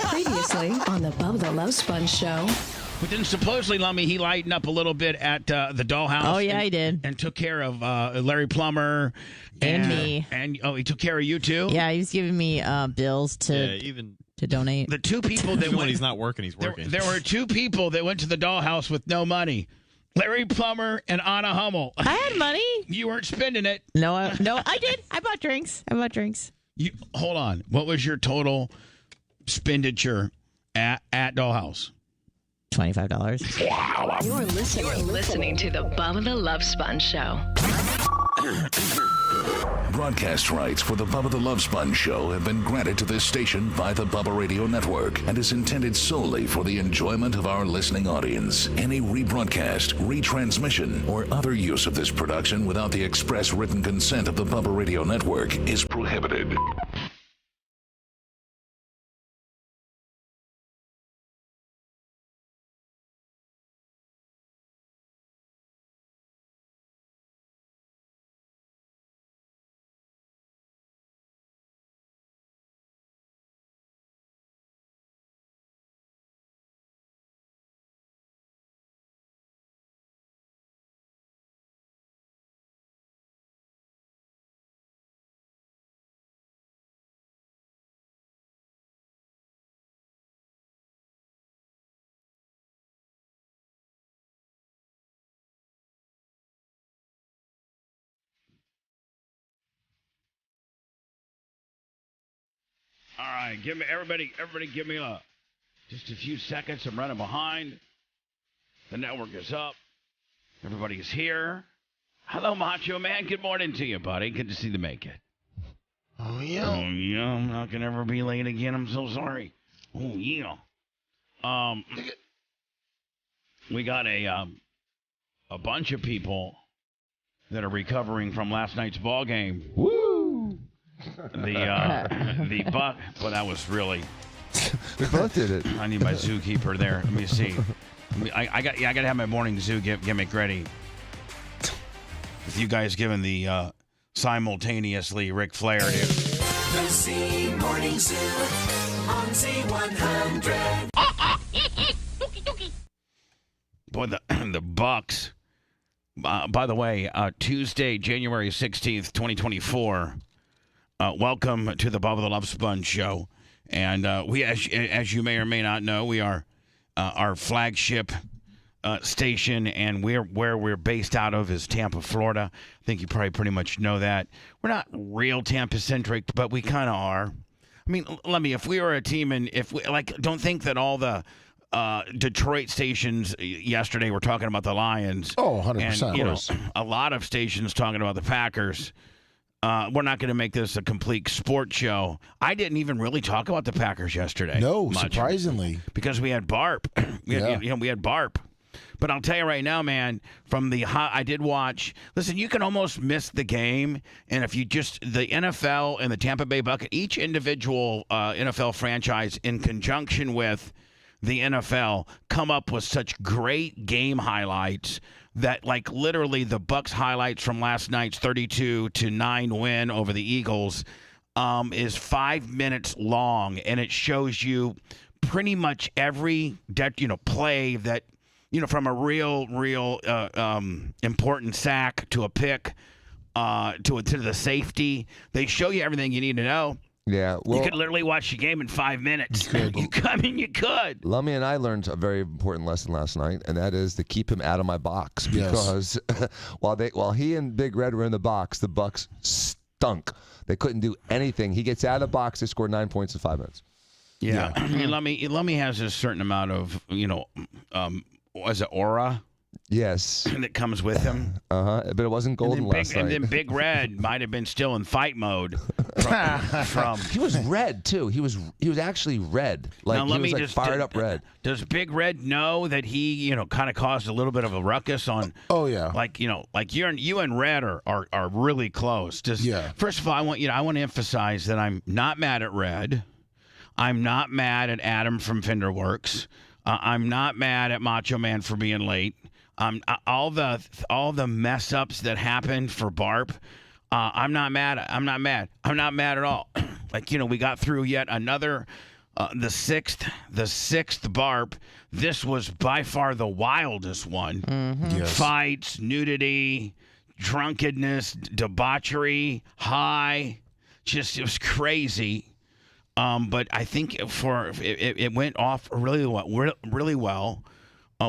Previously on the Bubba the Love Sponge show. But then supposedly, Lummy, he lightened up a little bit at the dollhouse. Oh, yeah, he did. And took care of Larry Plummer. And me. And he took care of you, too? Yeah, he was giving me bills to donate. The two people that when he's not working, he's working. There were two people that went to the dollhouse with no money. Larry Plummer and Anna Hummel. I had money. You weren't spending it. No, I did. I bought drinks. Hold on. What was your total expenditure at Dollhouse? $25. Wow. You're listening to the Bubba the Love Sponge show. Broadcast rights for the Bubba the Love Sponge show have been granted to this station by the Bubba Radio Network and is intended solely for the enjoyment of our listening audience. Any rebroadcast, retransmission, or other use of this production without the express written consent of the Bubba Radio Network is prohibited. All right, everybody give me just a few seconds. I'm running behind. The network is up. Everybody is here. Hello, Macho Man. Good morning to you, buddy. Good to see you make it. Oh, yeah. Oh, yeah. I'm not going to ever be late again. I'm so sorry. Oh, yeah. We got a bunch of people that are recovering from last night's ball game. Woo! The buck. Well, that was really. We both did it. I need my zookeeper there. Let me see. I got to have my morning zoo gimmick ready. With you guys giving the simultaneously Ric Flair to. The Z Morning Zoo on Z100. Boy, the Bucks. By the way, Tuesday, January 16th, 2024. Welcome to the Bubba the Love Sponge show. And we, as you may or may not know, we are our flagship station, and where we're based out of is Tampa, Florida. I think you probably pretty much know that. We're not real Tampa-centric, but we kind of are. I mean, if we were a team, and if we, don't think that all the Detroit stations yesterday were talking about the Lions. Oh, 100%. And, a lot of stations talking about the Packers. We're not going to make this a complete sports show. I didn't even really talk about the Packers yesterday. No, much, surprisingly. because we had Barp. we had Barp. But I'll tell you right now, man, I did watch. Listen, you can almost miss the game. And if you the NFL and the Tampa Bay Buccaneers, each individual NFL franchise in conjunction with the NFL come up with such great game highlights that, literally the Bucs highlights from last night's 32-9 win over the Eagles is 5 minutes long, and it shows you pretty much every play that, from a real important sack to a pick to the safety. They show you everything you need to know. Yeah, well, you could literally watch the game in 5 minutes. You could. Lummy and I learned a very important lesson last night, and that is to keep him out of my box, because while he and Big Red were in the box, the Bucs stunk. They couldn't do anything. He gets out of the box, they scored 9 points in 5 minutes. Yeah. Lummy has a certain amount of, was it aura? Yes. That comes with him. But it wasn't golden last night. And then Big Red might have been still in fight mode. He was red too. He was actually red. Fired up red. Does Big Red know that he, kind of caused a little bit of a ruckus on? Oh yeah. You and Red are really close. First of all, I want to emphasize that I'm not mad at Red. I'm not mad at Adam from Fenderworks. I'm not mad at Macho Man for being late. All the mess ups that happened for Barp, I'm not mad. I'm not mad at all. like, we got through yet another, the sixth barp. This was by far the wildest one. Yes. Fights, nudity, drunkenness, debauchery, high. Just, it was crazy. But I think it went off really well.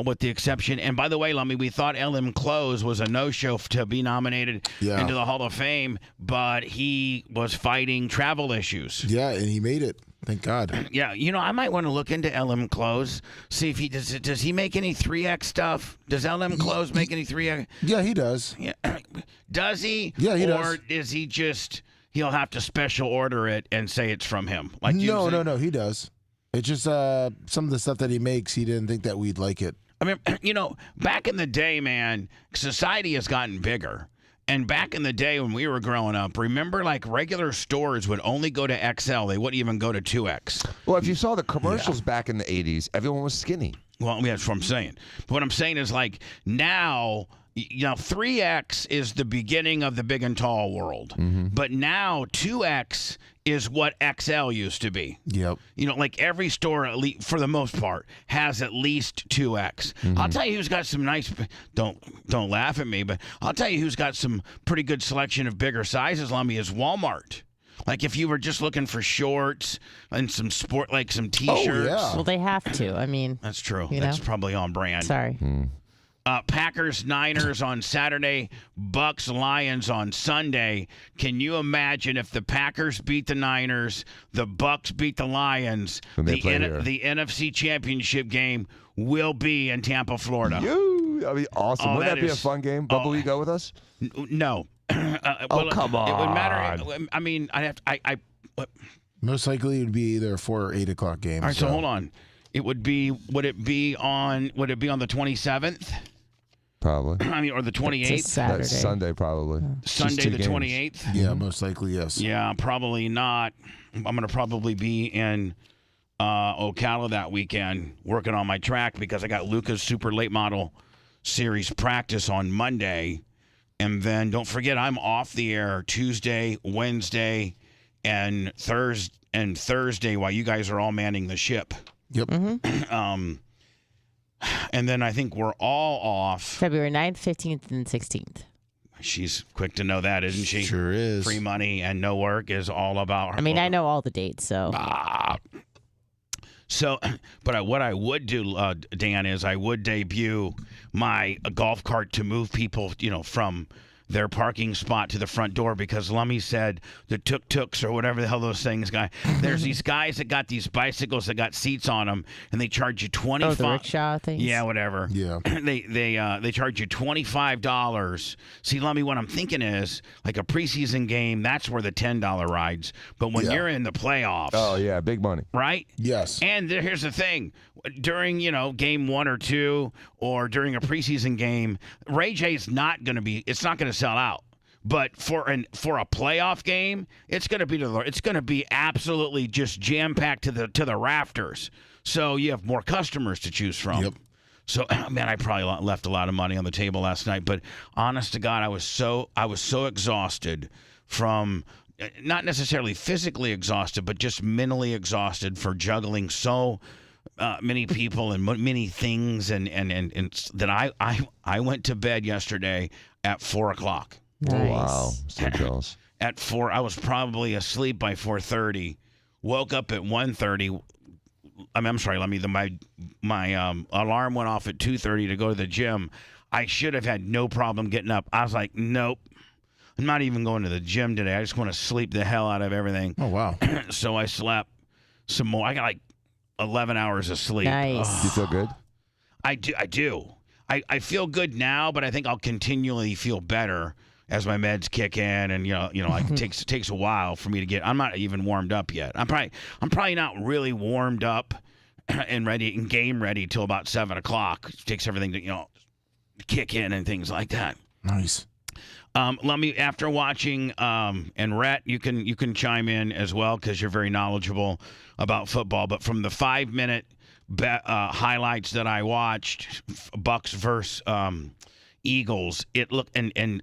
With the exception, and by the way, Lummy, we thought LM Close was a no-show to be nominated into the Hall of Fame, but he was fighting travel issues. Yeah, and he made it. Thank God. Yeah, I might want to look into LM Close, see if he does he make any 3X stuff? Does LM Close make any 3X? Yeah, he does. Yeah. Does he? Yeah, he does. Or is he just, he'll have to special order it and say it's from him? Like No, he does. It's just some of the stuff that he makes, he didn't think that we'd like it. I mean, back in the day, man, society has gotten bigger. And back in the day when we were growing up, remember, like, regular stores would only go to XL. They wouldn't even go to 2X. Well, if you saw the commercials back in the 80s, everyone was skinny. Well, yeah, that's what I'm saying. But what I'm saying is, like, now 3X is the beginning of the big and tall world. But now 2X is what XL used to be. Yep. Like every store, at least, for the most part, has at least 2X. I'll tell you who's got some nice, don't laugh at me, but I'll tell you who's got some pretty good selection of bigger sizes, Lummy, is Walmart. Like if you were just looking for shorts and some sport, like some T-shirts. Oh, yeah. Well, they have to. I mean, that's true. That's probably on brand. Sorry. Packers, Niners on Saturday, Bucks, Lions on Sunday. Can you imagine if the Packers beat the Niners, the Bucks beat the Lions, the NFC Championship game will be in Tampa, Florida? That'd be awesome. Wouldn't that be a fun game? Bubba, will you go with us? No. Well, come on. It would matter. I mean, I have to. Most likely it would be either a 4 or 8 o'clock game. All right, so hold on. Would it be on the 27th? Probably. I mean, or the 28th? Saturday. That's Sunday, probably. Sunday the 28th? Yeah, most likely, yes. Yeah, probably not. I'm going to probably be in Ocala that weekend working on my track because I got Luca's Super Late Model Series practice on Monday. And then don't forget, I'm off the air Tuesday, Wednesday, and Thursday while you guys are all manning the ship. Yep. And then I think we're all off February 9th, 15th, and 16th. She's quick to know that, isn't she? Sure is. Free money and no work is all about her. I mean, I know all the dates, so. But what I would do, Dan, is I would debut my golf cart to move people, from their parking spot to the front door because Lummy said the tuk-tuks or whatever the hell those things there's these guys that got these bicycles that got seats on them and they charge you $25. Oh, the rickshaw things? Yeah, whatever. Yeah. They charge you $25. See, Lummy, what I'm thinking is like a preseason game, that's where the $10 rides. But when you're in the playoffs. Oh, yeah, big money. Right? Yes. And here's the thing. During, game 1 or 2 or during a preseason game, Ray J's not going to sell out. But for a playoff game, it's going to be absolutely just jam-packed to the rafters. So you have more customers to choose from. Yep. So, man, I probably left a lot of money on the table last night, but honest to God, I was so exhausted from not necessarily physically exhausted, but just mentally exhausted for juggling so many people and many things, and that I went to bed yesterday at 4 o'clock. Nice. Oh, wow. So jealous. At 4, I was probably asleep by 4:30. Woke up at 1:30. I'm sorry. My alarm went off at 2:30 to go to the gym. I should have had no problem getting up. I was like, nope. I'm not even going to the gym today. I just want to sleep the hell out of everything. Oh, wow. So I slept some more. I got like 11 hours of sleep. Nice. You feel good? I do. I feel good now, but I think I'll continually feel better as my meds kick in, and it takes a while for me to get. I'm not even warmed up yet. I'm probably not really warmed up and ready and game ready till about 7 o'clock. It takes everything to kick in and things like that. Nice. Let me, after watching, and Rhett, you can chime in as well because you're very knowledgeable about football. But from the 5-minute highlights that I watched, Bucks versus Eagles, it looked and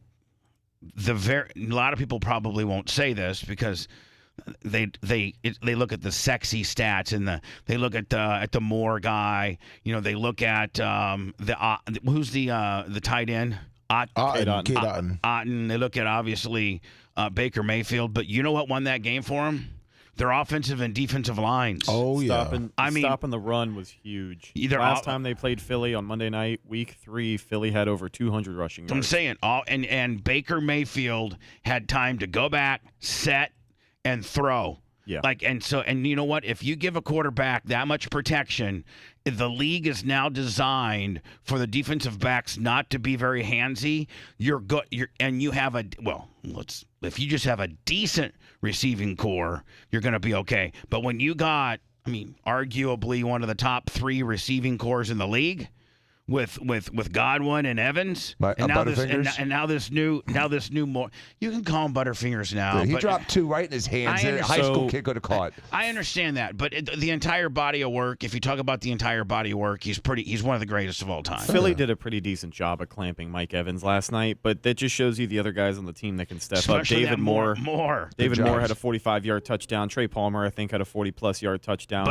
a lot of people probably won't say this because they look at the sexy stats and they look at the Moore guy. They look at who's the tight end. Cade Otton. Otton. They look at obviously Baker Mayfield, but you know what won that game for him? Their offensive and defensive lines. Oh, yeah. Stopping the run was huge. Last time they played Philly on Monday night, week 3, Philly had over 200 rushing yards. I'm saying, and Baker Mayfield had time to go back, set, and throw. Yeah. And you know what? If you give a quarterback that much protection, the league is now designed for the defensive backs not to be very handsy. If you just have a decent receiving core, you're going to be okay. But when you got, arguably one of the top 3 receiving cores in the league, with Godwin and Evans, now this new more. You can call him Butterfingers now. He dropped 2 right in his hands. A high school kid could have caught. I understand that, but the entire body of work. If you talk about the entire body of work, he's one of the greatest of all time. Philly did a pretty decent job of clamping Mike Evans last night, but that just shows you the other guys on the team that can step up. David Moore had a 45-yard touchdown. Trey Palmer, I think, had a 40+ yard touchdown.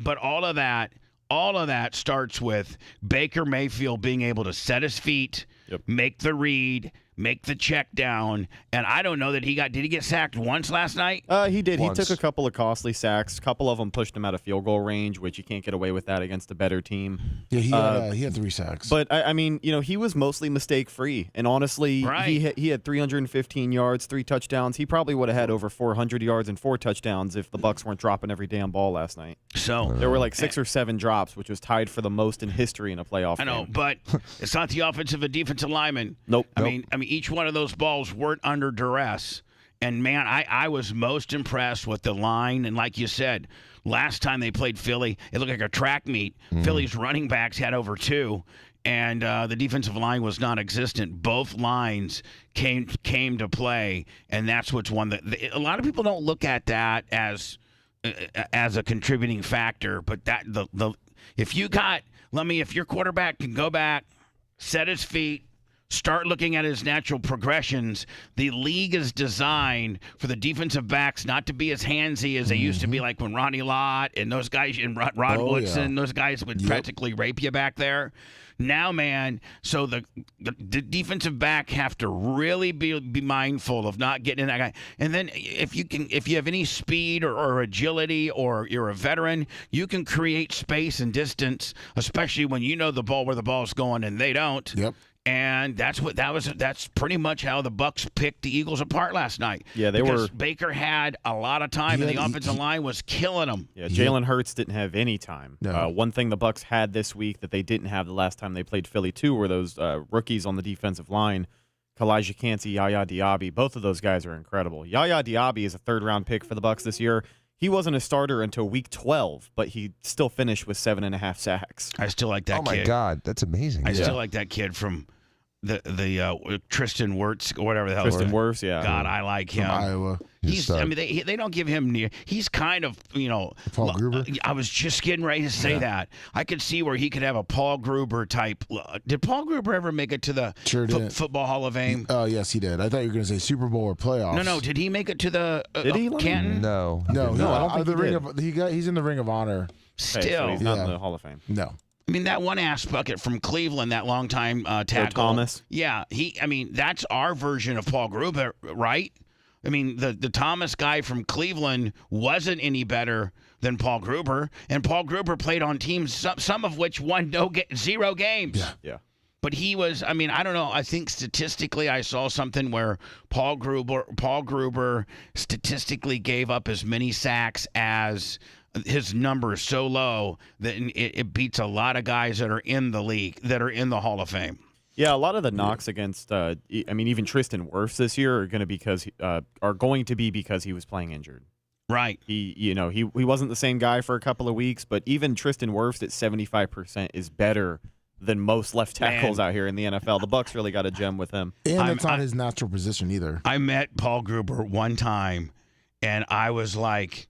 But all of that starts with Baker Mayfield being able to set his feet, make the read, make the check down, and I don't know that did he get sacked once last night? He did. Once. He took a couple of costly sacks. A couple of them pushed him out of field goal range, which you can't get away with that against a better team. Yeah, he had 3 sacks. But, he was mostly mistake-free, and honestly, he had 315 yards, 3 touchdowns. He probably would have had over 400 yards and 4 touchdowns if the Bucs weren't dropping every damn ball last night. So there were 6 or 7 drops, which was tied for the most in history in a playoff game. I know, but it's not the offensive and defensive linemen. Nope. I mean, each one of those balls weren't under duress. And, man, I was most impressed with the line. And like you said, last time they played Philly, it looked like a track meet. Philly's running backs had over 2, and the defensive line was non-existent. Both lines came to play, and that's what's one that a lot of people don't look at that as a contributing factor. But if your quarterback can go back, set his feet, start looking at his natural progressions, the league is designed for the defensive backs not to be as handsy as they used to be, like when Ronnie Lott and those guys and Rod Woodson, those guys would practically rape you back there. Now, man, so the defensive back have to really be mindful of not getting in that guy. And then if you have any speed or agility, or you're a veteran, you can create space and distance, especially when you know where the ball's going and they don't. Yep. And that's pretty much how the Bucs picked the Eagles apart last night. Yeah, Baker had a lot of time, and the offensive line was killing him. Yeah, Jalen Hurts didn't have any time. No. One thing the Bucs had this week that they didn't have the last time they played Philly too were those rookies on the defensive line, Kalijah Kancey, Yaya Diaby. Both of those guys are incredible. Yaya Diaby is a 3rd-round pick for the Bucs this year. He wasn't a starter until week 12, but he still finished with 7.5 sacks. I still like that kid. Oh, my God. That's amazing. I still like that kid from the Tristan Wirfs, or whatever the hell. Tristan Wirfs, yeah. God, I like him. From Iowa. They don't give him near. He's kind of, Paul Gruber? I was just getting ready to say that. I could see where he could have a Paul Gruber type. Did Paul Gruber ever make it to the Football Hall of Fame? Oh, yes, he did. I thought you were going to say Super Bowl or playoffs. No. Did he make it to the Did he? Canton? No. I don't think he did. He's in the Ring of Honor. Still. So he's not in the Hall of Fame. No. I mean, that one ass bucket from Cleveland, that long time tackle. Thomas. Yeah, that's our version of Paul Gruber, right? I mean, the Thomas guy from Cleveland wasn't any better than Paul Gruber, and Paul Gruber played on teams, some of which won 0 games. Yeah. But he was, I don't know, I think statistically I saw something where Paul Gruber statistically gave up as many sacks as his number is so low that it beats a lot of guys that are in the league, that are in the Hall of Fame. Yeah, a lot of the knocks against, even Tristan Wirfs this year are going to be because he was playing injured. Right. He wasn't the same guy for a couple of weeks, but even Tristan Wirfs at 75% is better than most left tackles out here in the NFL. The Bucs really got a gem with him. And that's not his natural position either. I met Paul Gruber one time, and I was like,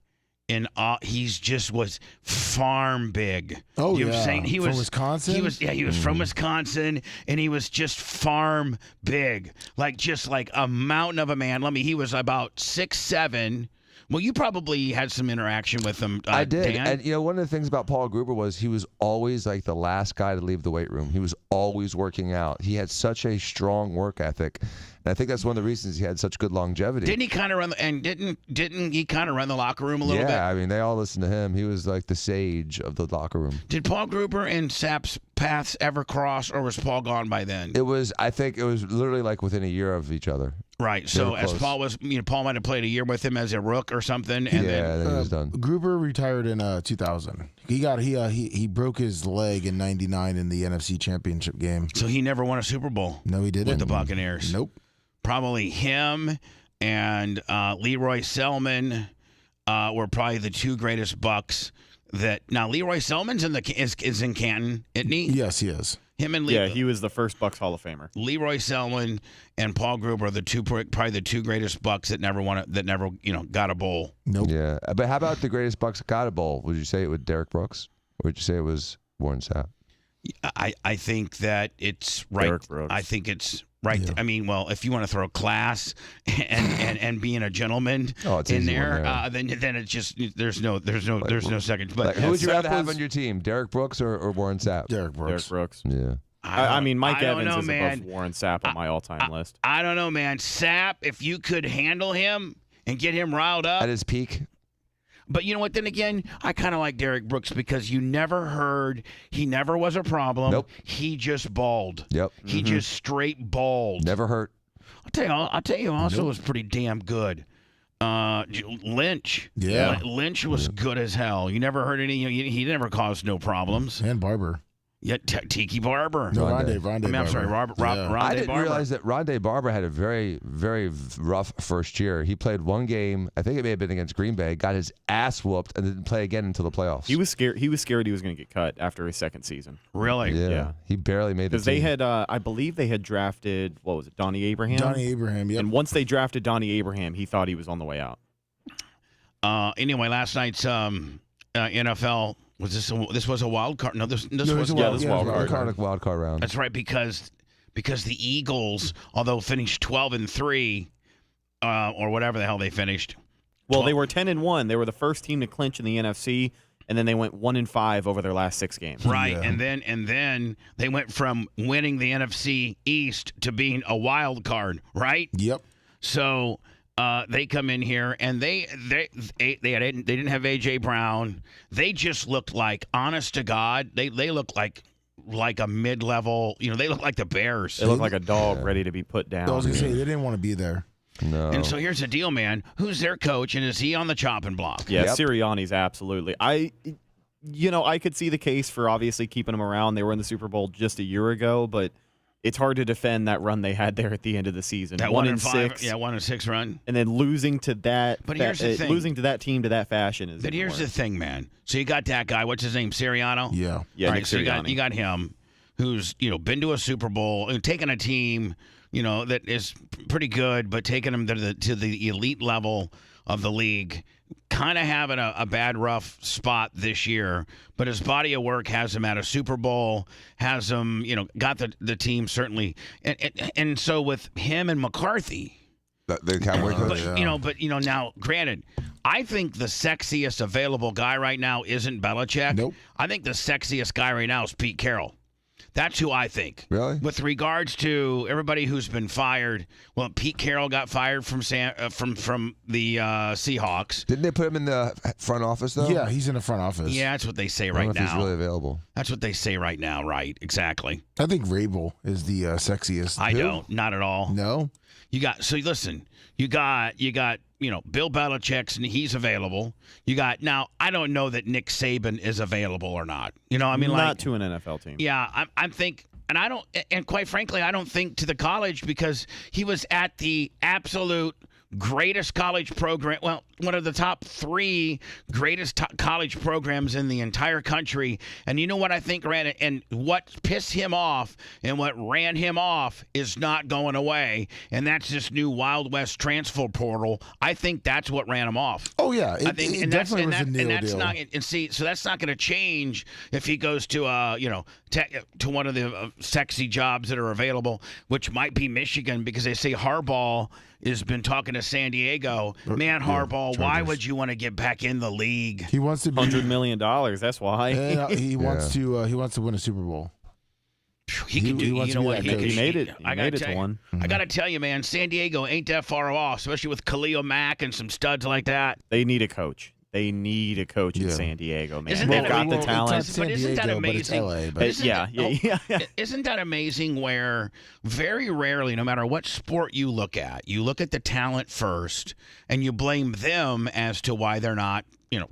he's just was farm big. Oh, you know what I'm saying? He was from Wisconsin? He was from Wisconsin, and he was just farm big. Just like a mountain of a man. He was about 6'7", Well, you probably had some interaction with him. I did. Dan. And, one of the things about Paul Gruber was he was always like the last guy to leave the weight room. He was always working out. He had such a strong work ethic. And I think that's one of the reasons he had such good longevity. Didn't he kind of run didn't he kind of run the locker room a little bit? Yeah, I mean, they all listened to him. He was like the sage of the locker room. Did Paul Gruber and Sapp's paths ever cross, or was Paul gone by then? I think it was literally like within a year of each other. Right. So as Paul was, Paul might have played a year with him as a rook or something, and then he was done. Gruber retired in 2000. He broke his leg in '99 in the NFC Championship game. So he never won a Super Bowl. No, he didn't. With the Buccaneers. Nope. Probably him and Leroy Selman were probably the two greatest Bucks. Now Leroy Selman's is in Canton, isn't he? Yes, he is. Him and Yeah, he was the first Bucks Hall of Famer. Leroy Selman and Paul Gruber are probably the two greatest Bucks that never got a bowl. Nope. Yeah, but how about the greatest Bucks that got a bowl? Would you say it was Derek Brooks, or would you say it was Warren Sapp? I think that it's right. Derek Brooks. I think it's right. Yeah. I mean, well, if you want to throw class and being a gentleman in there, then it's just there's no second. But who would you rather have on your team, Derek Brooks or Warren Sapp? Derek Brooks. Yeah. I mean, Mike Evans is above Warren Sapp on my all-time list. I don't know, man. Sapp, if you could handle him and get him riled up at his peak. But you know what? Then again, I kind of like Derek Brooks because you never heard he never was a problem. Nope. He just balled. Yep. He just straight balled. Never hurt. I'll tell you. Also, was pretty damn good. Lynch. Yeah. Lynch was good as hell. You never heard any. He never caused no problems. And Barber. Yeah, Tiki Barber. No, Rondé Barber. I'm sorry, Rondé I didn't Barber. realize that Rondé Barber had a very, very rough first year. He played one game, I think it may have been against Green Bay, got his ass whooped, and didn't play again until the playoffs. He was scared he was going to get cut after his second season. Really? Yeah. He barely made the team. Because they had, I believe they had drafted, what was it, Donnie Abraham? Yep. And once they drafted Donnie Abraham, he thought he was on the way out. Anyway, last night's NFL. This was a wild card? No, this was wild card round. That's right, because the Eagles, although finished 12-3, or whatever the hell they finished. Well, they were 10-1. They were the first team to clinch in the NFC, and then they went 1-5 over their last 6 games. Right, yeah. and then they went from winning the NFC East to being a wild card. Right. Yep. So. They come in here and they didn't have A.J. Brown. They just looked like, honest to God, they look like a mid-level. They look like the Bears. They look like a dog ready to be put down. I was gonna say they didn't want to be there. No. And so here's the deal, man. Who's their coach, and is he on the chopping block? Yeah, Sirianni's absolutely. I could see the case for obviously keeping him around. They were in the Super Bowl just a year ago, but it's hard to defend that run they had there at the end of the season. That 1-5, 1-6 run, and then losing to that. But here's the thing: losing to that team to that fashion is. But here's the thing, man. So you got that guy. What's his name? Sirianni. Yeah. Yeah. All right, Nick so Sirianni. you got him, who's been to a Super Bowl and taken a team that is pretty good, but taking them to the elite level of the league. Kind of having a bad, rough spot this year, but his body of work has him at a Super Bowl, has him, got the team certainly, and so with him and McCarthy, the Cowboy coach. But now, granted, I think the sexiest available guy right now isn't Belichick. Nope. I think the sexiest guy right now is Pete Carroll. That's who I think. Really? With regards to everybody who's been fired, well, Pete Carroll got fired from the Seahawks. Didn't they put him in the front office though? Yeah, he's in the front office. Yeah, that's what they say I right don't know now. if he's really available. That's what they say right now. Right? Exactly. I think Rabel is the sexiest. I don't. Not at all. No. Listen. You got Bill Belichick's and he's available. Now I don't know that Nick Saban is available or not. Not to an NFL team. Yeah, I'm think, and I don't, and quite frankly, I don't think to the college because he was at the absolute greatest college program. Well, one of the top 3 greatest college programs in the entire country. And you know what I think ran it, and what pissed him off and what ran him off is not going away. And that's this new Wild West transfer portal. I think that's what ran him off. Oh Oh yeah, I think, it and definitely was a and Neil that's deal. not. And see, so that's not going to change if he goes to to one of the sexy jobs that are available, which might be Michigan, because they say Harbaugh has been talking to San Diego. Man, Harbaugh, why would you want to get back in the league? He wants to be $100 million. That's why. and he wants to win a Super Bowl. He can do. wants You to know be what? that coach. He made it. I gotta to tell you, one. I gotta tell you, man, San Diego ain't that far off, especially with Khalil Mack and some studs like that. They need a coach. They need a coach in Yeah. San Diego, man. Isn't They've that got amazing? the talent. It's not But isn't that San Diego, but it's amazing? LA. But Isn't yeah, that- Isn't that amazing where very rarely, no matter what sport you look at the talent first and you blame them as to why they're not,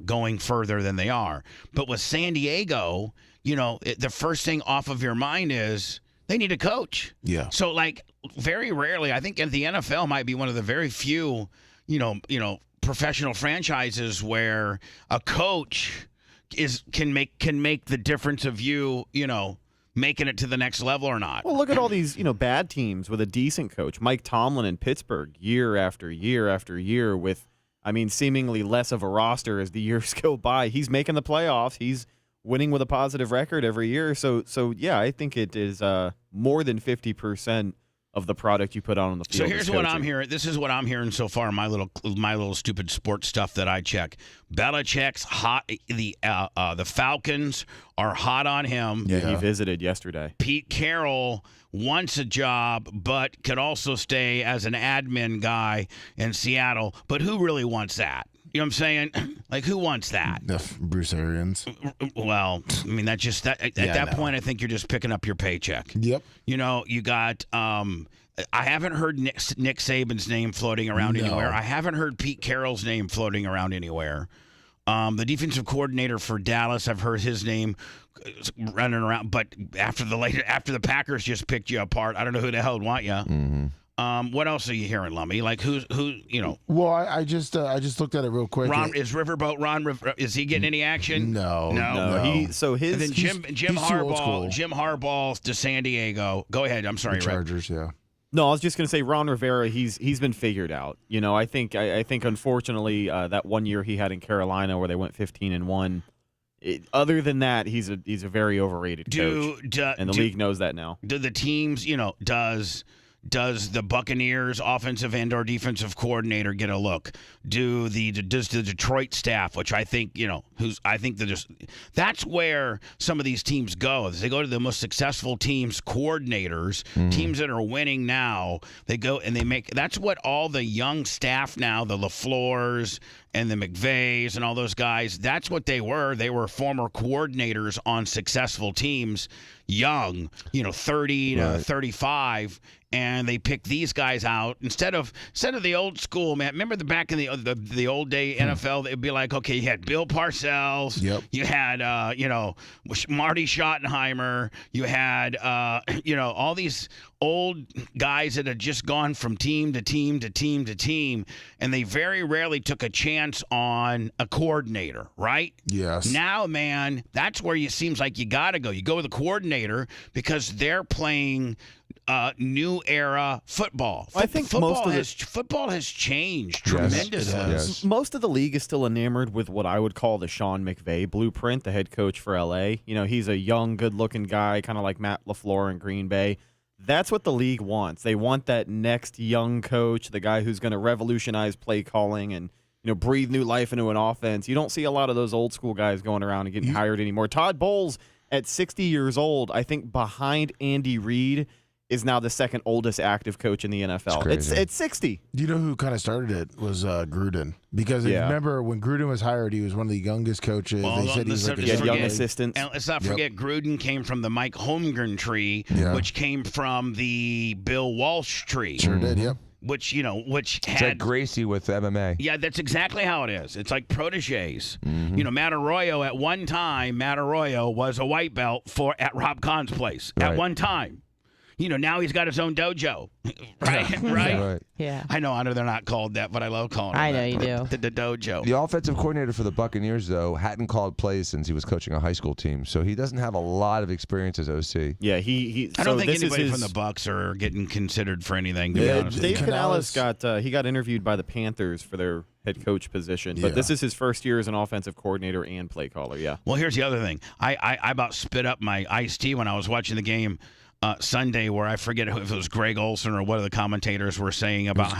going further than they are. But with San Diego, the first thing off of your mind is they need a coach. Yeah. So like very rarely, I think the NFL might be one of the very few, professional franchises where a coach can make the difference of you making it to the next level or not. Well, look at all these, bad teams with a decent coach. Mike Tomlin in Pittsburgh, year after year after year with, seemingly less of a roster as the years go by. He's making the playoffs. He's winning with a positive record every year. So yeah, I think it is more than 50% of the product you put on the field. So here's what I'm hearing. This is what I'm hearing so far. My little stupid sports stuff that I check. Belichick's hot. The Falcons are hot on him. Yeah, he visited yesterday. Pete Carroll wants a job, but could also stay as an admin guy in Seattle. But who really wants that? You know what I'm saying? Like, who wants that? Bruce Arians. Well, at that point, I think you're just picking up your paycheck. Yep. You got. I haven't heard Nick Saban's name floating around anywhere. I haven't heard Pete Carroll's name floating around anywhere. The defensive coordinator for Dallas, I've heard his name running around. But after the Packers just picked you apart, I don't know who the hell would want you. Mm-hmm. What else are you hearing, Lummy? Like who? Well, I just looked at it real quick. Is Riverboat Ron? Is he getting any action? No. No. And then Jim he's too old school. Jim Harbaugh to San Diego. Go ahead. I'm sorry, The Chargers. Yeah. No, I was just going to say Ron Rivera. He's been figured out. I think unfortunately that 1 year he had in Carolina where they went 15-1. Other than that, he's a very overrated coach, and the league knows that now. Do the teams? Does the Buccaneers offensive and or defensive coordinator get a look? Does the Detroit staff, which I think, that's where some of these teams go. They go to the most successful teams, coordinators, teams that are winning now. They go and that's what all the young staff now, the LaFleurs and the McVays and all those guys, that's what they were. They were former coordinators on successful teams, young, 30 to 35. And they pick these guys out instead of the old school, man. Remember back in the old day NFL, it'd be like, okay, you had Bill Parcells, you had Marty Schottenheimer, you had all these old guys that had just gone from team to team to team to team, and they very rarely took a chance on a coordinator, right? Yes. Now, man, that's where it seems like you got to go. You go with a coordinator because they're playing new era football. I think football has changed tremendously. Yes. Most of the league is still enamored with what I would call the Sean McVay blueprint, the head coach for LA. He's a young, good-looking guy, kind of like Matt LaFleur in Green Bay. That's what the league wants. They want that next young coach, the guy who's going to revolutionize play calling and breathe new life into an offense. You don't see a lot of those old school guys going around and getting hired anymore. Todd Bowles, at 60 years old, I think behind Andy Reid, is now the second oldest active coach in the NFL. It's 60. You know who kind of started it was Gruden. Because if you remember when Gruden was hired, he was one of the youngest coaches. They said he was like a young assistant. And let's not forget, Gruden came from the Mike Holmgren tree, which came from the Bill Walsh tree. Sure did, yep. Which It's had like Gracie with MMA. Yeah, that's exactly how it is. It's like proteges. Mm-hmm. Matt Arroyo at one time, was a white belt at Rob Kahn's place at one time. now he's got his own dojo, right? Yeah. I know they're not called that, but I love calling. I them know that. you do. The dojo. The offensive coordinator for the Buccaneers, though, hadn't called plays since he was coaching a high school team, so he doesn't have a lot of experience as OC. Yeah, I don't think anybody from the Bucs are getting considered for anything. To be honest with Dave you. Canales got interviewed by the Panthers for their head coach position, but this is his first year as an offensive coordinator and play caller. Yeah. Well, here's the other thing. I about spit up my iced tea when I was watching the game Sunday, where I forget if it was Greg Olson or one of the commentators were saying about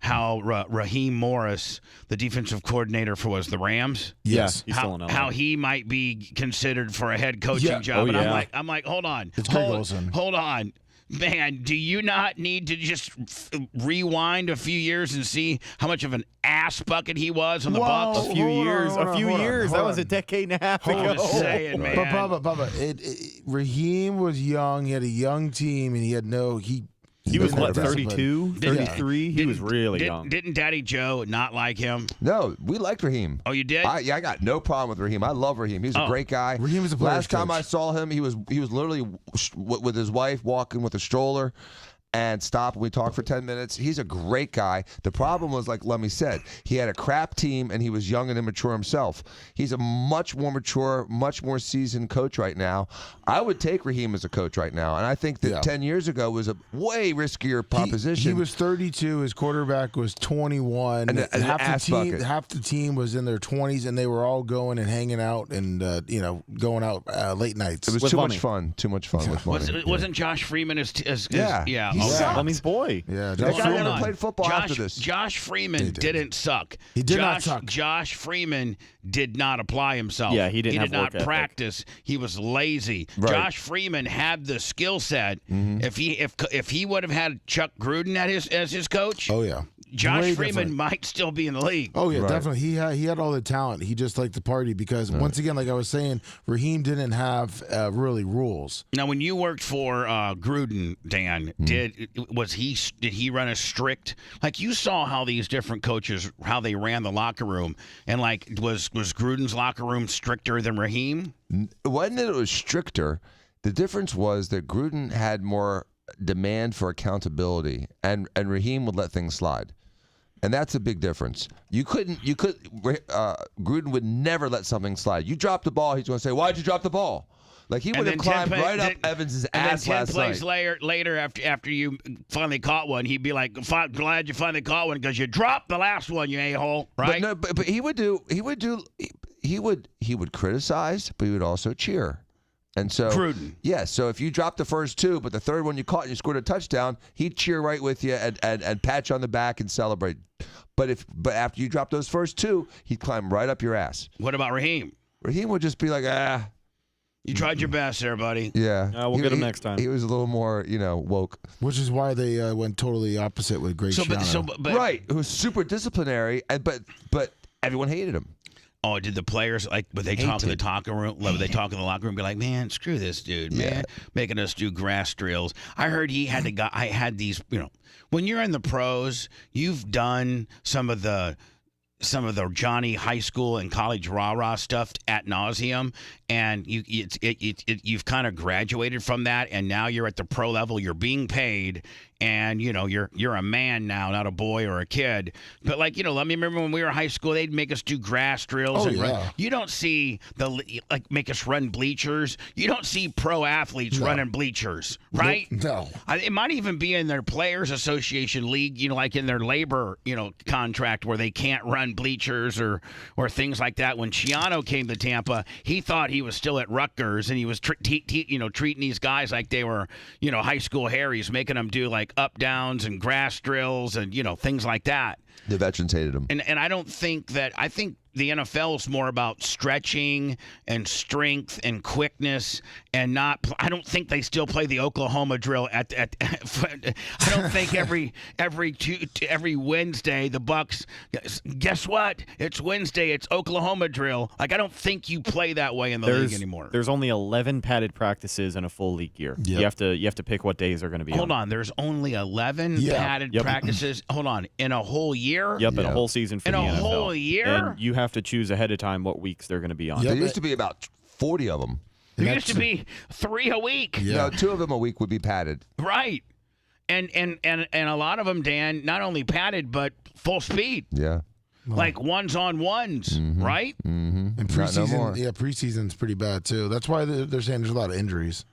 how Raheem Morris, the defensive coordinator for the Rams, yes, he's still in LA. How he might be considered for a head coaching job. And I'm like, hold on, it's Greg Olson. Hold on. Man, do you not need to just rewind a few years and see how much of an ass bucket he was on the Bucs? A few years. That was a decade and a half ago. I'm just saying, man. But Bubba, Raheem was young. He had a young team, and he had He was, what, 32, 33? He was really young. Didn't Daddy Joe not like him? No, we liked Raheem. Oh, you did? I got no problem with Raheem. I love Raheem. He's a great guy. Raheem was a player's Last time coach. I saw him, he was literally with his wife walking with a stroller and stop and we talked for 10 minutes. He's a great guy. The problem was, like Lummy said, he had a crap team and he was young and immature himself. He's a much more mature, much more seasoned coach right now. I would take Raheem as a coach right now, and I think that 10 years ago was a way riskier proposition. He was 32. His quarterback was 21. And half the team was in their 20s, and they were all going and hanging out and going out late nights. It was with too money. much fun. Too much fun with money. Wasn't Josh Freeman as He sucked. Lummy's boy. Yeah, That guy Hold never on. played football after this. Josh Freeman didn't suck. He did not suck. Josh Freeman did not apply himself. Yeah, he didn't have did not work ethic. practice. He was lazy. Right. Josh Freeman had the skill set. If he would have had Chuck Gruden as his coach, Oh yeah. Josh Way Freeman different. might still be in the league. Oh yeah, Right. definitely. He had all the talent. He just liked to party because once again, like I was saying, Raheem didn't have really rules. Now, when you worked for Gruden, Dan, did he run a strict? Like, you saw how these different coaches, how they ran the locker room, and like was Gruden's locker room stricter than Raheem? It wasn't that it was stricter. The difference was that Gruden had more demand for accountability, and Raheem would let things slide. And that's a big difference. Gruden would never let something slide. You drop the ball, he's going to say, "Why'd you drop the ball?" Like he would have climbed right up Evans's ass last night. And then 10 plays later, after you finally caught one, he'd be like, "Glad you finally caught one because you dropped the last one, you a-hole." Right? But he would criticize, but he would also cheer. And so, Gruden. Yeah, so if you dropped the first two, but the third one you caught and you scored a touchdown, he'd cheer right with you and pat you on the back and celebrate. But after you drop those first two, he'd climb right up your ass. What about Raheem? Raheem would just be like, You tried your best there, buddy. Yeah. We'll get him next time. He was a little more, woke. Which is why they went totally opposite with Greg Schiano. Right. It was super disciplinary, but everyone hated him. Oh, did the players would they talk in the locker room? Would they talk in the locker room? Be like, "Man, screw this dude, man, making us do grass drills." I heard he had to. I had these. When you're in the pros, you've done some of the Johnny high school and college rah-rah stuff ad nauseum, and you've kind of graduated from that, and now you're at the pro level. You're being paid, and you're a man now, not a boy or a kid. But let me remember when we were in high school, they'd make us do grass drills. You don't see make us run bleachers. You don't see pro athletes running bleachers, right? No. It might even be in their players association league, like in their labor, contract where they can't run bleachers or things like that. When Schiano came to Tampa, he thought he was still at Rutgers, and he was treating these guys like they were high school Harrys, making them do like up downs and grass drills and things like that. The veterans hated him. And I don't think that. I think the NFL is more about stretching and strength and quickness, and not. I don't think they still play the Oklahoma drill at I don't think every Wednesday the Bucks. Guess what? It's Wednesday. It's Oklahoma drill. I don't think you play that way in the league anymore. There's only 11 padded practices in a full league year. Yep. You have to pick what days are going to be. Hold on. There's only 11 padded practices. Hold on. In a whole year. Yep, in a whole season for in the a NFL. whole year. And you have to choose ahead of time what weeks they're going to be on. There used to be about 40 of them. There used to be 3 a week. Yeah. No, 2 of them a week would be padded. Right. And a lot of them, Dan, not only padded but full speed. Yeah. Like ones on ones, right? Mm-hmm. And preseason, preseason's pretty bad too. That's why they're saying there's a lot of injuries.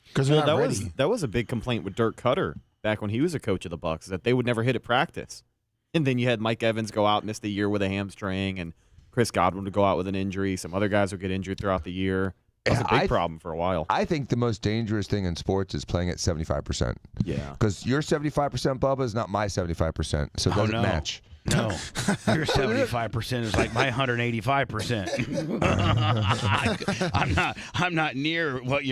Because that was a big complaint with Dirk Cutter back when he was a coach of the Bucks, that they would never hit at practice. And then you had Mike Evans go out, miss the year with a hamstring, and Chris Godwin would go out with an injury. Some other guys would get injured throughout the year. That was a big problem for a while. I think the most dangerous thing in sports is playing at 75%. Yeah. Because your 75%, Bubba, is not my 75%, so it doesn't match. No, your 75% is like my 185%. I'm not near what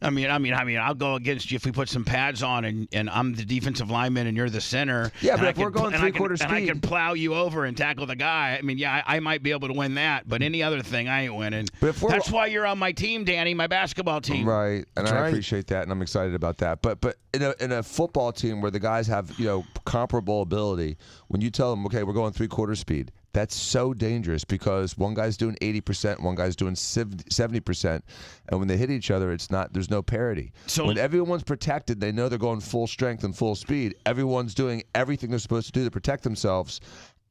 I mean, I'll go against you if we put some pads on and I'm the defensive lineman and you're the center. Yeah, but if we're going 3/4 speed, and I can plow you over and tackle the guy. I mean, yeah, I might be able to win that, but any other thing, I ain't winning. That's why you're on my team, Danny, my basketball team. Right, and I appreciate that, and I'm excited about that. But in a football team where the guys have comparable ability, when you tell them, okay, we're going 3/4 speed. That's so dangerous because one guy's doing 80%, one guy's doing 70%, and when they hit each other, there's no parity. So when everyone's protected, they know they're going full strength and full speed. Everyone's doing everything they're supposed to do to protect themselves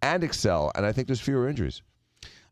and excel, and I think there's fewer injuries.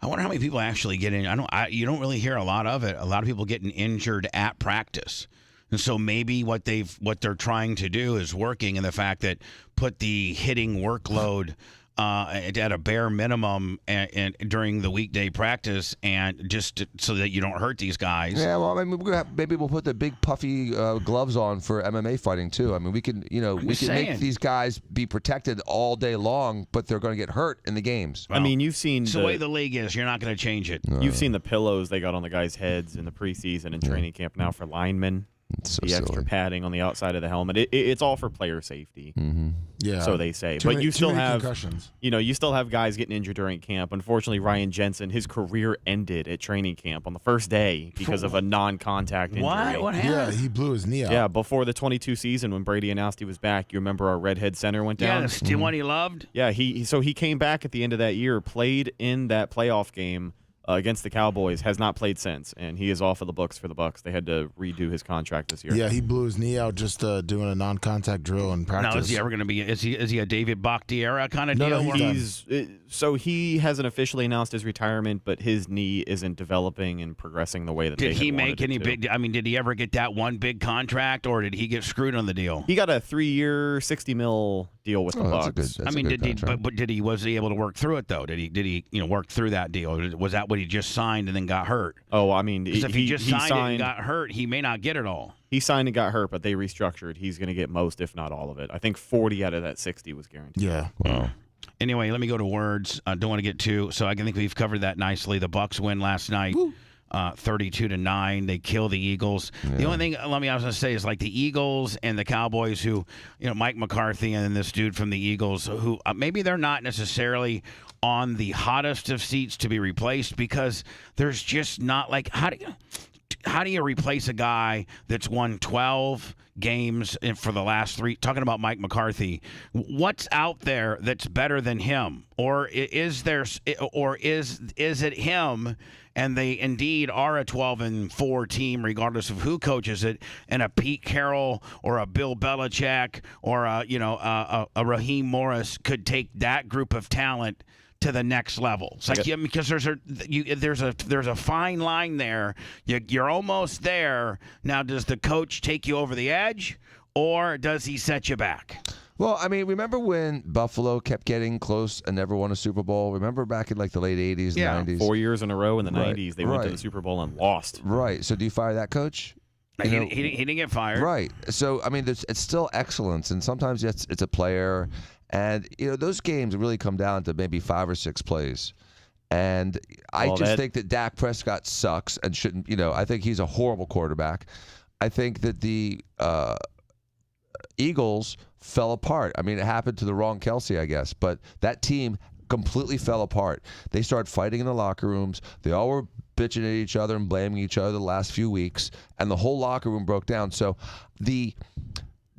I wonder how many people actually get in. You don't really hear a lot of it. A lot of people getting injured at practice. And so maybe what they're trying to do is working in the fact that put the hitting workload at a bare minimum and during the weekday practice, and just so that you don't hurt these guys. Yeah, well, I mean, maybe we'll put the big puffy gloves on for MMA fighting too. I mean, we can make these guys be protected all day long, but they're going to get hurt in the games. Well, I mean, you've seen the way the league is. You're not going to change it. You've seen the pillows they got on the guys' heads in the preseason and training camp now for linemen. So the extra padding on the outside of the helmet. It's all for player safety. Mm-hmm. Yeah. So they say. But you still have concussions. You still have guys getting injured during camp. Unfortunately, Ryan Jensen, his career ended at training camp on the first day because of a non-contact injury. What happened? Yeah, he blew his knee out. Yeah, before the 22 season when Brady announced he was back, you remember our redhead center went down? Yeah, that's the one he loved. Yeah, he came back at the end of that year, played in that playoff game against the Cowboys, has not played since, and he is off of the books for the Bucks. They had to redo his contract this year. Yeah, he blew his knee out just doing a non-contact drill in practice. Now, is he ever going to be? Is he a David Bakhtiari kind of deal? No, he hasn't officially announced his retirement, but his knee isn't developing and progressing the way that did he make any big? I mean, did he ever get that one big contract, or did he get screwed on the deal? He got a 3-year, $60 million deal with the Bucks. Was he able to work through it though? Did he work through that deal? Was that what he just signed and then got hurt? Oh, I mean, if he just signed it and got hurt, he may not get it all. He signed and got hurt, but they restructured. He's going to get most, if not all of it. I think 40 out of that 60 was guaranteed. Yeah. Wow. Anyway, let me go to words. Don't want to get too. So I think we've covered that nicely. The Bucks win last night, 32-9. They kill the Eagles. Yeah. The only thing I was going to say is like the Eagles and the Cowboys, who Mike McCarthy and then this dude from the Eagles, who maybe they're not necessarily on the hottest of seats to be replaced because there's just not like how do you replace a guy that's won 12 games for the last 3? Talking about Mike McCarthy, what's out there that's better than him, or is it him? And they indeed are a 12-4 team, regardless of who coaches it. And a Pete Carroll or a Bill Belichick or a Raheem Morris could take that group of talent to the next level. It's like because there's a fine line there. You're almost there. Now, does the coach take you over the edge, or does he set you back? Well, I mean, remember when Buffalo kept getting close and never won a Super Bowl? Remember back in like the late 80s and 90s? 4 years in a row in the 90s, they went to the Super Bowl and lost. Right. So do you fire that coach? He didn't get fired. Right. So, I mean, it's still excellence, and sometimes it's a player. And, those games really come down to maybe 5 or 6 plays. And I think that Dak Prescott sucks and shouldn't, I think he's a horrible quarterback. I think that the Eagles fell apart. I mean, it happened to the wrong Kelsey, I guess. But that team completely fell apart. They started fighting in the locker rooms. They all were bitching at each other and blaming each other the last few weeks. And the whole locker room broke down. So the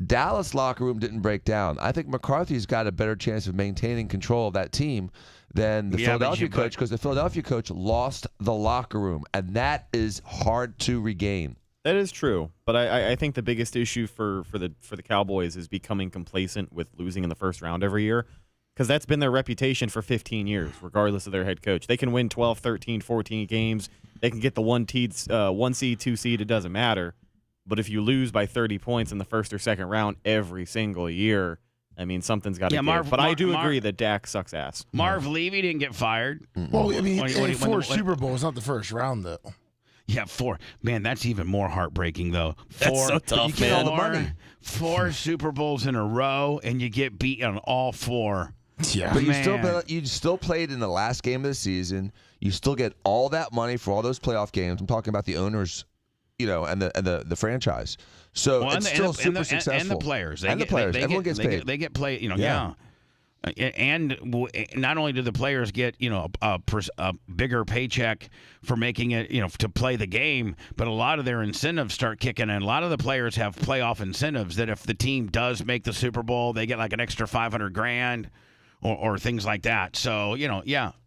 Dallas locker room didn't break down. I think McCarthy's got a better chance of maintaining control of that team than the Philadelphia coach, because the Philadelphia coach lost the locker room, and that is hard to regain. That is true, but I think the biggest issue for the Cowboys is becoming complacent with losing in the first round every year, because that's been their reputation for 15 years, regardless of their head coach. They can win 12, 13, 14 games. They can get the 1 seed, 2 seed. It doesn't matter. But if you lose by 30 points in the first or second round every single year, I mean, something's got to give. But I do agree that Dak sucks ass. Marv Levy didn't get fired. Well, I mean, 4 Super Bowls, not the first round, though. Yeah, 4. Man, that's even more heartbreaking, though. 4, that's so tough, you get all the money. 4 Super Bowls in a row, and you get beat on all 4. Yeah, but you still played in the last game of the season. You still get all that money for all those playoff games. I'm talking about the owners, and the franchise. So it's still super successful. And the players. Everyone gets paid. They get play. Yeah. And not only do the players get a bigger paycheck for making it to play the game, but a lot of their incentives start kicking in. A lot of the players have playoff incentives that if the team does make the Super Bowl, they get like an extra $500,000 or things like that. So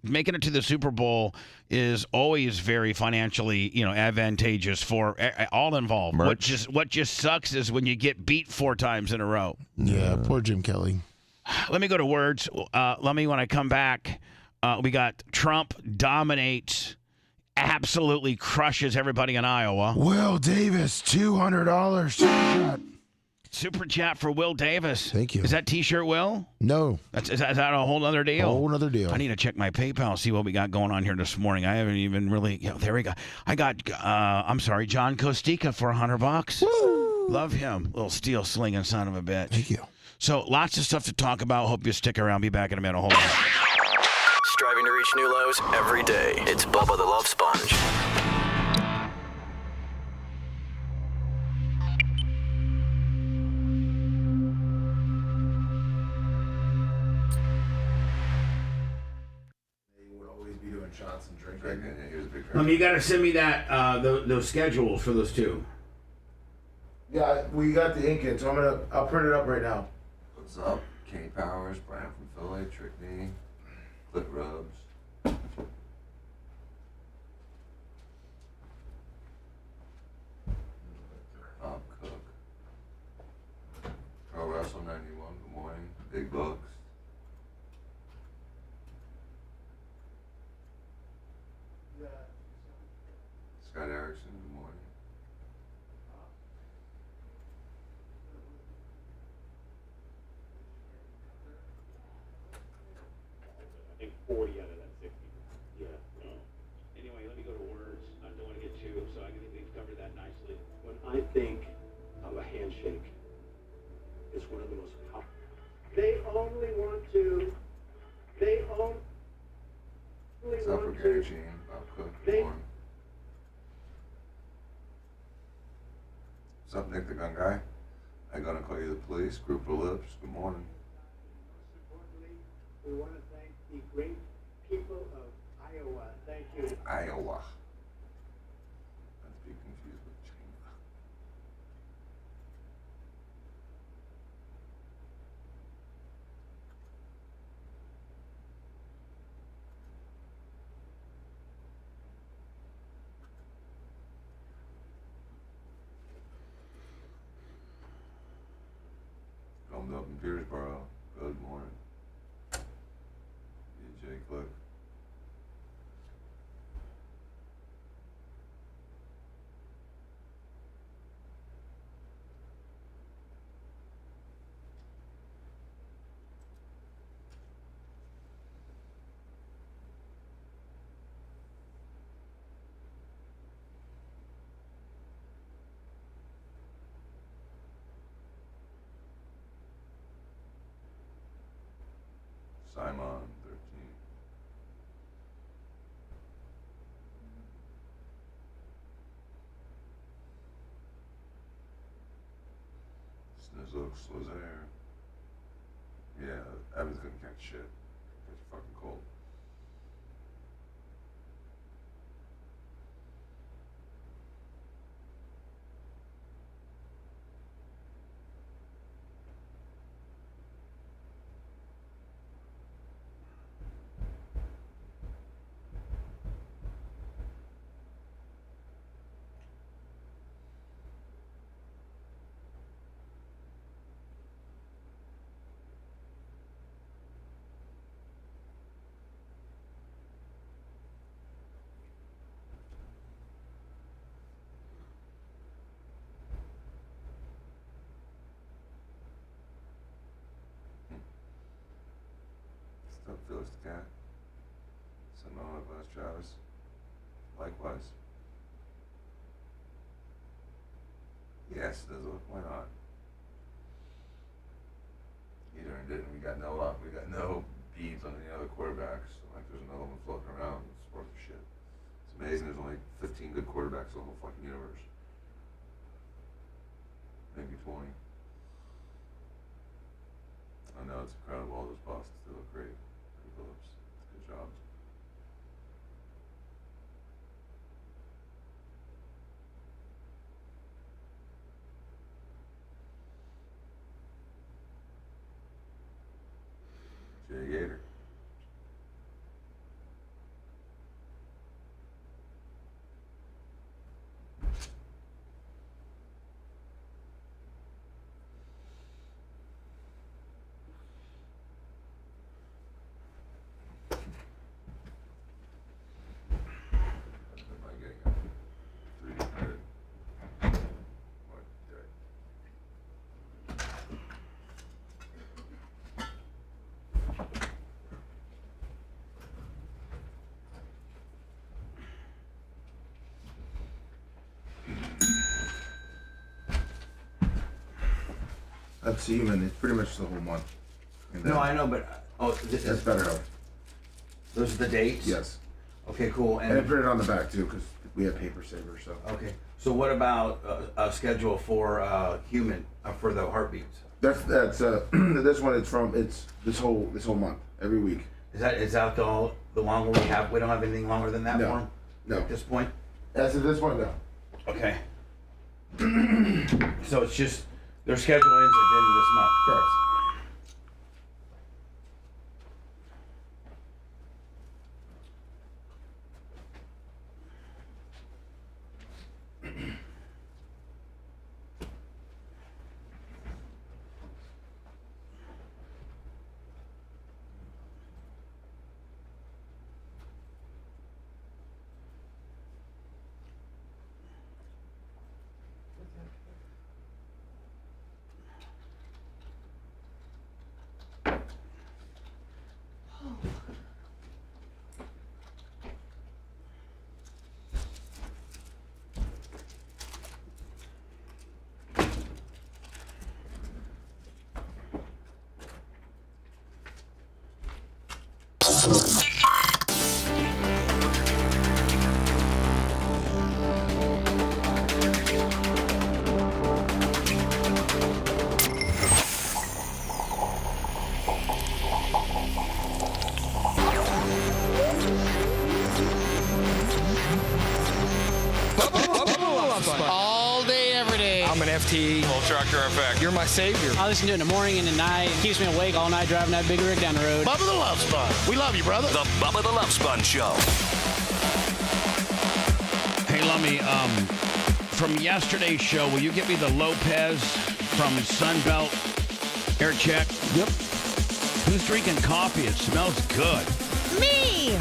making it to the Super Bowl is always very financially advantageous for all involved. Merch. What just sucks is when you get beat 4 times in a row. Yeah, poor Jim Kelly. Let me go to words. When I come back, we got Trump dominates, absolutely crushes everybody in Iowa. Will Davis, $200. Super chat for Will Davis. Thank you. Is that T-shirt Will? No. Is that a whole other deal? Whole other deal. I need to check my PayPal, see what we got going on here this morning. I haven't even really. There we go. I got. John Costica for $100. Woo! Love him. Little steel slinging son of a bitch. Thank you. So lots of stuff to talk about. Hope you stick around. Be back in a minute. Hold on. Striving to reach new lows every day. It's Bubba the Love Sponge. Shots and drinking. You got to send me that those schedules for those 2. Yeah, we got the ink in, so I'll print it up right now. What's up? Kenny Powers, Brian from Philly, Trick Me, Clip Rubs. Bob Cook. Pro Wrestle 91, good morning. Big Bucks. Scott Erickson, good morning. I think 40 out of that 60. Yeah. Anyway, let me go to words. I don't want to get too, so I think we've covered that nicely. When I think of a handshake, it's one of the most powerful. They only want to. What's up for Gary Jean, Bob Cook, good morning. What's up, Nick the Gun Guy? I'm gonna call you the police. Group of Lips. Good morning. Importantly, we want to thank the great people of Iowa. Thank you. Iowa. Not to be confused with China. Filmed up in Petersboro. Good morning. DJ Click. Simon 13. Snizzles was there. Yeah, Evans couldn't catch shit. It's fucking cold. What's up, Phyllis the cat? Send on up, Travis. Likewise. Yes, why not? Either and didn't. We got no beads on any other quarterbacks. Like there's another one floating around. It's worth the shit. It's amazing. There's only 15 good quarterbacks in the whole fucking universe. Maybe 20. I know it's incredible. All those Boston still look great. Phillips, good job. Jay Gator. That's even. It's pretty much the whole month. No, I know, but That's better help. Those are the dates. Yes. Okay, cool. And I printed it on the back too because we have paper savers. So. Okay. So what about a schedule for human for the heartbeats? That's this one. It's this whole month every week. Is that the longer we have? We don't have anything longer than that No. for 'em? No. At this point. As of this one, no. Okay. So it's just their schedule ends at the end of this month. Correct. All day, every day. I'm an FT. Full tractor effect. You're my savior. I listen to it in the morning and at night. It keeps me awake all night driving that big rig down the road. Bubba the Love Sponge. We love you, brother. The Bubba the Love Sponge Show. Hey, Lummy, from yesterday's show, will you give me the Lopez from Sunbelt Air Check? Yep. Who's drinking coffee? It smells good. Me!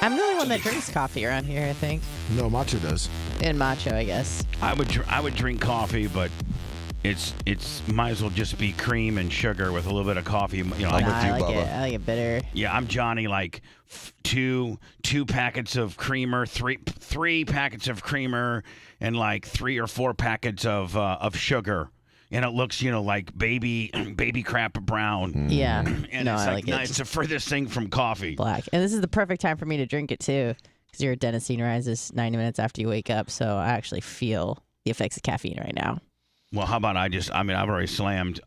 I'm the only one that drinks coffee around here, I think. No, Macho does. And Macho, I guess. I would drink coffee, but it's might as well just be cream and sugar with a little bit of coffee. You know, I like it bitter. Yeah, I'm Johnny. Like two packets of creamer, three packets of creamer, and like 3 or 4 packets of sugar. And it looks, like baby crap brown. Yeah. And no, it's I like it. It's the furthest thing from coffee. Black. And this is the perfect time for me to drink it, too. Because your adenosine rises 90 minutes after you wake up. So I actually feel the effects of caffeine right now. Well, how about I've already slammed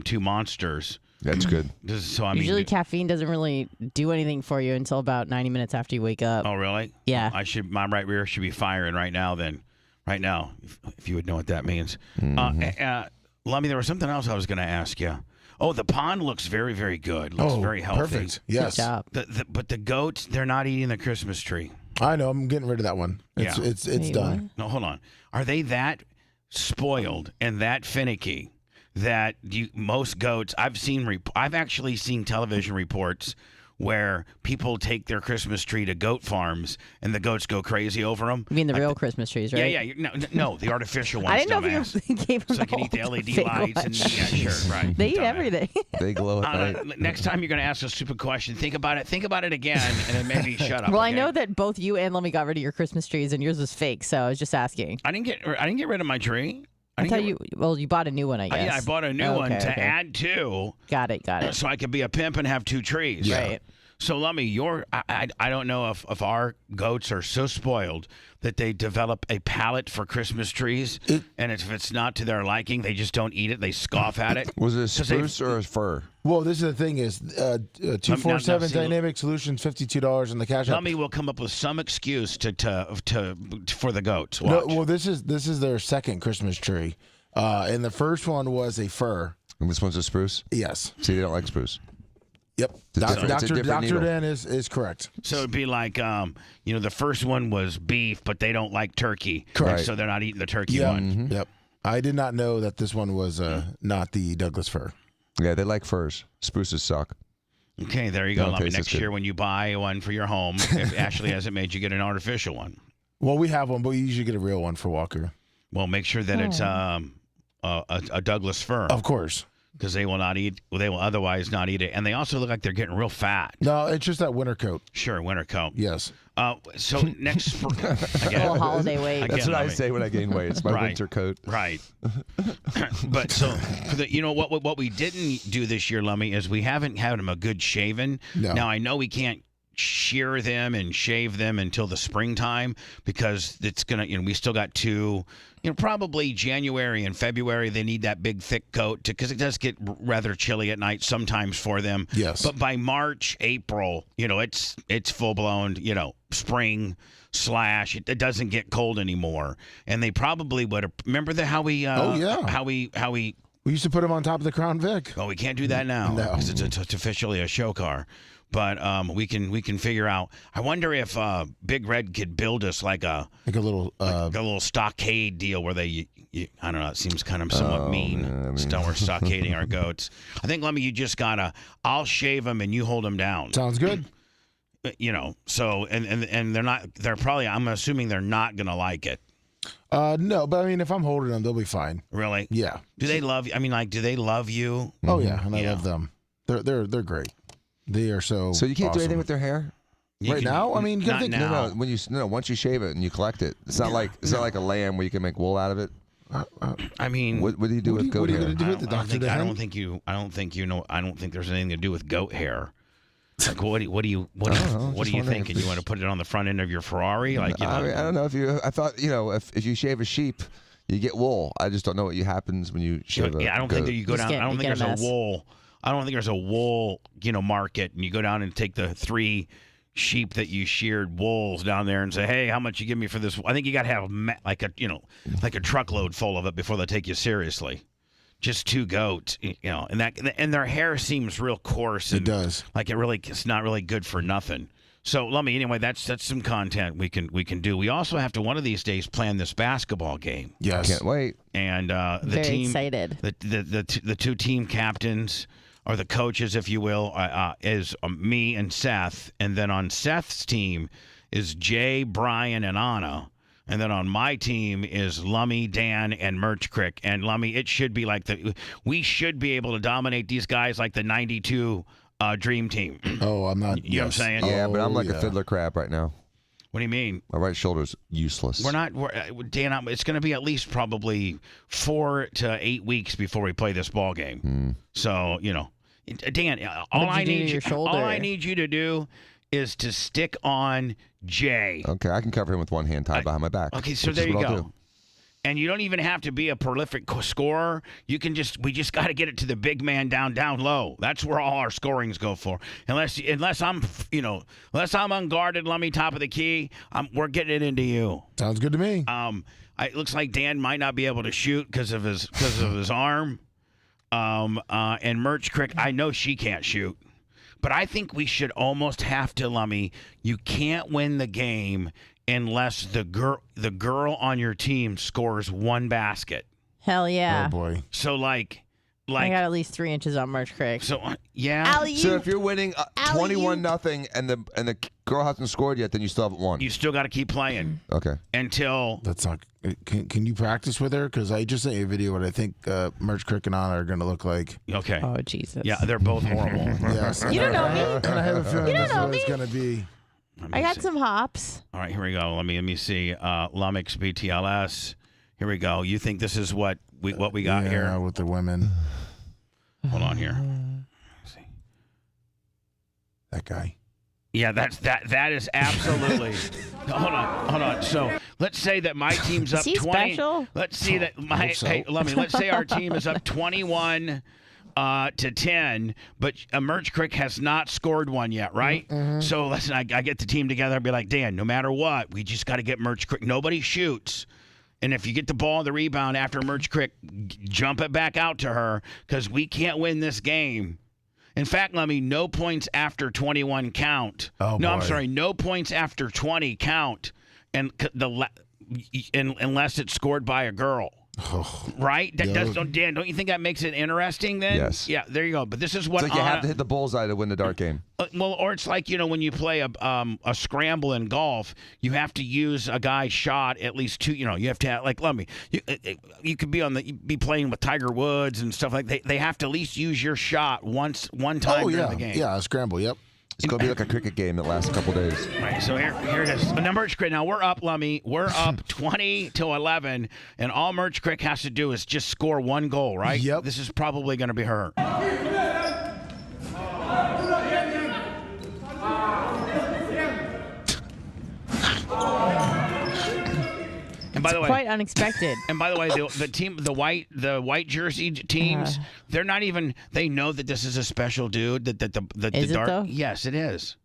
2 monsters. That's good. Usually caffeine doesn't really do anything for you until about 90 minutes after you wake up. Oh, really? Yeah. My right rear should be firing right now then. Right now, if you would know what that means. Lummy, there was something else I was going to ask you. Oh, the pond looks very, very good. Looks very healthy. Perfect. Yes. Good job. But the goats, they're not eating the Christmas tree. I know. I'm getting rid of that one. It's done. No, hold on. Are they that spoiled and that finicky that most goats? I've actually seen television reports where people take their Christmas tree to goat farms and the goats go crazy over them. You mean the real Christmas trees, right? Yeah. No, the artificial ones. I didn't know if you gave them so they can eat the LED lights. And, yeah, sure, right. They eat everything. They glow at night. Next time you're going to ask a stupid question, think about it again, and then maybe shut up. Well, okay? I know that both you and Lummy got rid of your Christmas trees, and yours was fake, so I was just asking. I didn't get rid of my tree. You bought a new one, I guess. Yeah, I bought a new one to add to. Got it. So I could be a pimp and have 2 trees. Yeah. Right. So, Lummy, I don't know if our goats are so spoiled that they develop a palate for Christmas trees, and if it's not to their liking, they just don't eat it. They scoff at it. Was it a spruce or a fir? Well, this is the thing is 247 Dynamic Solutions, $52 in the cash app. Lummy will come up with some excuse for the goats. No, Watch. well, this is their second Christmas tree, and the first one was a fir. And this one's a spruce? Yes. See, they don't like spruce. Yep. Dr. Dan is correct. So it'd be like, the first one was beef, but they don't like turkey. Correct. So they're not eating the turkey one. Mm-hmm. Yep. I did not know that this one was not the Douglas fir. Yeah, they like firs. Spruces suck. Okay, there you go. Lummy. Next good. year when you buy one for your home, if Ashley hasn't made you get an artificial one. Well, we have one, but we usually get a real one for Walker. Well, make sure that it's a Douglas fir. Of course. Because they will otherwise not eat it. And they also look like they're getting real fat. No, it's just that winter coat. Sure, winter coat. Yes. So next spring. Little holiday weight. That's what I say when I gain weight. It's my winter coat. Right. But so, what we didn't do this year, Lummy, is we haven't had them a good shaven. No. Now, I know we can't shear them and shave them until the springtime because it's going to, we still got 2, probably January and February. They need that big, thick coat because it does get rather chilly at night sometimes for them. Yes. But by March, April, it's full blown, spring / it doesn't get cold anymore. And they probably would have, remember how we, we used to put them on top of the Crown Vic. Oh, we can't do that now because it's officially a show car. But we can figure out. I wonder if Big Red could build us like a little stockade deal where they, I don't know. It seems kind of somewhat mean. Man, we're stockading our goats. I think, Lummy, you just gotta. I'll shave them and you hold them down. Sounds good. So and they're not. They're probably. I'm assuming they're not gonna like it. No, but I mean, if I'm holding them, they'll be fine. Really? Yeah. Do they love you? I mean, do they love you? Oh yeah, and I love them. They're great. They are so. So you can't do awesome. anything with their hair now. I mean, not now. No, once you shave it and you collect it, it's not like a lamb where you can make wool out of it. I mean, what do you do with goat hair? What are you going to do with the doctor? I don't think there's anything to do with goat hair. Like, what do you think? And you want to put it on the front end of your Ferrari? Like, I don't know I thought if you shave a sheep, you get wool. I just don't know what happens when you shave a I don't think that you go down. I don't think there's a wool. I don't think there's a wool, market, and you go down and take the 3 sheep that you sheared wools down there and say, hey, how much you give me for this? I think you got to have like a truckload full of it before they take you seriously. Just 2 goats, and their hair seems real coarse. And it does. Like it's not really good for nothing. So, Lummy, anyway, that's some content we can do. We also have to one of these days plan this basketball game. Yes. Can't wait. And the Very team, excited. The 2 team captains, or the coaches, if you will, is me and Seth. And then on Seth's team is Jay, Brian, and Anna. And then on my team is Lummy, Dan, and Merch Crick. And Lummy, it should be like we should be able to dominate these guys like the 92 Dream Team. Oh, I'm not. You know what I'm saying? Yeah, but I'm like a fiddler crab right now. What do you mean? My right shoulder's useless. Dan, it's going to be at least probably 4 to 8 weeks before we play this ball game. So, Dan, all I need you to do is to stick on Jay. Okay, I can cover him with one hand tied behind my back. Okay, so there you go. And you don't even have to be a prolific scorer. We just got to get it to the big man down low. That's where all our scorings go for. Unless I'm unguarded, Lummy, top of the key, we're getting it into you. Sounds good to me. It looks like Dan might not be able to shoot because of his arm. And Merch Crick, I know she can't shoot. But I think we should almost have to, Lummy. You can't win the game unless the girl on your team scores 1 basket. Hell yeah. Oh boy. So I got at least 3 inches on Merch Creek. So yeah. Alley-oop. So if you're winning 21-0 and the girl hasn't scored yet, then you still haven't won. You still got to keep playing. Okay. Until that's not. Can you practice with her? Because I just sent you a video what I think Merch Creek and Anna are going to look like. Okay. Oh Jesus. Yeah, they're both horrible. Yes. You don't know me. And I have a feeling that's what it's going to be. I got some hops. All right, here we go. Let me see. Lumix BTLS. Here we go. You think this is what we got here? With the women. Hold on here. Let's see. That guy. Yeah, that is absolutely. Hold on. So let's say that my team's up 20. Special? Let's see that my let's say our team is up 21 to 10, but Merch Creek has not scored one yet, right? Mm-hmm. So listen, I get the team together and be like, Dan, no matter what, we just got to get Merch Creek. Nobody shoots. And if you get the ball on the rebound after Merch Creek, jump it back out to her because we can't win this game. In fact, Lummy, no points after 21 count. Oh, no, boy. I'm sorry, no points after 20 count, and unless it's scored by a girl. Right? Dan, don't you think that makes it interesting then? Yes. Yeah, there you go. But this is what It's like you have to hit the bullseye to win the dart game. Well, or it's like, when you play a scramble in golf, you have to use a guy's shot at least two. You have to have, like, let me. You could be playing with Tiger Woods and stuff like that. They have to at least use your shot one time during the game. Yeah, a scramble. Yep. It's going to be like a cricket game that lasts a couple days. Right, so here it is. Merch Creek. Now we're up, Lummy. We're up 20-11, and all Merch Creek has to do is just score one goal, right? Yep. This is probably going to be her. And by the way, quite unexpected. And by the way, the team, the white jersey teams, they're not even. They know that this is a special dude. That Is it dart. though? Yes, it is.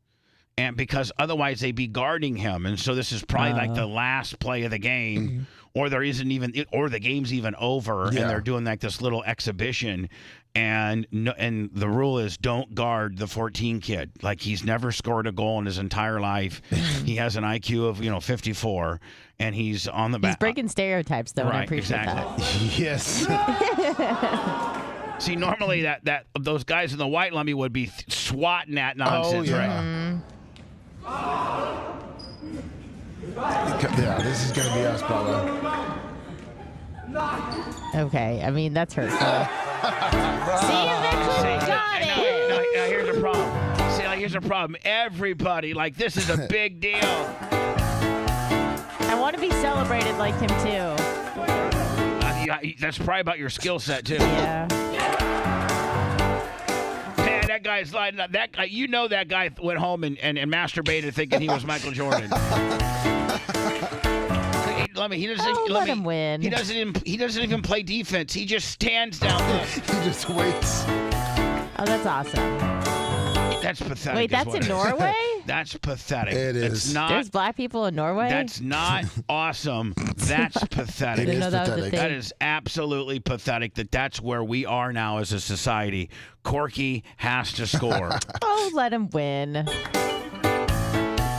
And because otherwise they'd be guarding him, and so this is probably like the last play of the game, or there isn't even, or the game's even over, and they're doing like this little exhibition. And the rule is don't guard the 14 kid. Like, he's never scored a goal in his entire life. He has an IQ of 54, and he's on the back. He's breaking stereotypes, though, and I appreciate that. Yes. See, normally that those guys in the white Lummy would be swatting that nonsense, right? Yeah, this is going to be us, Bubba. Okay, I mean, that's hurtful. See, eventually we got it. Now, here's the problem. See, here's the problem. Everybody, this is a big deal. I want to be celebrated like him, too. That's probably about your skill set, too. Yeah. Man, that guy's lighting up. That guy, that guy went home and masturbated thinking he was Michael Jordan. He doesn't let him win. He doesn't even play defense. He just stands down there. He just waits. Oh, that's awesome. That's pathetic. Wait, that's in Norway? That's pathetic. It is. There's black people in Norway? That's not awesome. That's pathetic. It is pathetic. That is absolutely pathetic that's where we are now as a society. Corky has to score. Oh, let him win.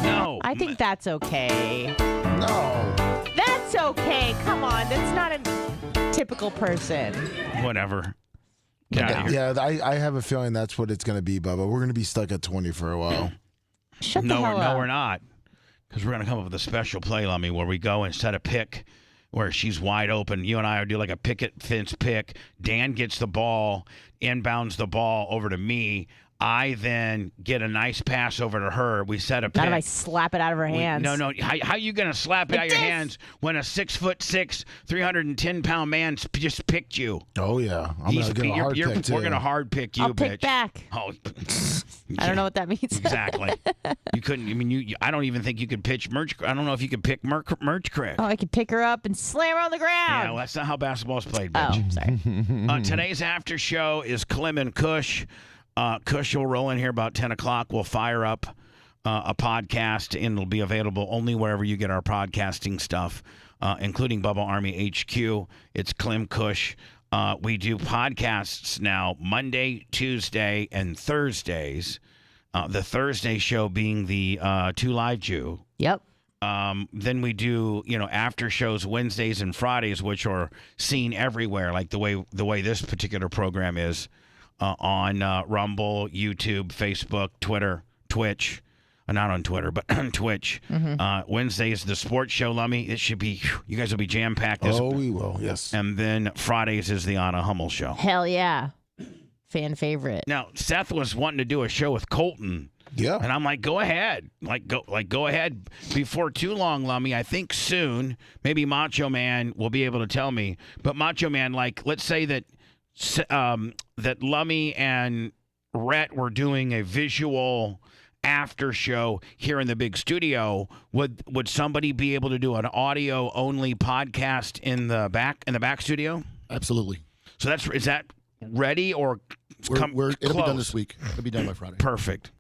No. I think that's okay. No. That's okay. Come on. That's not a typical person. Whatever. Get out of here. Yeah, I have a feeling that's what it's going to be, Bubba. We're going to be stuck at 20 for a while. Shut the hell up. No, we're not. Because we're going to come up with a special play, Lummy, where we go and set a pick where she's wide open. You and I do like a picket fence pick. Dan gets the ball, inbounds the ball over to me. I then get a nice pass over to her. We set a pick. Not if I slap it out of her hands. No. How you going to slap it out of your hands when a 6'6", 310-pound man just picked you? Oh, yeah. I'm going to get a hard pick, too. We're going to hard pick you, I'll bitch. pick back. Oh, I don't know what that means. Exactly. You couldn't. I mean, I don't even think you could pitch Merch. I don't know if you could pick Merch Creek. Oh, I could pick her up and slam her on the ground. Yeah, well, that's not how basketball's played, bitch. Oh, sorry. Today's after show is Clem and Kush. Kush will roll in here about 10 o'clock. We'll fire up a podcast, and it'll be available only wherever you get our podcasting stuff, including Bubba Army HQ. It's Clem Kush. We do podcasts now Monday, Tuesday, and Thursdays. The Thursday show being the 2 Live Jew. Yep. Then we do, after shows Wednesdays and Fridays, which are seen everywhere, like the way this particular program is on Rumble, YouTube, Facebook, Twitter, Twitch. Not on Twitter, but on Twitch. Wednesday is the sports show, Lummy. It should be, you guys will be jam-packed. We will, yes. And then Fridays is the Anna Hummel show. Hell yeah. Fan favorite. Now, Seth was wanting to do a show with Colton. Yeah. And I'm like, go ahead. Go ahead. Before too long, Lummy, I think soon, maybe Macho Man will be able to tell me. But Macho Man, let's say that that Lummy and Rhett were doing a visual after show here in the big studio. Would somebody be able to do an audio only podcast in the back studio? Absolutely. So is that ready or it'll be done this week. It'll be done by Friday. Perfect.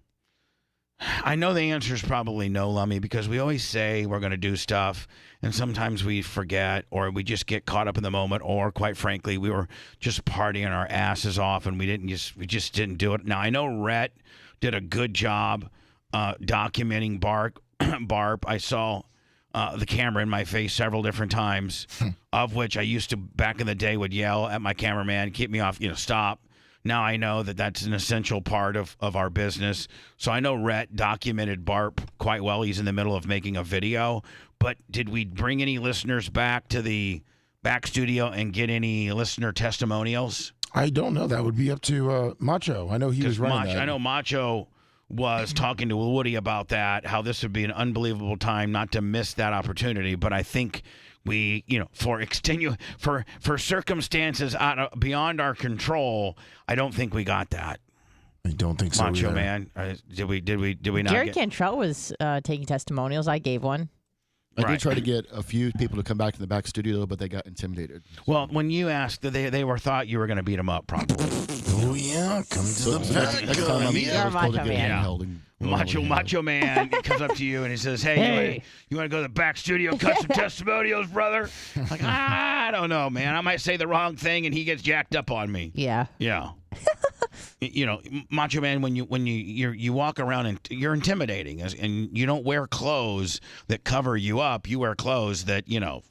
I know the answer is probably no, Lummy, because we always say we're going to do stuff, and sometimes we forget, or we just get caught up in the moment, or quite frankly, we were just partying our asses off, and we just didn't do it. Now I know Rhett did a good job documenting Barp. I saw the camera in my face several different times, of which I used to back in the day would yell at my cameraman, keep me off, stop. Now I know that that's an essential part of our business. So I know Rhett documented Barp quite well. He's in the middle of making a video. But did we bring any listeners back to the back studio and get any listener testimonials? I don't know. That would be up to Macho. I know he was running that. I know Macho was talking to Woody about that, how this would be an unbelievable time not to miss that opportunity. But I think we, for circumstances beyond our control, I don't think we got that. I don't think so. Macho either. Man, did we not? Jared Cantrell was taking testimonials. I gave one. I did try to get a few people to come back to the back studio, but they got intimidated. Well, when you asked, they thought you were going to beat them up, probably. Oh yeah, come to the back. Next time You're Macho Man. Macho Man comes up to you and he says, "Hey, you want to go to the back studio, cut some testimonials, brother?" Like, I don't know, man. I might say the wrong thing and he gets jacked up on me. Yeah. Yeah. Macho Man, when you walk around and you're intimidating, and you don't wear clothes that cover you up. You wear clothes that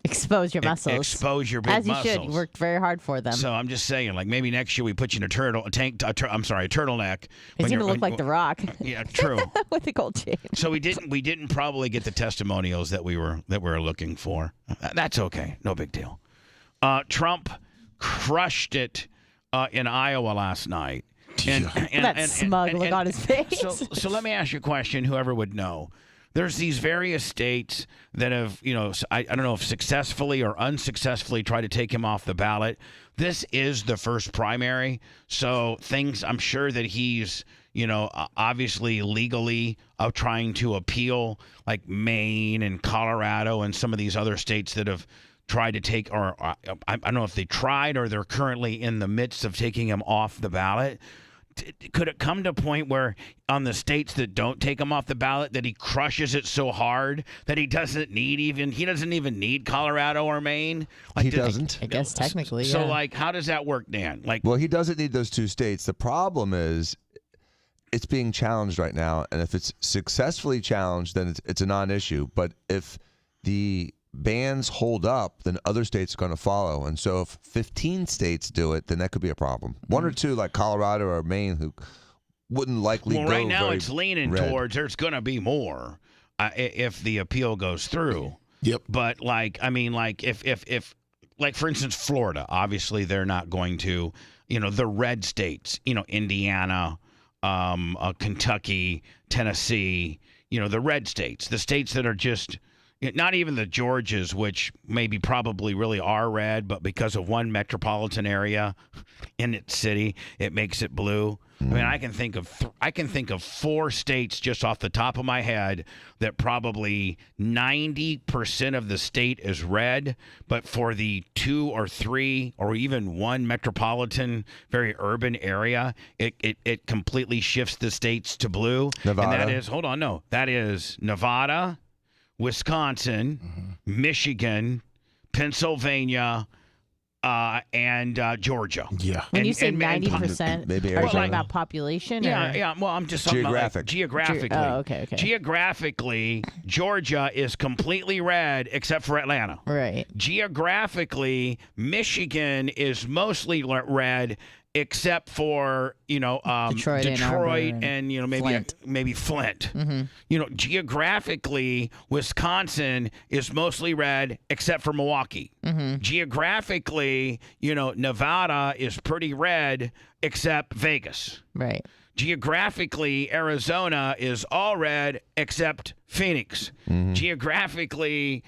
expose your muscles, expose your big muscles. As you should. You worked very hard for them. So I'm just saying, maybe next year we put you in a turtleneck. He's gonna look like The Rock. Yeah, true. With the gold chain. So we didn't probably get the testimonials that we were looking for. That's okay, no big deal. Trump crushed it in Iowa last night. And that smug look on his face. So let me ask you a question, whoever would know. There's these various states that have, I don't know if successfully or unsuccessfully tried to take him off the ballot. This is the first primary. So I'm sure that he's, obviously legally trying to appeal, like Maine and Colorado and some of these other states that have tried to take, or I don't know if they tried or they're currently in the midst of taking him off the ballot. Could it come to a point where on the states that don't take him off the ballot that he crushes it so hard that he doesn't even need Colorado or Maine? He doesn't. I guess technically, So, yeah. how does that work, Dan? Well, he doesn't need those two states. The problem is it's being challenged right now, and if it's successfully challenged, then it's a non-issue. But if the bans hold up, then other states are going to follow. And so if 15 states do it, then that could be a problem. One or two, like Colorado or Maine, who wouldn't likely go right now very it's leaning red. towards there's going to be more if the appeal goes through. Yep. But if for instance, Florida, obviously they're not going to, the red states, Indiana, Kentucky, Tennessee, the red states, the states that are just, not even the Georgias, which maybe probably really are red, but because of one metropolitan area in its city, it makes it blue. I mean, I can think of 4 states just off the top of my head that probably 90% of the state is red, but for the 2 or 3 or even 1 metropolitan, very urban area, it completely shifts the states to blue. Nevada. And that is Nevada, Wisconsin, Michigan, Pennsylvania, and Georgia. Yeah. When you And- say and 90%, maybe are you Arizona. talking about population? Yeah, or? yeah. Well, I'm just talking about like, geographically. Oh, okay. Geographically, Georgia is completely red except for Atlanta. Right. Geographically, Michigan is mostly red except for Detroit, Ann Arbor, and maybe Flint. Mm-hmm. Geographically, Wisconsin is mostly red except for Milwaukee. Mm-hmm. Geographically, Nevada is pretty red except Vegas. Right. Geographically, Arizona is all red except Phoenix. Geographically,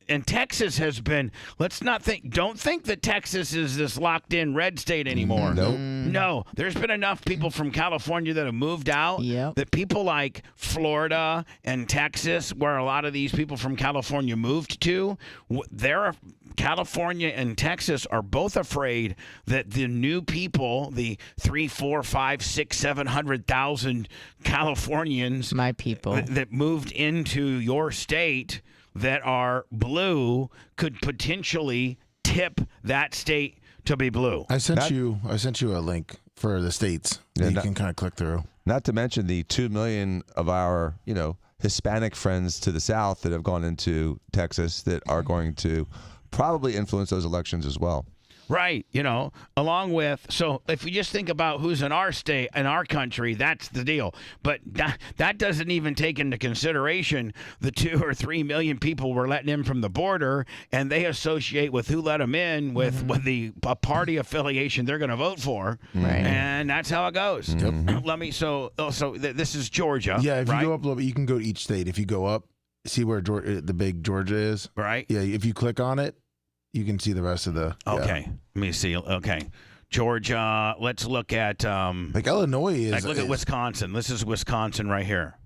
and Texas has been, don't think that Texas is this locked in red state anymore. Nope. No, there's been enough people from California that have moved out that people like Florida and Texas, where a lot of these people from California moved to, California and Texas are both afraid that the new people, the 3, 4, 5, 6, 700,000 Californians, my people, that moved into your state that are blue could potentially tip that state to be blue. I sent you a link for the states that you can kind of click through. Not to mention the 2 million of our, Hispanic friends to the south that have gone into Texas that are going to probably influence those elections as well. Right, along with, so if we just think about who's in our state, in our country, that's the deal. But that doesn't even take into consideration the 2 or 3 million people we're letting in from the border, and they associate with who let them in with the party affiliation they're going to vote for. Right. And that's how it goes. This is Georgia. Yeah, if right? you go up a little bit, you can go to each state. If you go up, see where the big Georgia is. Right. Yeah, if you click on it, you can see the rest of the. Okay, let me see. Okay, Georgia. Let's look at like Illinois is. Look at Wisconsin. This is Wisconsin right here.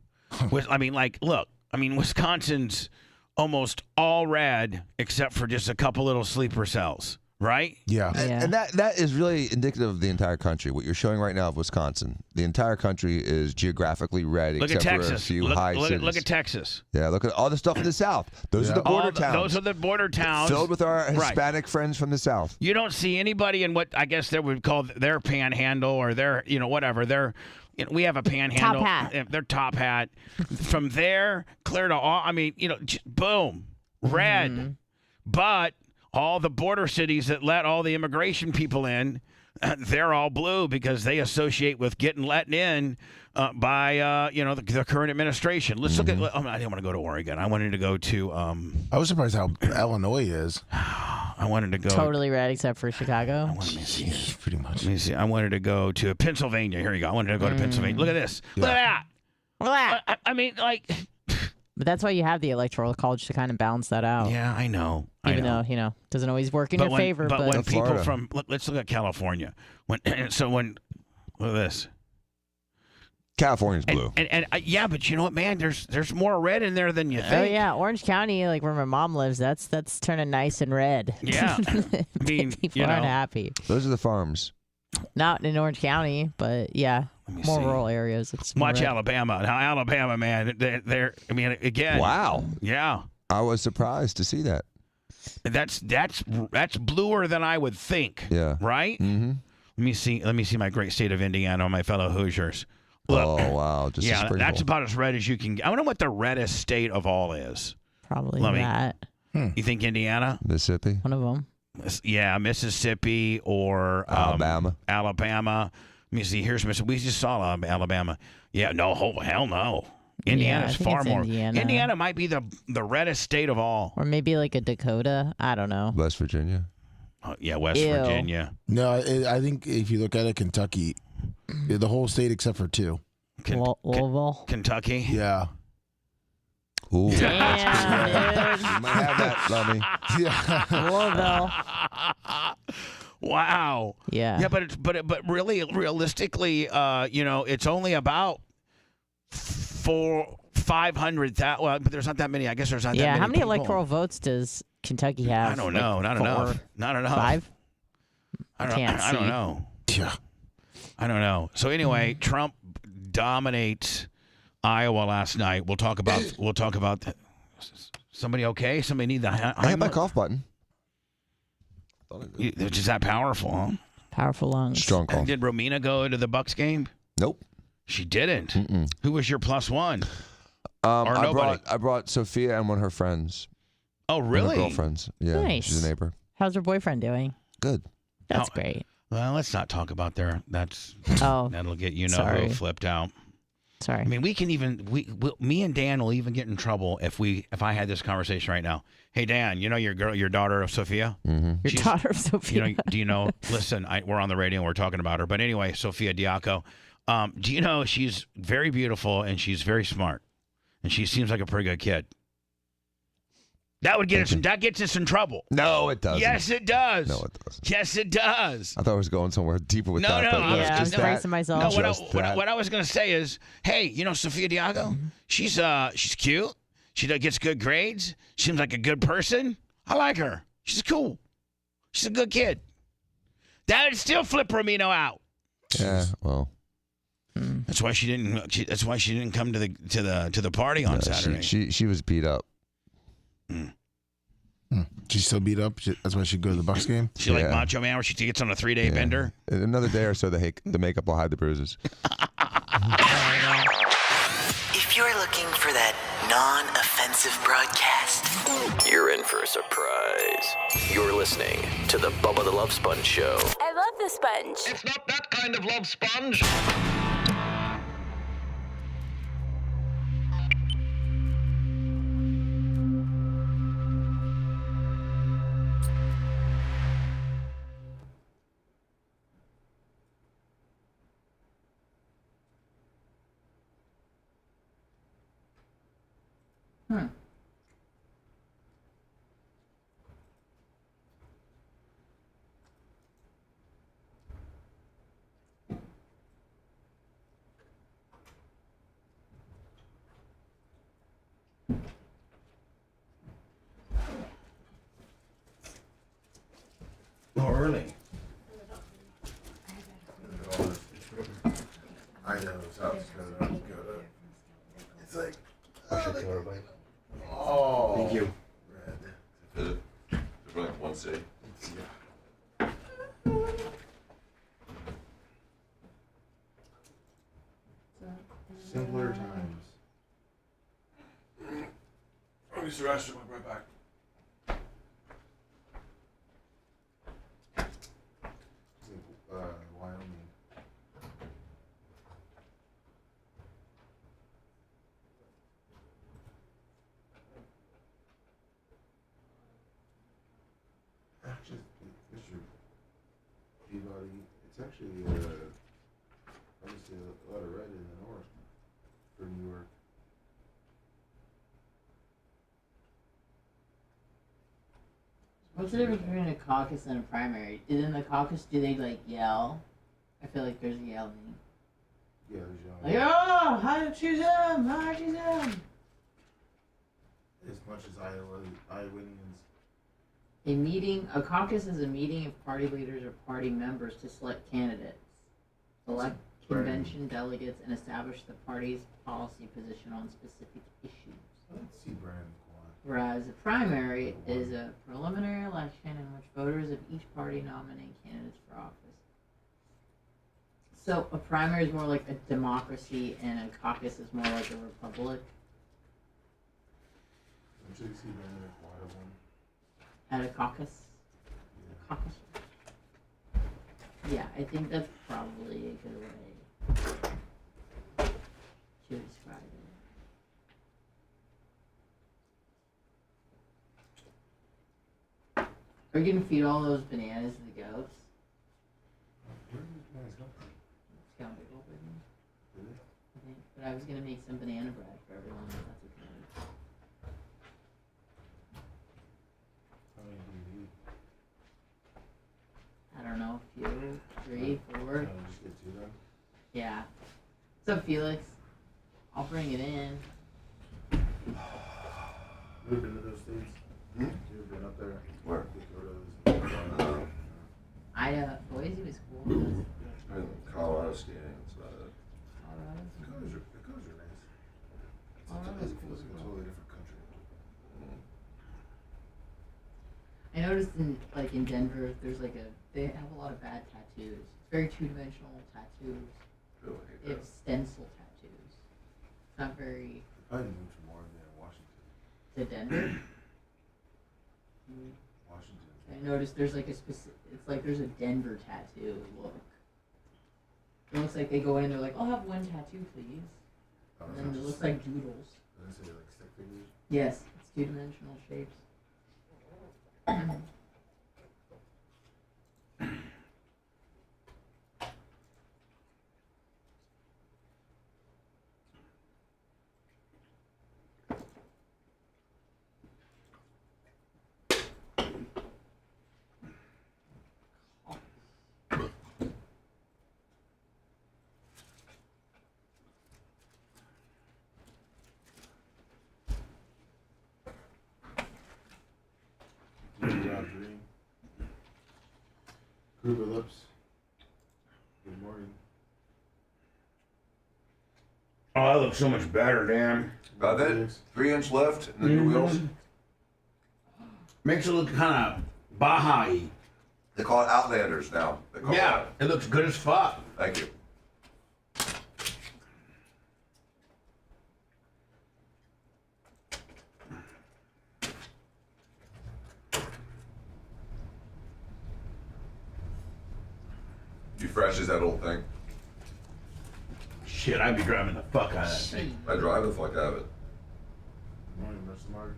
Wisconsin's almost all red except for just a couple little sleeper cells. Right? Yeah. And that is really indicative of the entire country. What you're showing right now of Wisconsin, the entire country is geographically red Look except at for a Texas. few high cities. Look at Texas. Yeah, look at all the stuff in the south. Those are the border towns. Those are the border towns. Filled with our Hispanic friends from the south. You don't see anybody in what I guess they would call their panhandle or their, whatever. We have a panhandle. Top hat. Their top hat. From there, clear to all, boom, red. But all the border cities that let all the immigration people in, they're all blue because they associate with getting let in by the current administration. Let's look at. I didn't want to go to Oregon. I wanted to go to. I was surprised how Illinois is. I wanted to go totally red except for Chicago. Pretty much. Let me see. I wanted to go to Pennsylvania. Here you go. I wanted to go to Pennsylvania. Look at this. Yeah. Look at that. But that's why you have the electoral college to kind of balance that out. Yeah, I know. Even though, doesn't always work in your favor. But when people Florida. let's look at California. Look at this. California's blue. And yeah, but you know what, man? There's more red in there than you think. Oh yeah, Orange County, like where my mom lives, that's turning nice and red. Yeah, people aren't happy. Those are the farms. Not in Orange County, but yeah, more rural areas. It's more Watch red. Alabama. Now Alabama, man, they're again. Wow. Yeah. I was surprised to see that. That's bluer than I would think. Yeah. Right? Mm-hmm. Let me see my great state of Indiana, my fellow Hoosiers. Look, oh wow! Just a sprinkle. That's about as red as you can get. I wonder what the reddest state of all is. Probably that. You think Indiana? Mississippi? One of them. Yeah, Mississippi or Alabama. Let me see. Here's Mississippi. We just saw Alabama. Yeah, no, hell no. Indiana's far more. Indiana might be the reddest state of all. Or maybe like a Dakota. I don't know. West Virginia. Yeah, West Virginia. No, I think if you look at it, Kentucky, the whole state except for 2. Louisville. Kentucky. Yeah. Ooh. Damn, dude. You might have that, Lummy. Yeah. Louisville. Wow. Yeah. Yeah, but really, realistically, it's only about 500,000. Well, but there's not that many. I guess there's not that many. Yeah. How many people. electoral votes does Kentucky have? I don't know. Not enough. Not enough. 5? I don't know. Yeah. I don't know. So anyway, Trump dominates Iowa last night. We'll talk about Somebody okay? Somebody need the. I have my cough button. Which is that powerful, huh? Powerful lungs. Strong call. Did Romina go to the Bucks game? Nope. She didn't. Who was your plus one? Or I nobody? brought Sophia and one of her friends. Oh, One of really? her girlfriends. Yeah, Nice. she's a neighbor. How's her boyfriend doing? Good. That's great. Well, let's not talk about their. That'll get who sorry. flipped out. Sorry. I mean, we can even me and Dan will even get in trouble if I had this conversation right now. Hey, Dan, you know your daughter of Sophia. Your daughter of Sophia. Do you know? Listen, we're on the radio and we're talking about her. But anyway, Sophia Diaco. Do you know she's very beautiful and she's very smart, and she seems like a pretty good kid. That gets us in trouble. No, it doesn't. Yes, it does. No, it doesn't. Yes, it does. I thought I was going somewhere deeper with that. But I was bracing myself. No, what I was going to say is, hey, you know Sophia Diago? She's cute. She gets good grades. Seems like a good person. I like her. She's cool. She's a good kid. That would still flip Romino out. Yeah, well. That's why she didn't come to the party on Saturday. She was beat up. She's still beat up. That's why she go to the Bucks game. She like Macho Man, where she gets on a 3-day bender. In another day or so, the makeup will hide the bruises. If you're looking for that non-offensive broadcast, You're in for a surprise. You're listening to the Bubba the Love Sponge Show. I love the sponge. It's not that kind of love sponge. Oh, early. I know, it's like, oh. Thank you. Red. Is it for like 1 city? Yeah. Simpler times. I'll use the restroom. I'll be right back. Wyoming. Actually, Mr. Peabody, it's actually obviously a lot of red in the north for New York. What's the difference between a caucus and a primary? In the caucus, do they like yell? I feel like there's yelling. Yeah, there's yelling. Like, oh, how to choose him? How to choose him? As much as Iowanians. A caucus is a meeting of party leaders or party members to select candidates, select convention delegates, and establish the party's policy position on specific issues. Let's see Brandon. Whereas a primary is a preliminary election in which voters of each party nominate candidates for office. So a primary is more like a democracy, and a caucus is more like a republic. I'm sure you see Brandon Aquata one. At a caucus? Yeah. Caucus. Yeah, I think that's probably a good way to describe it. Are you gonna feed all those bananas to the goats? Where did these guys go? Scout big old baby. Did they? I think. But I was gonna make some banana bread for everyone, if that's okay. How many do you need? I don't know, a few, 3, 4. Just get 2 then? Yeah. What's up, Felix? I'll bring it in. You ever been to those states? You ever been up there? Where? Boise was cool. Colorado skiing. That's about it. Colorado? Dakotas are nice. Colorado It feels like a totally different country. I noticed in Denver, they have a lot of bad tattoos. It's very two-dimensional tattoos. Really? They have stencil tattoos. It's not very. I probably moved to more than Washington. To Denver. Washington. I noticed there's like a specific. It's like there's a Denver tattoo look. It looks like they go in and they're like, "I'll have one tattoo, please." And then it looks like doodles. Does it say like stick figures? Yes, it's two-dimensional shapes. Good job, Dream. Group of lips. Good morning. Oh, that looks so much better, damn. About it. 3-inch left, and then your wheels. Makes it look kind of Baja-y. They call it Outlanders now. They call It looks good as fuck. Thank you. You fresh as that old thing. Shit, I'd be driving the fuck out of that thing. I drive the fuck out of it. Morning, Mr. Mark.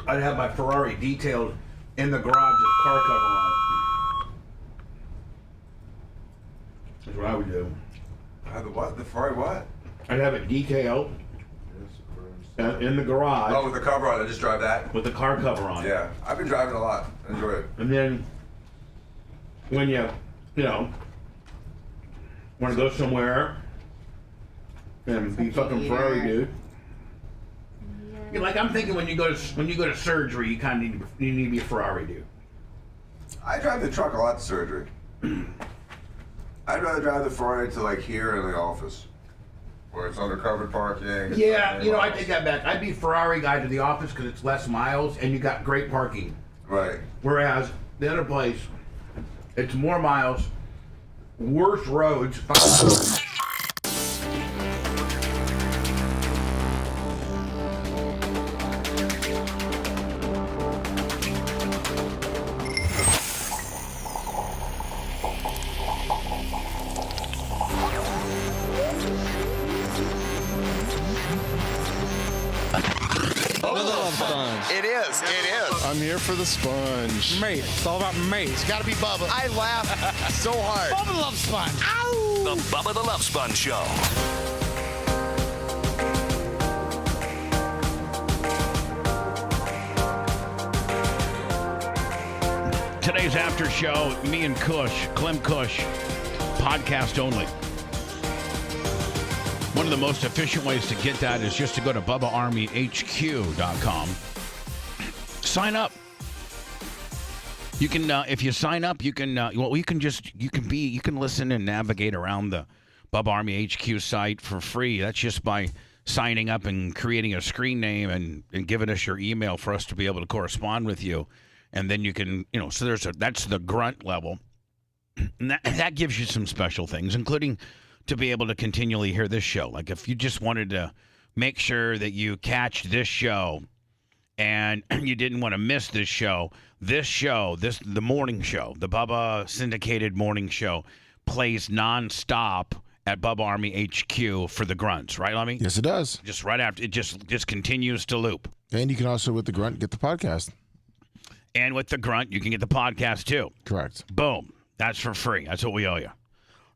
I'd have my Ferrari detailed in the garage with a car cover on it. That's what I would do. The what? The Ferrari what? I'd have it detailed in the garage. Oh, with the cover on it. Just drive that? With the car cover on it. Yeah. I've been driving a lot. I enjoy it. And then when you want to go somewhere and be fucking Ferrari dude. Yeah, like I'm thinking when you go to surgery, you kind of need to be a Ferrari dude. I drive the truck a lot to surgery. I'd rather drive the Ferrari to like here in the office, where it's under covered parking. Yeah, I take that back. I'd be Ferrari guy to the office because it's less miles and you got great parking. Right. Whereas the other place, it's more miles, worse roads. It is. I'm here for the sponge. Mate, it's all about mate. It's got to be Bubba. I laugh so hard. Bubba the Love Sponge. Ow! The Bubba the Love Sponge Show. Today's after show, me and Clem Kush, podcast only. One of the most efficient ways to get that is just to go to BubbaArmyHQ.com. Sign up. You can, if you sign up, you can, you can listen and navigate around the Bubba Army HQ site for free. That's just by signing up and creating a screen name and giving us your email for us to be able to correspond with you. And then you can, so that's the grunt level. And that gives you some special things, including to be able to continually hear this show. Like if you just wanted to make sure that you catch this show and you didn't want to miss this show, the morning show, the Bubba syndicated morning show plays nonstop at Bubba Army HQ for the grunts, right, Lummy? Yes, it does. Just right after, it just continues to loop. And you can also, with the grunt, get the podcast. And with the grunt, you can get the podcast too. Correct. Boom. That's for free. That's what we owe you.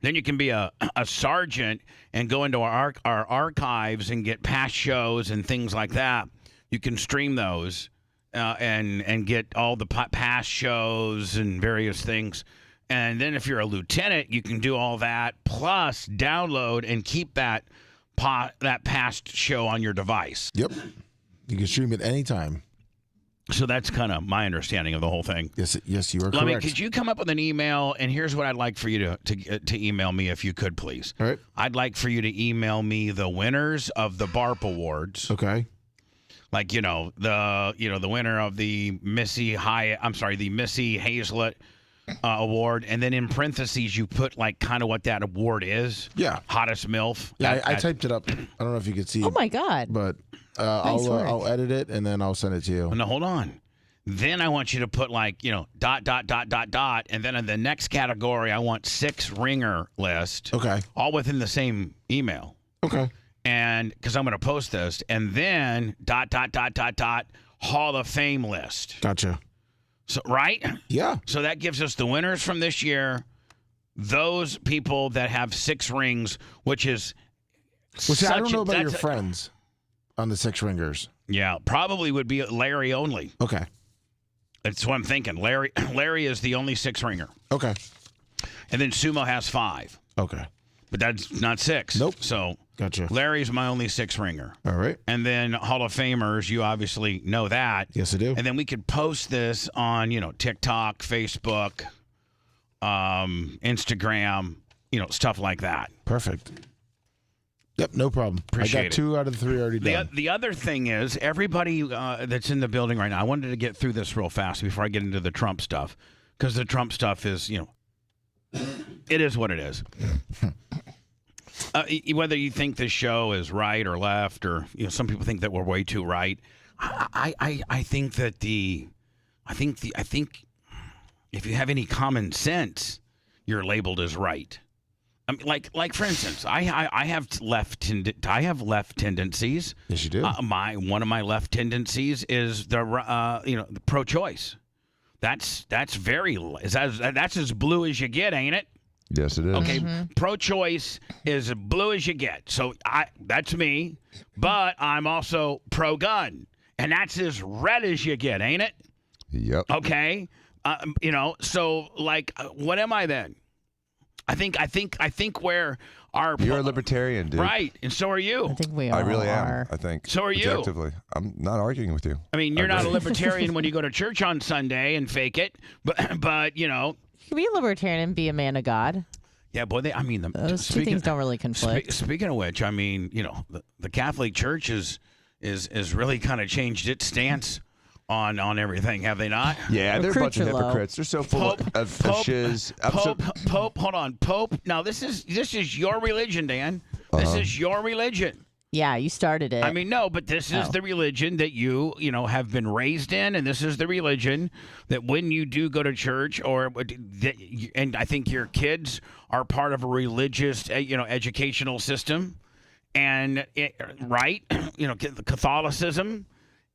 Then you can be a sergeant and go into our archives and get past shows and things like that. You can stream those and get all the past shows and various things. And then if you're a lieutenant, you can do all that, plus download and keep that past show on your device. Yep. You can stream it anytime. So that's kind of my understanding of the whole thing. Yes, you are Lummy, correct. could you come up with an email? And here's what I'd like for you to email me, if you could, please. All right. I'd like for you to email me the winners of the BARP Awards. Okay. Like, the winner of the Missy Hazlett award, and then in parentheses you put like kind of what that award is. Yeah. Hottest MILF. Yeah, I typed it up. I don't know if you could see. Oh my God. But Nice work. I'll edit it and then I'll send it to you. No, hold on. Then I want you to put like, dot, and then in the next category I want 6 ringer list. Okay. All within the same email. Okay. And because I'm going to post this, and then dot, Hall of Fame list. Gotcha. So right? Yeah. So that gives us the winners from this year, those people that have 6 rings, which is I don't know about your friends on the 6 ringers. Yeah, probably would be Larry only. Okay. That's what I'm thinking. Larry is the only 6 ringer. Okay. And then Sumo has 5. Okay. But that's not 6. Nope. So gotcha. Larry's my only 6 ringer. All right. And then Hall of Famers, you obviously know that. Yes, I do. And then we could post this on, TikTok, Facebook, Instagram, stuff like that. Perfect. Yep, no problem. Appreciate I got 2 out of the 3 already done. The other thing is, everybody that's in the building right now, I wanted to get through this real fast before I get into the Trump stuff, because the Trump stuff is, it is what it is. Whether you think this show is right or left, or some people think that we're way too right, I think that I think if you have any common sense, you're labeled as right. I mean, like for instance, I have left tendencies. Yes, you do. One of my left tendencies is the pro-choice. That's as blue as you get, ain't it? Yes, it is. Okay, pro-choice is as blue as you get. So that's me, but I'm also pro-gun, and that's as red as you get, ain't it? Yep. Okay, so like, what am I then? I think where our You're a libertarian, dude. Right, and so are you. I think we all I really are. am. I think. So are you. Objectively, I'm not arguing with you. I mean, you're not a libertarian when you go to church on Sunday and fake it, but You can be a libertarian and be a man of God. Yeah, boy. Those two things don't really conflict. Speaking of which, I mean, the Catholic Church is really kind of changed its stance on everything, have they not? Yeah, they're a bunch of hypocrites. They're so full of shiz. Pope, hold on. Pope, now this is your religion, Dan. This is your religion. Yeah, you started it. I mean, no, but this is the religion that you have been raised in, and this is the religion that when you do go to church, and I think your kids are part of a religious, educational system, and Catholicism.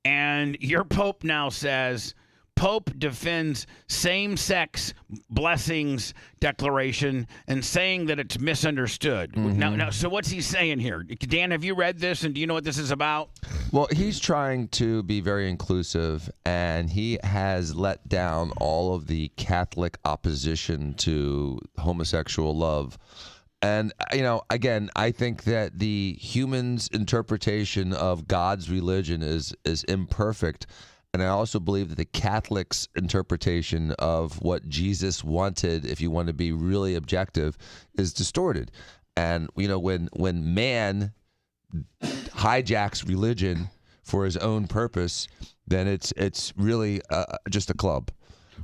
And your Pope now says, Pope defends same-sex blessings declaration and saying that it's misunderstood. Now, so what's he saying here? Dan, have you read this, and do you know what this is about? Well, he's trying to be very inclusive, and he has let down all of the Catholic opposition to homosexual love. And, again, I think that the human's interpretation of God's religion is imperfect. And I also believe that the Catholic's interpretation of what Jesus wanted, if you want to be really objective, is distorted. And, when man hijacks religion for his own purpose, then it's really just a club.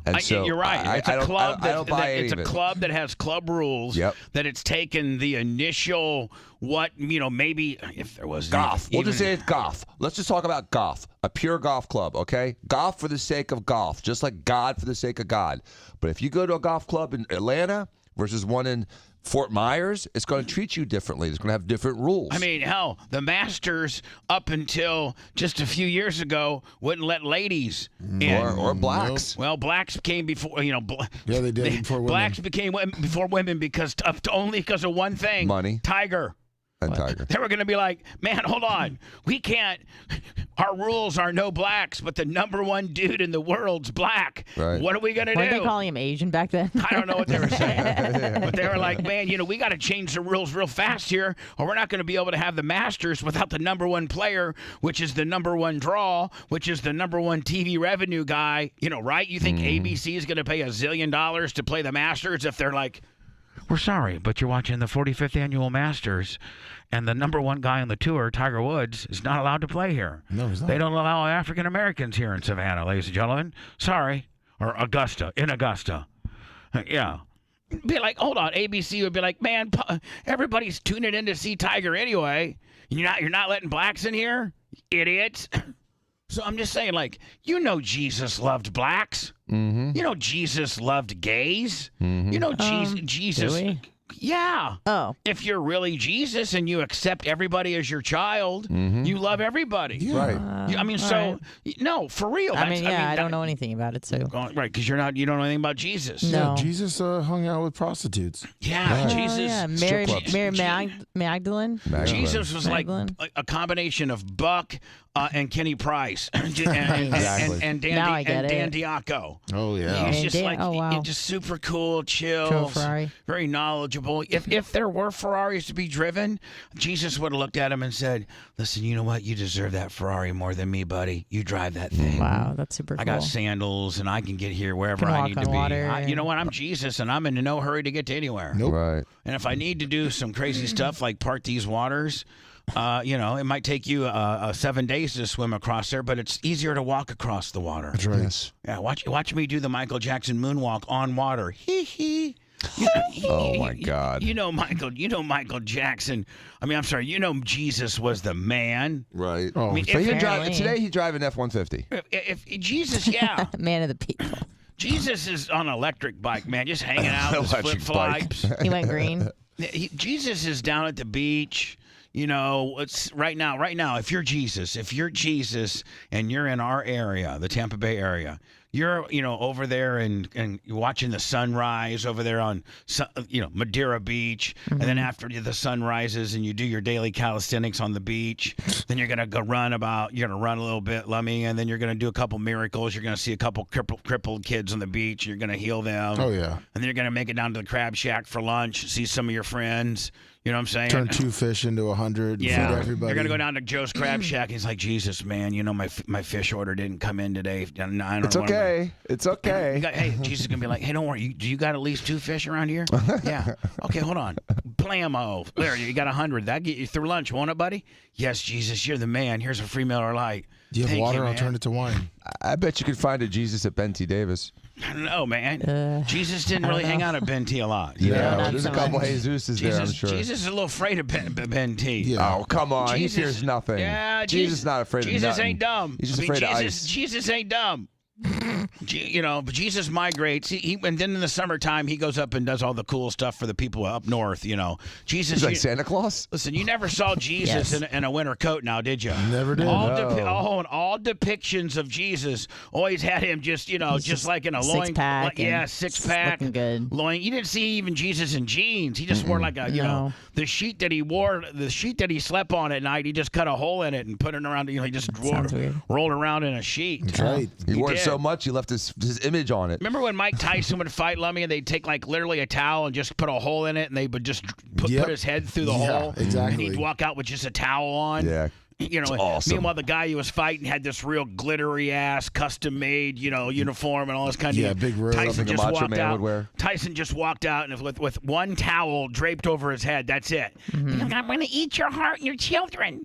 And so you're right. It's a club that has club rules. Yep. That it's taken the initial maybe if there was golf. We'll just say it's golf. Let's just talk about golf. A pure golf club, okay? Golf for the sake of golf, just like God for the sake of God. But if you go to a golf club in Atlanta versus one in Fort Myers, it's going to treat you differently. It's going to have different rules. I mean, hell, the Masters up until just a few years ago wouldn't let ladies in. Or blacks. Nope. Well, blacks came before, yeah, they did before women. Blacks became before women only because of one thing. Money. Tiger. And Tiger. They were going to be like, man, hold on. We can't Our rules are no blacks, but the number one dude in the world's black. Right. What are we going to do? Weren't they calling him Asian back then? I don't know what they were saying. But they were like, man, we got to change the rules real fast here, or we're not going to be able to have the Masters without the number one player, which is the number one draw, which is the number one TV revenue guy. Right? You think ABC is going to pay $1 zillion to play the Masters if they're like, we're sorry, but you're watching the 45th annual Masters, and the number one guy on the tour, Tiger Woods, is not allowed to play here. No, he's not. They don't allow African Americans here in Savannah, ladies and gentlemen. Sorry. Or Augusta, in Augusta. Yeah. Be like, hold on. ABC would be like, man, everybody's tuning in to see Tiger anyway. You're not letting blacks in here, idiots. So I'm just saying, Jesus loved blacks. Mm-hmm. Jesus loved gays. Mm-hmm. Jesus. Do we? Yeah. Oh. If you're really Jesus and you accept everybody as your child, you love everybody. Yeah. Right. No, for real. I don't know anything about it, so. Right, because you don't know anything about Jesus. No. Yeah, Jesus hung out with prostitutes. Yeah, Jesus. Yeah, Mary Magdalene. Jesus was Magdalene. like a combination of Buck and Kenny Price and Now I get Dan it. Diaco. Oh, yeah. He's just wow. just super cool, chill, Joe Ferrari. very knowledgeable. If there were Ferraris to be driven, Jesus would have looked at him and said, listen, you know what? You deserve that Ferrari more than me, buddy. You drive that thing. Wow, that's super cool. I got sandals, and I can get here wherever Can I walk need on to be. water. You know what? I'm Jesus, and I'm in no hurry to get to anywhere. Nope. Right. And if I need to do some crazy stuff like part these waters, it might take you 7 days to swim across there, but it's easier to walk across the water. That's right. Yes. Yeah, watch me do the Michael Jackson moonwalk on water. Hee hee. Oh my God. Michael Jackson. I'm sorry. Jesus was the man. Right. Oh, So today he's driving F-150. If Jesus, yeah. Man of the people. Jesus is on an electric bike, man, just hanging out with his Electric flip-flops. He went green. Jesus is down at the beach. It's right now. If you're Jesus and you're in our area, the Tampa Bay area, you're over there and you're watching the sunrise over there on Madeira Beach, and then after the sun rises and you do your daily calisthenics on the beach, then you're gonna run a little bit, Lummy, and then you're gonna do a couple miracles. You're gonna see a couple crippled kids on the beach. You're gonna heal them. Oh, yeah. And then you're gonna make it down to the crab shack for lunch. See some of your friends. You know what I'm saying? Turn 2 fish into 100. Yeah, Feed everybody. they're gonna go down to Joe's Crab Shack. He's like, Jesus, man, my fish order didn't come in today. I don't It's wanna- okay. It's okay. Hey, Jesus is gonna be like, hey, don't worry. Do you got at least 2 fish around here? Yeah. Okay, hold on. Blammo. There, you got 100. That get you through lunch, won't it, buddy? Yes, Jesus, you're the man. Here's a free Miller Lite. Do you have Thank water? you, I'll man. turn it to wine. I bet you could find a Jesus at Ben T. Davis. I don't know, man. Jesus didn't really hang out at Ben T a lot. Yeah, there's a couple Jesuses there, I'm sure. Jesus is a little afraid of Ben T. Yeah. Oh, come on. Jesus, He fears nothing. Yeah, Jesus is not afraid of nothing. Jesus ain't dumb. He's just afraid of ice. Jesus ain't dumb. But Jesus migrates. And then in the summertime, he goes up and does all the cool stuff for the people up north. Jesus. He's like Santa Claus? Listen, you never saw Jesus in a winter coat now, did you? Never did. All depictions of Jesus always had him just like in a loin. Six-pack. Six-pack. Looking good. Loin. You didn't see even Jesus in jeans. He just wore like the sheet that he wore, the sheet that he slept on at night, he just cut a hole in it and put it around. He just rolled around in a sheet. That's right. He wore it did. so much, he left his image on it. Remember when Mike Tyson would fight Lummy and they'd take literally a towel and just put a hole in it and they would just put his head through the hole? Exactly. And he'd walk out with just a towel on. Yeah. Awesome. Meanwhile, the guy he was fighting had this real glittery ass, custom made, uniform and all this kind of. big robe. Tyson just Macho walked Man out. would wear. Tyson just walked out and with one towel draped over his head. That's it. I'm going to eat your heart and your children.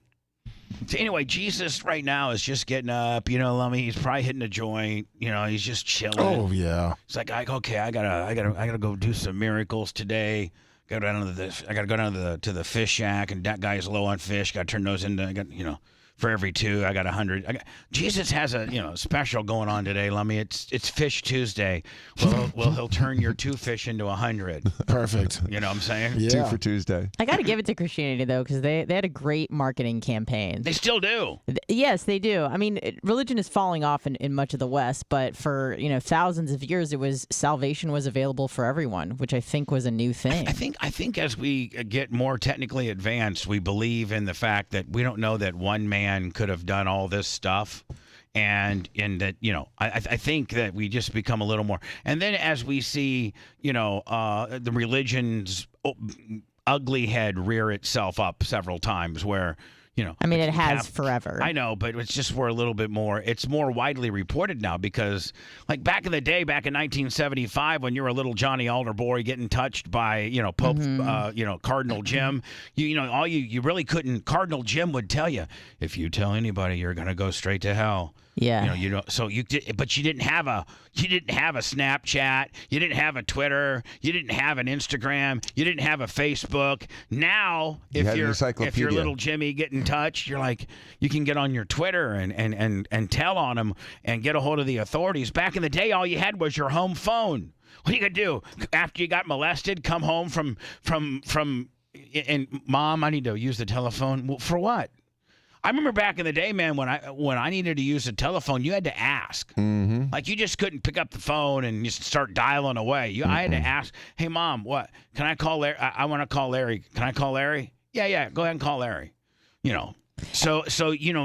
So anyway, Jesus right now is just getting up. Lummy, he's probably hitting a joint. He's just chilling. Oh yeah. It's like, okay, I gotta go do some miracles today. I gotta go down to the fish shack, and that guy's low on fish. Got to turn those into. For every 2, I got 100. Jesus has a special going on today, Lummy. It's Fish Tuesday. Well, he'll turn your 2 fish into 100. Perfect. You know what I'm saying? Yeah. 2 for Tuesday. I got to give it to Christianity, though, because they had a great marketing campaign. They still do. Yes, they do. I mean, religion is falling off in much of the West, but for thousands of years, salvation was available for everyone, which I think was a new thing. I think as we get more technically advanced, we believe in the fact that we don't know that one man man could have done all this stuff. And that, I think that we just become a little more. And then as we see, the religion's ugly head rear itself up several times where, I mean, it has forever. I know, but it's just we're a little bit more. It's more widely reported now because, like back in the day, back in 1975, when you were a little Johnny Alder boy getting touched by, Pope, Cardinal Jim, you really couldn't. Cardinal Jim would tell you, if you tell anybody, you're going to go straight to hell. Yeah. So you did, but you didn't have a Snapchat, you didn't have a Twitter, you didn't have an Instagram, you didn't have a Facebook. Now, if you're little Jimmy getting touched, you're like, you can get on your Twitter and tell on him and get a hold of the authorities. Back in the day, all you had was your home phone. What are you gonna do after you got molested? Come home from and Mom, I need to use the telephone. Well, for what? I remember back in the day, man, when I needed to use a telephone, you had to ask. Mm-hmm. Like you just couldn't pick up the phone and just start dialing away. I had to ask, hey, Mom, what? Can I call Larry? I want to call Larry. Can I call Larry? Yeah, go ahead and call Larry. So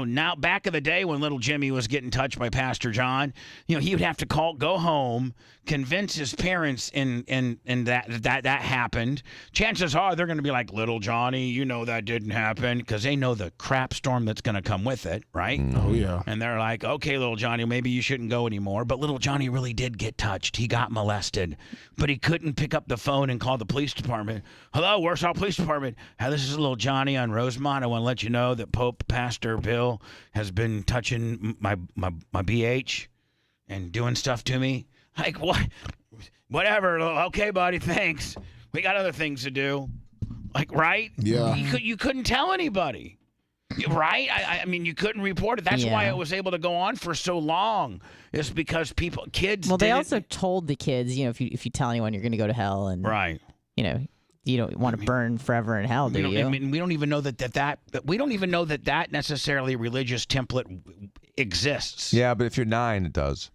now back in the day when little Jimmy was getting touched by Pastor John, he would have to go home, convince his parents and that happened. Chances are they're going to be like, little Johnny, that didn't happen, because they know the crap storm that's going to come with it, right? Oh yeah. And they're like, okay, little Johnny, maybe you shouldn't go anymore. But little Johnny really did get touched. He got molested, but he couldn't pick up the phone and call the police department. Hello, Warsaw Police Department. Hi, this is little Johnny on Rosemont. I want to let you know that Pope Pastor Bill has been touching my BH and doing stuff to me. Like, what? Whatever. Okay, buddy, thanks. We got other things to do. Like, right? Yeah. You couldn't tell anybody. Right? I mean, you couldn't report it. That's why it was able to go on for so long. It's because kids. Well, they also told the kids, if you tell anyone, you're going to go to hell, and right. You don't want to burn forever in hell, do you? I mean, we don't even know that necessarily religious template exists. Yeah, but if you're 9, it does.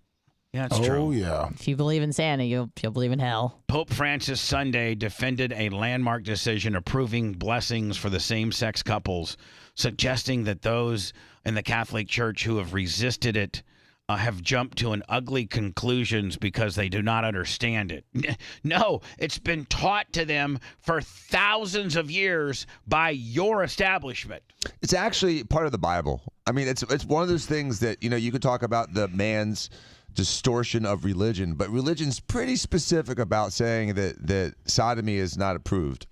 Yeah, it's true. Oh yeah. If you believe in Santa, you'll believe in hell. Pope Francis Sunday defended a landmark decision approving blessings for the same-sex couples, suggesting that those in the Catholic Church who have resisted it have jumped to an ugly conclusions because they do not understand it. No, it's been taught to them for thousands of years by your establishment. It's actually part of the Bible. I mean, it's one of those things that, you could talk about the man's distortion of religion, but religion's pretty specific about saying that sodomy is not approved.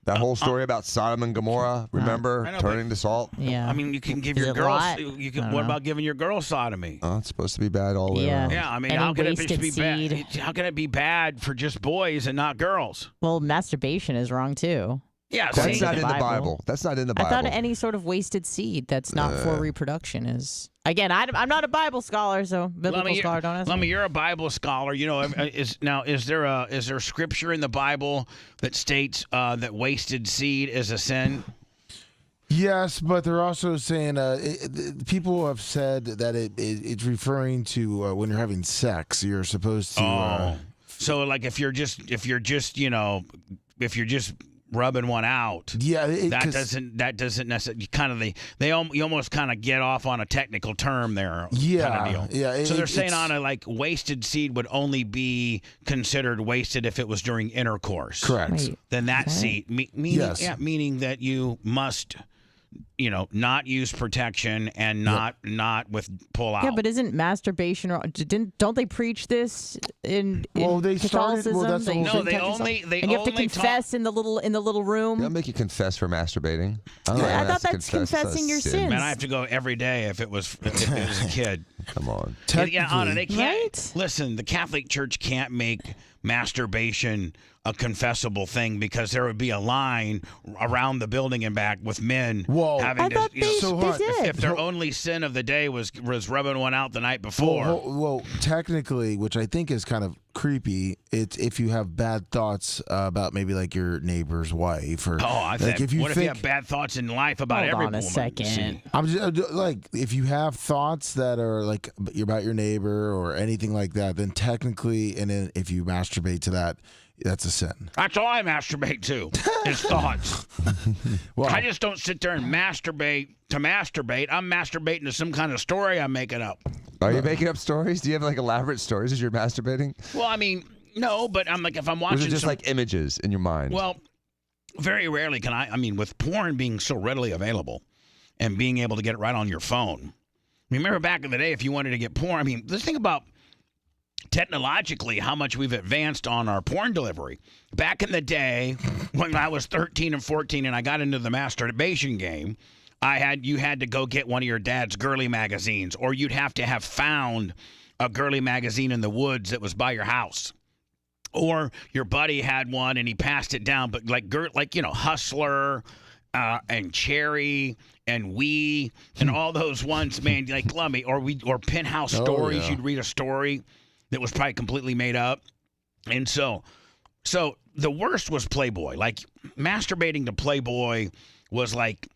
That whole story about Sodom and Gomorrah, remember, turning to salt? Yeah. I mean, you can give your girls. What about giving your girl sodomy? Oh, it's supposed to be bad all the way around. Yeah, I mean, how can it be bad? How can it be bad for just boys and not girls? Well, masturbation is wrong too. Yeah, that's not in the Bible. That's not in the Bible. I thought any sort of wasted seed that's not for reproduction is. Again, I'm not a Bible scholar, so biblical scholar don't ask me. Lummy, you're a Bible scholar. Is there scripture in the Bible that states that wasted seed is a sin? Yes, but they're also saying people have said that it's referring to when you're having sex, you're supposed to. So like if you're just rubbing one out. Yeah, that doesn't necessarily kind of you almost kind of get off on a technical term there. Yeah, kind of deal. Yeah. So they're saying on a wasted seed would only be considered wasted if it was during intercourse. Correct. Wait, then that seed meaning that you must. Not use protection and not with pull out. Yeah, but isn't masturbation? Don't they preach this in they Catholicism? Started. Well, they and you have to confess in the little room. They'll make you confess for masturbating. I thought that's confessing your sins. Man, I have to go every day if it was a kid. Come on. Anna, they can't. Right? Listen, the Catholic Church can't make masturbation a confessable thing because there would be a line around the building and back with men having to. If their only sin of the day was rubbing one out the night before. Well, technically, which I think is kind of creepy. It's if you have bad thoughts about maybe like your neighbor's wife or I like think. if What if you have bad thoughts in life about every woman? Hold on a second. See? I'm just like if you have thoughts that are like about your neighbor or anything like that, then technically, and then if you masturbate to that, that's a sin. That's all I masturbate to is thoughts. Well, I just don't sit there and masturbate to masturbate. I'm masturbating to some kind of story I'm making up. Are you making up stories? Do you have like elaborate stories as you're masturbating? Well, I mean, no, but I'm like, if I'm Or watching is it just like images in your mind? Well, very rarely can I mean, with porn being so readily available and being able to get it right on your phone. Remember back in the day, if you wanted to get porn, I mean, let's think about technologically how much we've advanced on our porn delivery. Back in the day, when I was 13 and 14 and I got into the masturbation game, you had to go get one of your dad's girly magazines, or you'd have to have found a girly magazine in the woods that was by your house. Or your buddy had one and he passed it down, but like Hustler and Cherry and We and all those ones, man, like Lummy or Penthouse Stories. Yeah. You'd read a story that was probably completely made up. And so the worst was Playboy. Like masturbating to Playboy was like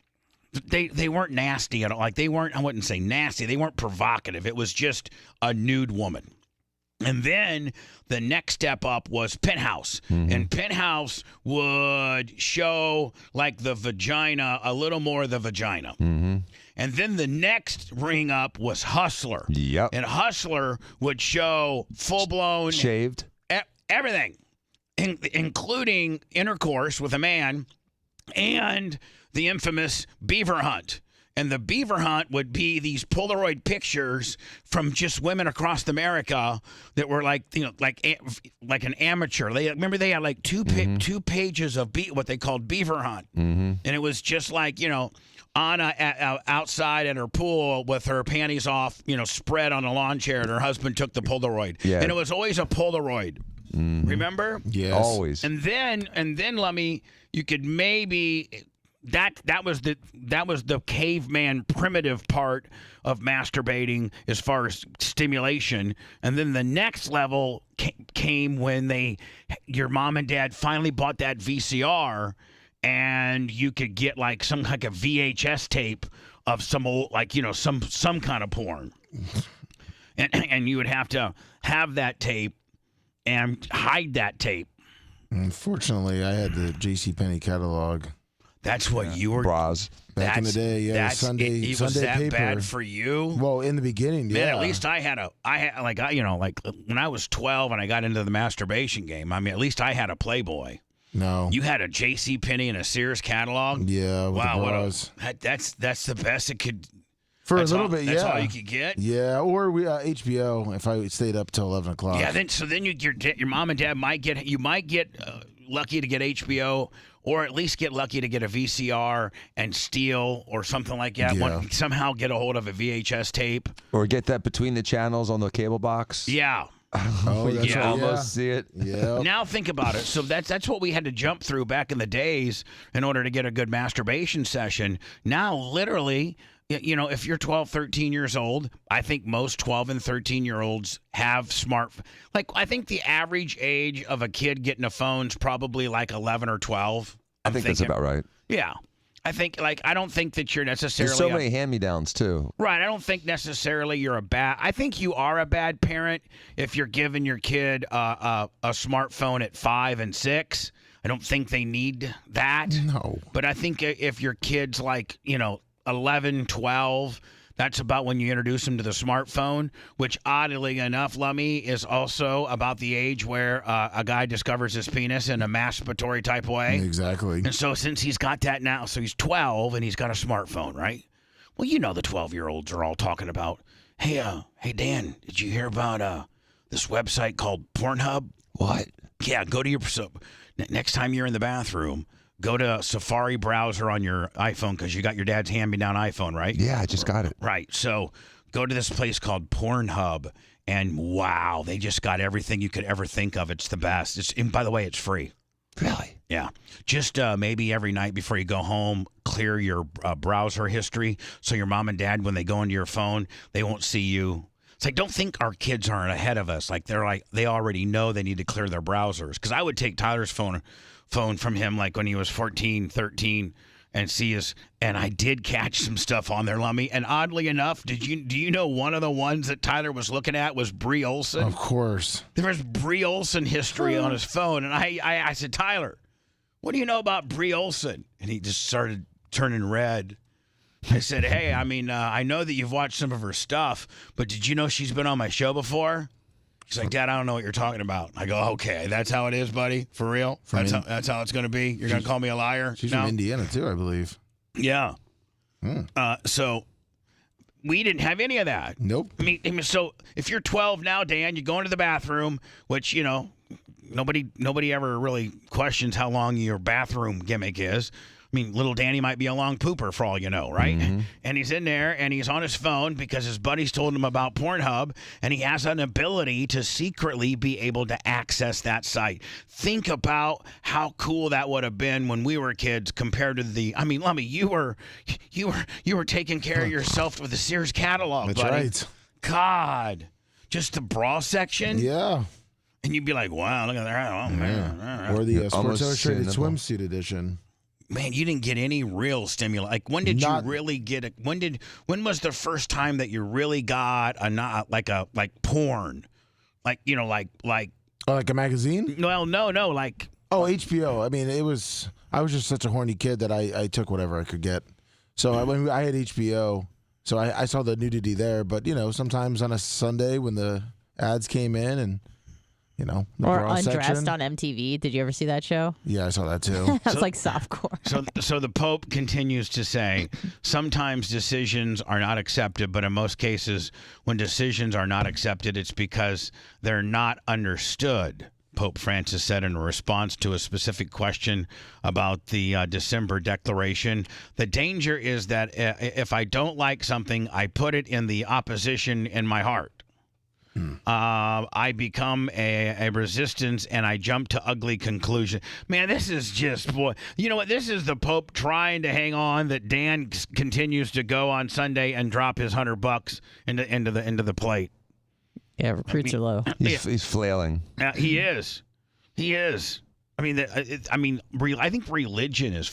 they weren't nasty at all. Like they weren't, I wouldn't say nasty. They weren't provocative. It was just a nude woman. And then the next step up was Penthouse. And Penthouse would show like the vagina, a little more of the vagina. And then the next ring up was Hustler. Yep. And Hustler would show full-blown... Shaved. Everything, including intercourse with a man and the infamous beaver hunt. And the beaver hunt would be these Polaroid pictures from just women across America that were like, like an amateur. They had like two pages of what they called beaver hunt, and it was just like Anna outside at her pool with her panties off, spread on a lawn chair, and her husband took the Polaroid. Yeah. And it was always a Polaroid. Remember? Yes. Always. And then Lummy, you could maybe. That was the caveman primitive part of masturbating as far as stimulation, and then the next level came when your mom and dad finally bought that VCR, and you could get like some like a VHS tape of some old some kind of porn, and you would have to have that tape and hide that tape. Unfortunately, I had the JCPenney catalog. That's what you were. Bras. Back in the day, yeah, Sunday was that paper. bad for you? Well, in the beginning, yeah. Man, at least I had like when I was 12 and I got into the masturbation game. I mean, at least I had a Playboy. No, you had a JCPenney and a Sears catalog. Yeah, with wow, the bras. That's the best it could. For a little bit, yeah. That's all you could get. Yeah, or HBO if I stayed up till 11 o'clock. Yeah, then your mom and dad might get lucky to get HBO. Or at least get lucky to get a VCR and steal or something like that. Yeah. Somehow get a hold of a VHS tape. Or get that between the channels on the cable box. Yeah. Oh, you that's can right, almost see it. Yeah. Now think about it. So that's what we had to jump through back in the days in order to get a good masturbation session. Now, literally, if you're 12, 13 years old, I think most 12 and 13-year-olds have like, I think the average age of a kid getting a phone is probably like 11 or 12. I think that's about right. Yeah. I think, I don't think that you're necessarily... There's so many hand-me-downs, too. Right. I don't think necessarily you're I think you are a bad parent if you're giving your kid a smartphone at 5 and 6. I don't think they need that. No. But I think if your kid's 11, 12, that's about when you introduce them to the smartphone, which oddly enough, Lummy, is also about the age where a guy discovers his penis in a masturbatory type way. Exactly. And so since he's got that now, so he's 12 and he's got a smartphone, right? Well, the 12-year-olds are all talking about, hey Dan, did you hear about this website called Pornhub? What? Yeah, go to next time you're in the bathroom, go to Safari browser on your iPhone because you got your dad's hand-me-down iPhone, right? Yeah, I just got it. Right. So go to this place called Pornhub, and wow, they just got everything you could ever think of. It's the best. And by the way, it's free. Really? Yeah. Just maybe every night before you go home, clear your browser history so your mom and dad, when they go into your phone, they won't see you. It's like, don't think our kids aren't ahead of us. Like they already know they need to clear their browsers. Because I would take Tyler's phone from him like when he was 14, 13, and and I did catch some stuff on there, Lummy. And oddly enough, do you know one of the ones that Tyler was looking at was Brie Olson? Of course. There was Brie Olson history on his phone, and I said, Tyler, what do you know about Brie Olson? And he just started turning red. I said, hey, I mean, I know that you've watched some of her stuff, but did you know she's been on my show before? He's like, Dad, I don't know what you're talking about. I go, okay, that's how it is, buddy? For real? That's how it's going to be? You're going to call me a liar? She's from Indiana, too, I believe. Yeah. So we didn't have any of that. Nope. I mean, so if you're 12 now, Dan, you go into the bathroom, which, nobody ever really questions how long your bathroom gimmick is. I mean, little Danny might be a long pooper for all you know, right? Mm-hmm. And he's in there, and he's on his phone because his buddies told him about Pornhub, and he has an ability to secretly be able to access that site. Think about how cool that would have been when we were kids compared to Lummy, you were taking care of yourself with the Sears catalog, That's buddy. right. God, just the bra section? Yeah. And you'd be like, wow, look at that. Oh, man. Or the Sports Illustrated swimsuit edition. Man, you didn't get any real stimuli. Like, when did you really get it? When was the first time that you really got like porn? Like, like a magazine? Well, no, like. Oh, HBO. I mean, I was just such a horny kid that I took whatever I could get. So I had HBO, so I saw the nudity there. But, sometimes on a Sunday when the ads came in and, the or bra Undressed section. on MTV. Did you ever see that show? Yeah, I saw that too. That's like softcore. So the Pope continues to say, sometimes decisions are not accepted, but in most cases, when decisions are not accepted, it's because they're not understood. Pope Francis said in response to a specific question about the December declaration, the danger is that if I don't like something, I put it in the opposition in my heart. I become a resistance and I jump to ugly conclusion. Man, this is just, boy. You know what? This is the Pope trying to hang on that Dan continues to go on Sunday and drop his $100 into the plate. Yeah, recruits are low. He's flailing. He is. He is. I mean, I think religion is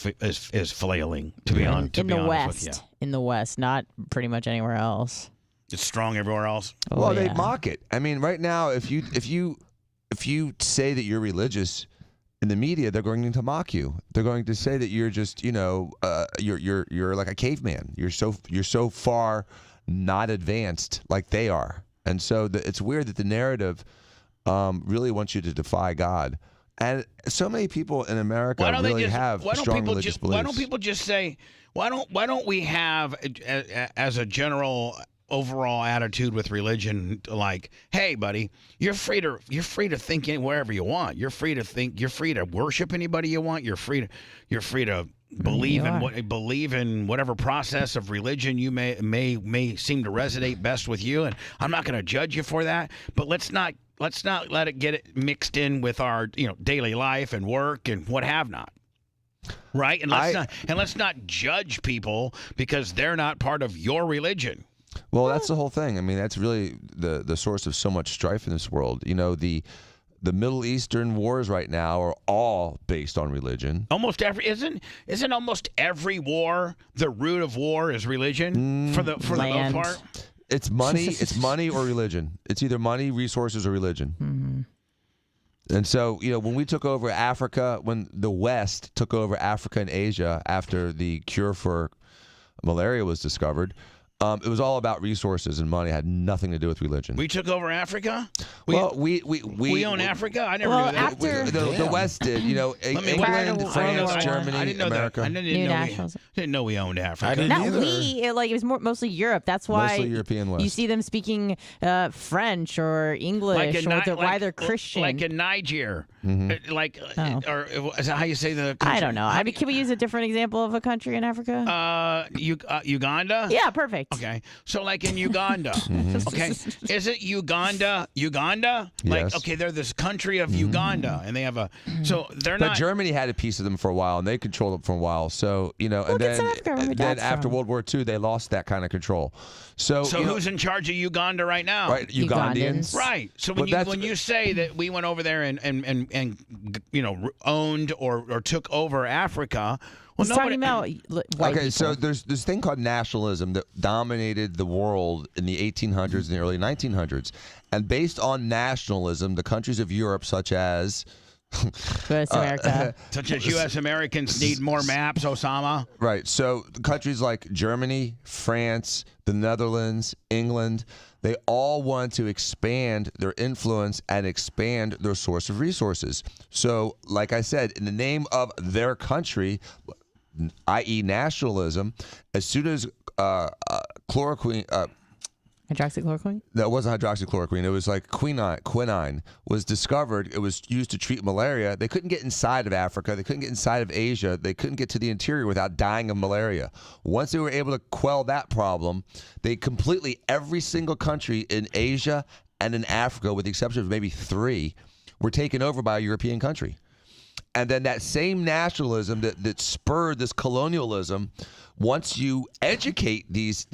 flailing. To be honest with you. In the West, not pretty much anywhere else. It's strong everywhere else. Well, they mock it. I mean, right now, if you say that you're religious in the media, they're going to mock you. They're going to say that you're just, you're like a caveman. You're so far not advanced like they are. And so it's weird that the narrative really wants you to defy God. And so many people in America really have strong religious beliefs. Why don't people just say, why don't we have, as a general overall attitude with religion, like, hey, buddy, you're free to think wherever you want. You're free to think. You're free to worship anybody you want. You're free to believe in whatever process of religion you may seem to resonate best with you. And I'm not going to judge you for that. But let's not let it get it mixed in with our daily life and work and what have not. Right? And let's not judge people because they're not part of your religion. Well, that's the whole thing. I mean, that's really the source of so much strife in this world. The Middle Eastern wars right now are all based on religion. Almost isn't almost every war, the root of war is religion for the most part? It's money. It's money or religion. It's either money, resources, or religion. Mm-hmm. And so, when we took over Africa, when the West took over Africa and Asia after the cure for malaria was discovered, it was all about resources and money. It had nothing to do with religion. We took over Africa? We own Africa? I never knew that. The West did. England, France, Germany, I didn't know America. That. I didn't know we owned Africa. It was mostly Europe. That's why mostly European West. You see them speaking French or English, why they're Christian. Like in Niger. Mm-hmm. Or is that how you say the country? I don't know. Can we use a different example of a country in Africa? Uganda? Yeah, perfect. Okay, so like in Uganda, okay, is it Uganda? Like, Yes. okay, they're this country of Uganda, and they have a, so they're But not. Germany had a piece of them for a while, and they controlled them for a while. So and then after World War II, they lost that kind of control. So who's in charge of Uganda right now? Right, Ugandans. Right. So when you say that we went over there and owned or took over Africa. Well, He's talking about white people. So there's this thing called nationalism that dominated the world in the 1800s and the early 1900s. And based on nationalism, the countries of Europe, such as U.S. America. Such as U.S. Americans need more maps, Osama. Right. So countries like Germany, France, the Netherlands, England, they all want to expand their influence and expand their source of resources. So, like I said, in the name of their country, i.e. nationalism, as soon as chloroquine... Hydroxychloroquine? No, it wasn't hydroxychloroquine. It was like quinine was discovered. It was used to treat malaria. They couldn't get inside of Africa. They couldn't get inside of Asia. They couldn't get to the interior without dying of malaria. Once they were able to quell that problem, they completely, every single country in Asia and in Africa, with the exception of maybe 3, were taken over by a European country. And then that same nationalism that spurred this colonialism, once you educate these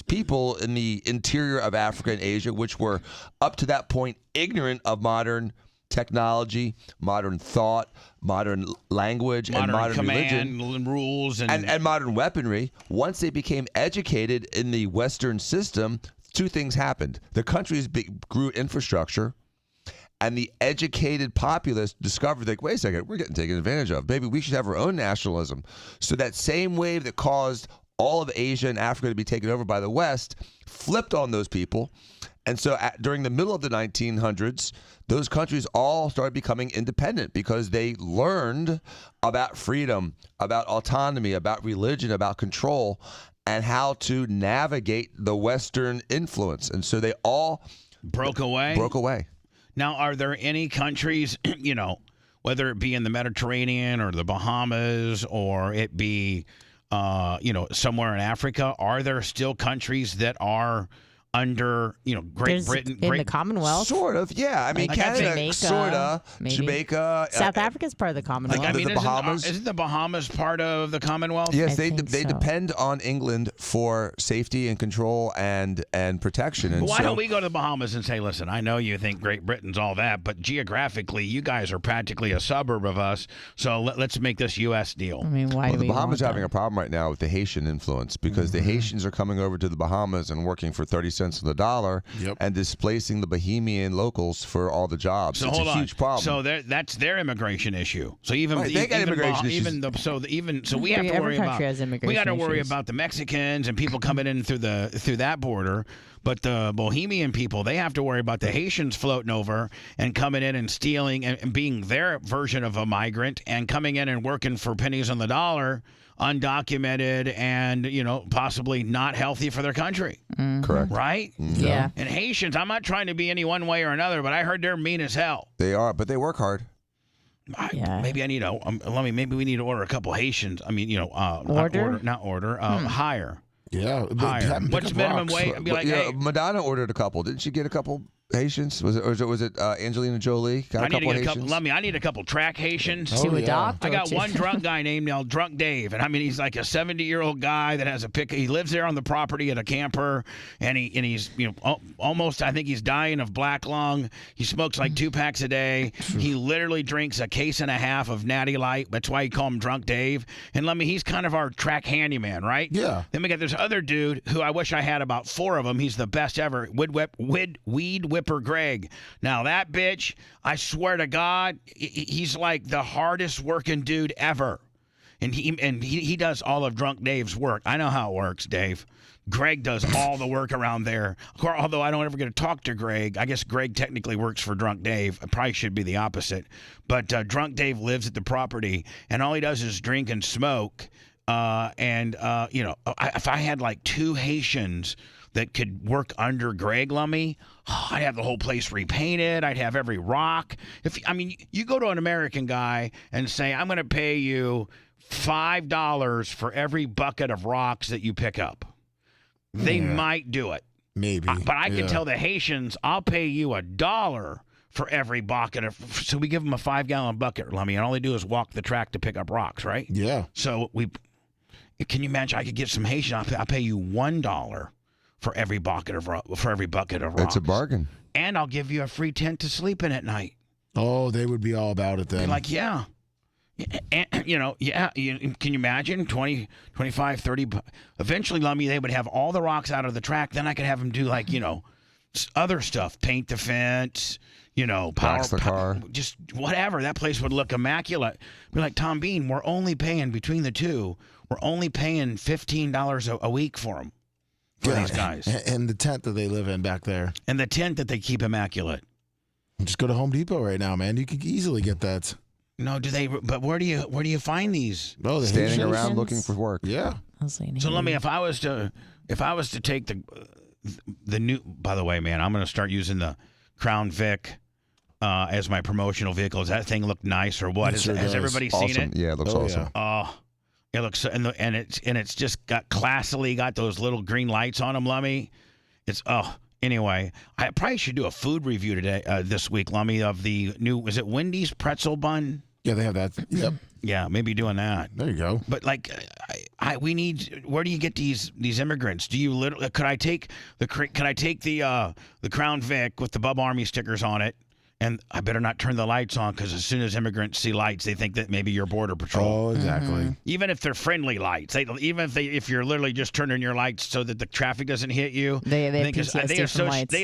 people in the interior of Africa and Asia, which were up to that point ignorant of modern technology, modern thought, modern language, and modern religion, rules, and modern weaponry, once they became educated in the Western system, 2 things happened. The countries grew infrastructure. And the educated populace discovered, like, wait a second, we're getting taken advantage of. Maybe we should have our own nationalism. So that same wave that caused all of Asia and Africa to be taken over by the West flipped on those people. And so during the middle of the 1900s, those countries all started becoming independent because they learned about freedom, about autonomy, about religion, about control, and how to navigate the Western influence. And so they all broke away. Now, are there any countries, whether it be in the Mediterranean or the Bahamas or it be, somewhere in Africa, are there still countries that are under, Great Britain? In the Commonwealth? Sort of, yeah. I mean, Canada, Jamaica, sort of. maybe. Jamaica. South Africa's part of the Commonwealth. The Bahamas. Isn't the Bahamas part of the Commonwealth? Yes, they depend on England for safety and control and protection. And why don't we go to the Bahamas and say, listen, I know you think Great Britain's all that, but geographically, you guys are practically a suburb of us, so let's make this U.S. deal. I mean, why do the we Bahamas want are having a problem right now with the Haitian influence because the Haitians are coming over to the Bahamas and working for 30 cents on the dollar and displacing the Bahamian locals for all the jobs. So it's hold a huge problem. So that's their immigration issue. So even Right, they got immigration issues. So we have to worry about we got to worry about the Mexicans and people coming in through that border. But the Bohemian people, they have to worry about the Haitians floating over and coming in and stealing and being their version of a migrant and coming in and working for pennies on the dollar, undocumented and, possibly not healthy for their country. Correct. Right? Yeah. And Haitians, I'm not trying to be any one way or another, but I heard they're mean as hell. They are, but they work hard. Maybe I need maybe we need to order a couple Haitians. I mean, not order, hire. Yeah. Hire. What's minimum wage? Be like, hey, Madonna ordered a couple. Didn't she get a couple Haitians? Was it Angelina Jolie? Got a couple Haitians? I need a couple track Haitians to adopt. I got one drunk guy named Drunk Dave, and I mean he's like a 70-year-old guy that has a pick. He lives there on the property at a camper, and he's almost, I think he's dying of black lung. He smokes like 2 packs a day. He literally drinks a case and a half of Natty Light. That's why you call him Drunk Dave. And he's kind of our track handyman, right? Yeah. Then we got this other dude who I wish I had about 4 of them. He's the best ever. Weed Whipper Greg. Now that bitch, I swear to God, he's like the hardest working dude ever. And he does all of Drunk Dave's work. I know how it works, Dave. Greg does all the work around there. Although I don't ever get to talk to Greg. I guess Greg technically works for Drunk Dave. It probably should be the opposite. But Drunk Dave lives at the property, and all he does is drink and smoke. If I had like 2 Haitians that could work under Greg Lummy, I'd have the whole place repainted. I'd have every rock. You go to an American guy and say, I'm going to pay you $5 for every bucket of rocks that you pick up. They might do it. Maybe. But I can tell the Haitians, I'll pay you $1 for every bucket. So we give them a 5-gallon bucket, Lummy, and all they do is walk the track to pick up rocks, right? Yeah. So can you imagine? I could get some Haitian. I'll pay you $1 for every bucket of rocks. It's a bargain. And I'll give you a free tent to sleep in at night. Oh, they would be all about it then. Be like, yeah. And, can you imagine 20, 25, 30? Eventually, Lummy, they would have all the rocks out of the track. Then I could have them do other stuff, paint the fence, power the car, just whatever. That place would look immaculate. Be like, Tom Bean, we're only paying between the two. We're only paying $15 a week for them, for these guys, and the tent that they live in back there, and the tent that they keep immaculate. Just go to Home Depot right now, man. You could easily get that. No, do they? But where do you find these? Oh, standing around looking for work. Yeah. So let me. If I was to take the new. By the way, man, I'm going to start using the Crown Vic as my promotional vehicle. Does that thing look nice or what? Has everybody seen it? Yeah, it looks awesome. It looks and it's just got classily got those little green lights on them, Lummy. Anyway, I probably should do a food review today, this week, Lummy, of the new. Is it Wendy's pretzel bun? Yeah, they have that. Yep. Yeah, maybe doing that. There you go. But we need. Where do you get these immigrants? Do you literally? Could I take the Crown Vic with the Bub Army stickers on it? And I better not turn the lights on because as soon as immigrants see lights, they think that maybe you're Border Patrol. Oh, exactly. Mm-hmm. Even if they're friendly lights, if you're literally just turning your lights so that the traffic doesn't hit you, they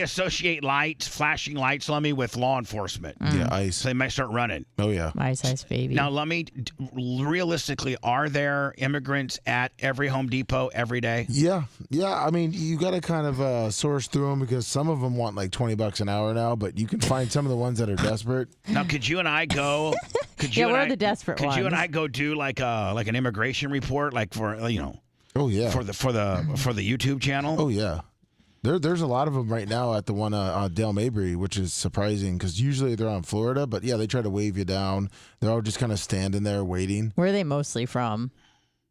associate lights, flashing lights, Lummy, with law enforcement. Yeah, ICE. So they might start running. Oh yeah, ICE, baby. Now, Lummy, realistically, are there immigrants at every Home Depot every day? Yeah. I mean, you got to kind of source through them because some of them want like $20 an hour now, but you can find some of the ones that are desperate. Now, could you and I go? We're the desperate ones. Could you and I go do like an immigration report, like for Oh yeah. for the YouTube channel? Oh yeah. There's a lot of them right now at the one on Dale Mabry, which is surprising because usually they're on Florida, but yeah, they try to wave you down. They're all just kind of standing there waiting. Where are they mostly from?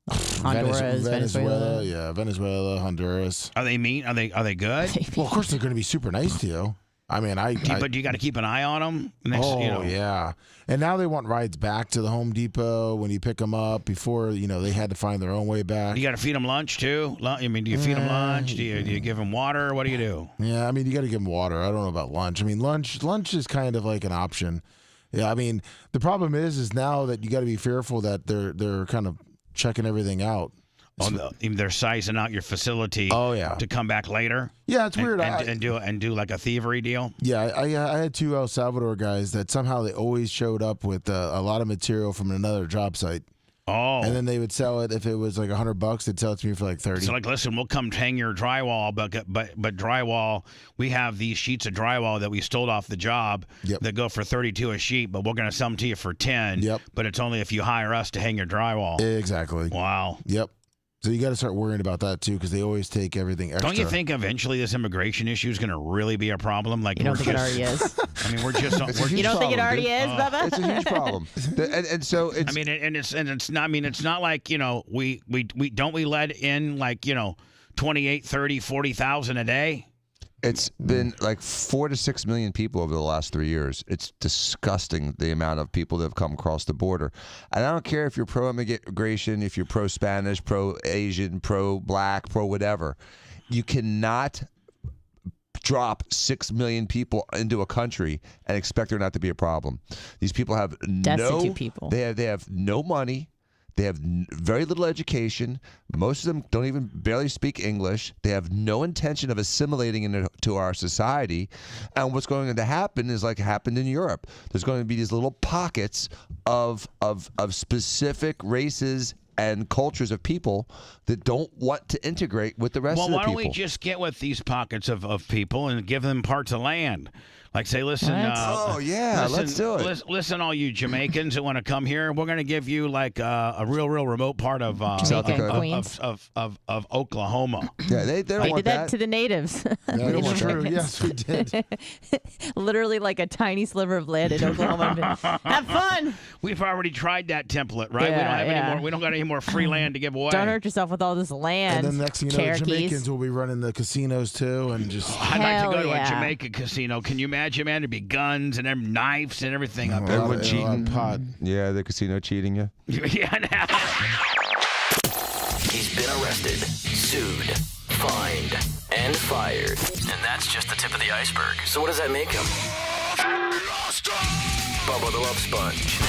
Honduras, Venezuela. Yeah, Venezuela, Honduras. Are they mean? Are they good? Well, of course they're going to be super nice to you. I mean, but you got to keep an eye on them. Yeah. And now they want rides back to the Home Depot when you pick them up. Before, they had to find their own way back. You got to feed them lunch too. I mean, do you feed them lunch? Do you give them water? What do you do? Yeah, I mean, you got to give them water. I don't know about lunch. I mean, lunch is kind of like an option. Yeah, I mean, the problem is now that you got to be fearful that they're kind of checking everything out. They're sizing out your facility. Oh yeah. To come back later. Yeah, it's weird. And do like a thievery deal. Yeah, I had 2 El Salvador guys that somehow they always showed up with a lot of material from another job site. Oh. And then they would sell it if it was like $100. They'd sell it to me for like 30. So like, listen, we'll come hang your drywall, but drywall. We have these sheets of drywall that we stole off the job that go for 32 a sheet, but we're going to sell them to you for 10. Yep. But it's only if you hire us to hang your drywall. Exactly. Wow. Yep. So you got to start worrying about that too, because they always take everything extra. Don't you think eventually this immigration issue is going to really be a problem? Like, you don't think it already is? I mean, we're just. You don't think it already is, Bubba? It's a huge problem, and so it's. I mean, it's not. I mean, it's not like we don't we let in like 28, 30, 40,000 a day. It's been like 4 to 6 million people over the last 3 years. It's disgusting the amount of people that have come across the border. And I don't care if you're pro-immigration, if you're pro-Spanish, pro-Asian, pro-black, pro-whatever. You cannot drop 6 million people into a country and expect there not to be a problem. These people have destitute people. They have no money. They have very little education. Most of them don't even barely speak English. They have no intention of assimilating into our society. And what's going to happen is like happened in Europe. There's going to be these little pockets of specific races and cultures of people that don't want to integrate with the rest of the people. Well, why don't we just get with these pockets of people and give them parts of land? Like, say, listen. Let's do it. Listen, all you Jamaicans that want to come here, we're going to give you like a real remote part of of Oklahoma. Yeah, they don't We want did that to the natives. That's true. Yes, we did. Literally like a tiny sliver of land in Oklahoma. Have fun. We've already tried that template, right? Yeah, we don't have any yeah. more. We don't got any more free land to give away. Don't hurt yourself with all this land. And then next thing you know, the Cherokees. Jamaicans will be running the casinos too, and just. I'd like to go to yeah. a Jamaica casino. Can you imagine, man? There'd be guns and knives and everything up there. Everyone cheating. Yeah, the casino cheating you. Yeah, now. He's been arrested, sued, fined, and fired. And that's just the tip of the iceberg. So what does that make him? Bubba the Love Sponge.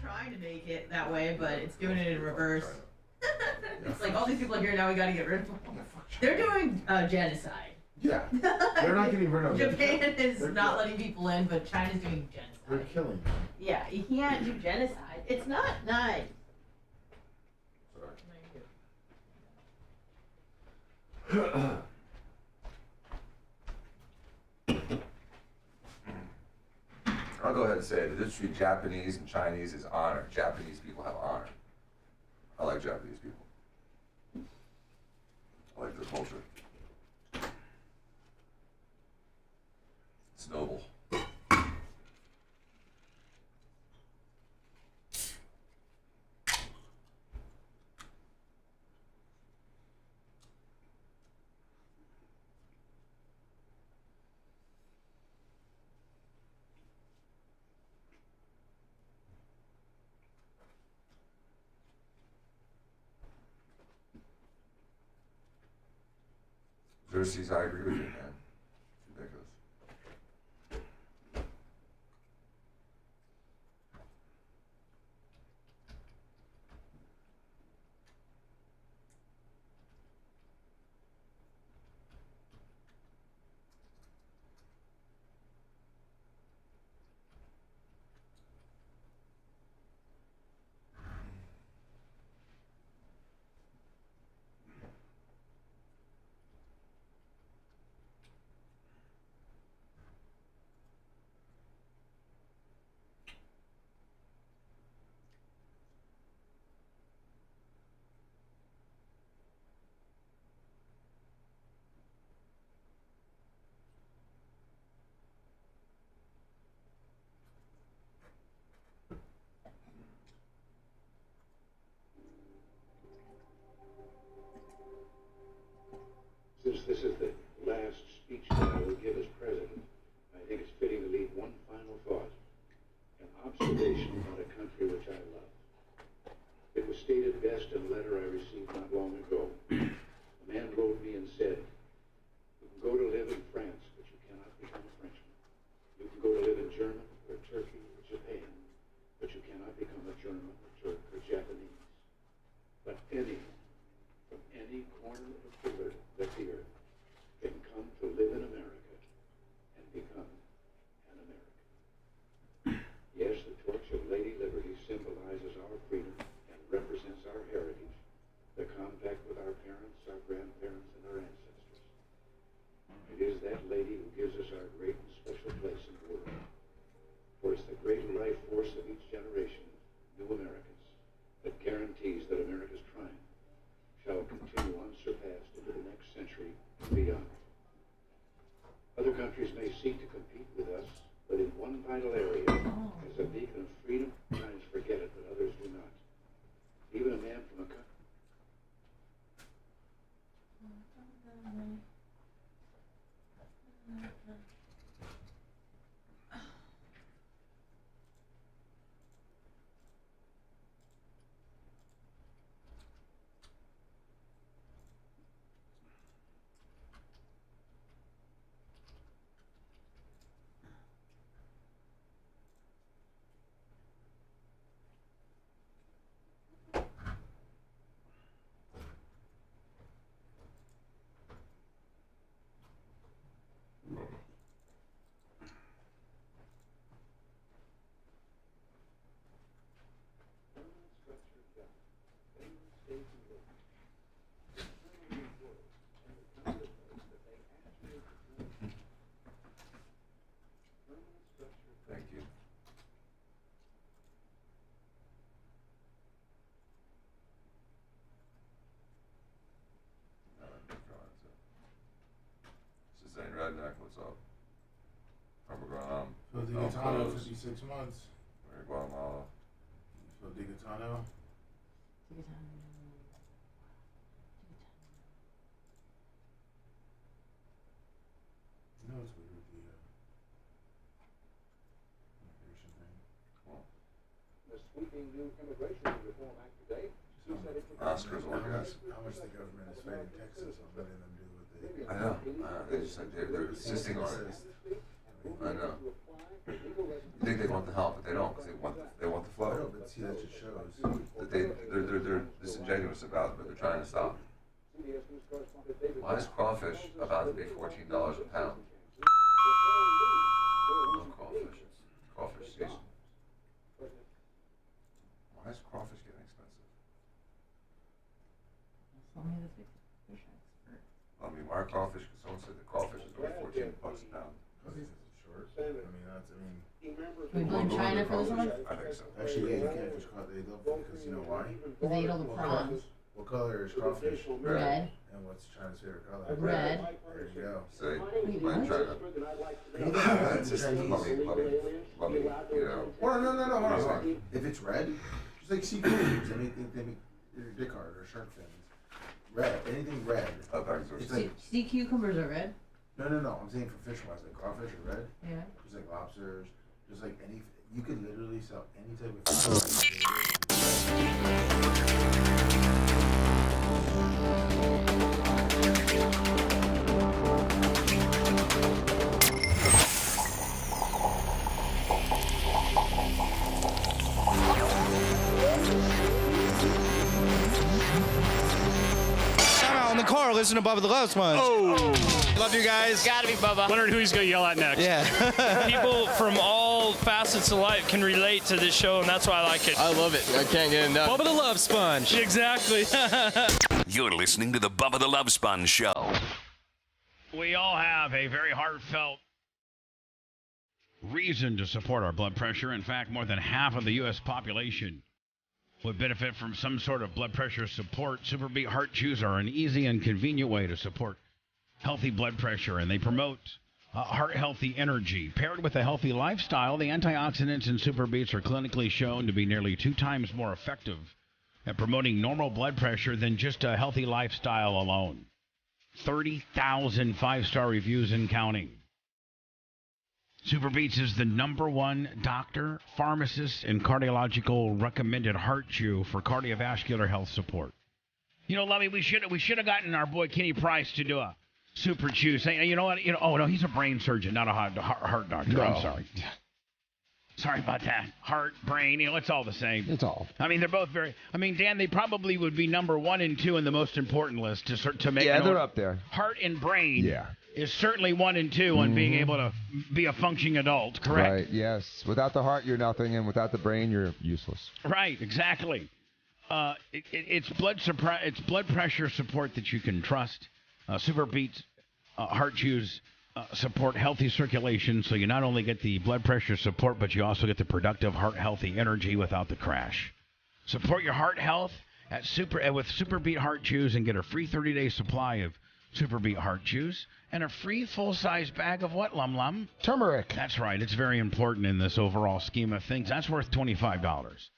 Trying to make it that way, but it's doing it in reverse. It's like all these people are here now. We got to get rid of them. They're doing genocide. Yeah, they're not getting rid of them. Japan is not letting people in, but China's doing genocide. They're killing them. Yeah, you can't do genocide. It's not nice. I'll go ahead and say it. The difference between Japanese and Chinese is honor. Japanese people have honor. I like Japanese people. I like their culture. It's noble. Xerxes, I agree with you, man. It's ridiculous. Since this is the last speech that I will give as president, I think it's fitting to leave one final thought, an observation about a country which I love. It was stated best in a letter I received not long ago. A man wrote me and said, "You can go to live in France, but you cannot become a Frenchman. You can go to live in Germany or Turkey or Japan, but you cannot become a German or Turk or Japanese. But anyone from any corner of the earth can come to live in America and become an American." Yes, the torch of Lady Liberty symbolizes our freedom and represents our heritage, the compact with our parents, our grandparents, and our ancestors. It is that lady who gives us our great and special place in the world. For it's the great life force of each generation, new Americans, that guarantees that America's triumph shall continue unsurpassed into the next century and beyond. Insane Redneck, what's up? From Guam. Phil DiGatano, 56 months. We're in Guatemala. Phil DiGatano. You know it's weird with the immigration thing. The sweeping new immigration reform act today. Oscars will guess. How much the government is fighting Texas on letting them do what they I know. They just said they're insisting on it. I know. You think they want the help, but they don't, because they want the flow. I know, but see, that just shows That they're disingenuous about it, but they're trying to stop it. Why is crawfish about to be $14 a pound? I love crawfish. It's crawfish season. Why is crawfish getting expensive? I mean, why are crawfish? Because someone said the crawfish is only $14 a pound. short. I mean, that's, I mean. We blame China for this one? I think so. Actually, yeah, you can't fish crawfish. They love it because you know why? Because they eat all the prawns. What color is crawfish? Red. And what's China's favorite color? Red. There you go. See, blame China. It's just lovely, you know. Well, no, hold on. If it's red, just like seafood, anything they make your dick hard or shark fins. Red, anything red. It's like Sea cucumbers are red? No. I'm saying for fish wise, like crawfish are red. Yeah. Just like lobsters, just like any. You could literally sell any type of fish. I'm out in the car listening to Bubba the Love Sponge. Oh. Love you guys. Gotta be Bubba. Wondering who he's gonna yell at next. Yeah. People from all facets of life can relate to this show, and that's why I like it. I love it. I can't get enough. Bubba the Love Sponge. Exactly. You're listening to the Bubba the Love Sponge Show. We all have a very heartfelt reason to support our blood pressure. In fact, more than half of the U.S. population would benefit from some sort of blood pressure support. Superbeat Heart Chews are an easy and convenient way to support healthy blood pressure, and they promote heart-healthy energy. Paired with a healthy lifestyle, the antioxidants in Superbeats are clinically shown to be nearly 2 times more effective at promoting normal blood pressure than just a healthy lifestyle alone. 30,000 5-star reviews and counting. Superbeats is the #1 doctor, pharmacist, and cardiological recommended heart chew for cardiovascular health support. You know, Lovey, we should have gotten our boy Kenny Price to do a super chew. Saying, you know what? Oh no, he's a brain surgeon, not a heart doctor. No. I'm sorry. Sorry about that. Heart, brain, it's all the same. It's all. I mean, they're both very. I mean, Dan, they probably would be #1 and 2 in the most important list to make. Yeah, they're up there. Heart and brain. Yeah. Is certainly 1 and 2 on being able to be a functioning adult, correct? Right, yes. Without the heart, you're nothing, and without the brain, you're useless. Right, exactly. It's blood pressure support that you can trust. Superbeats Heart Chews support healthy circulation, so you not only get the blood pressure support, but you also get the productive heart-healthy energy without the crash. Support your heart health with Superbeat Heart Chews and get a free 30-day supply of Superbeat Heart Chews and a free full-size bag of what, Lum? Turmeric. That's right. It's very important in this overall scheme of things. That's worth $25.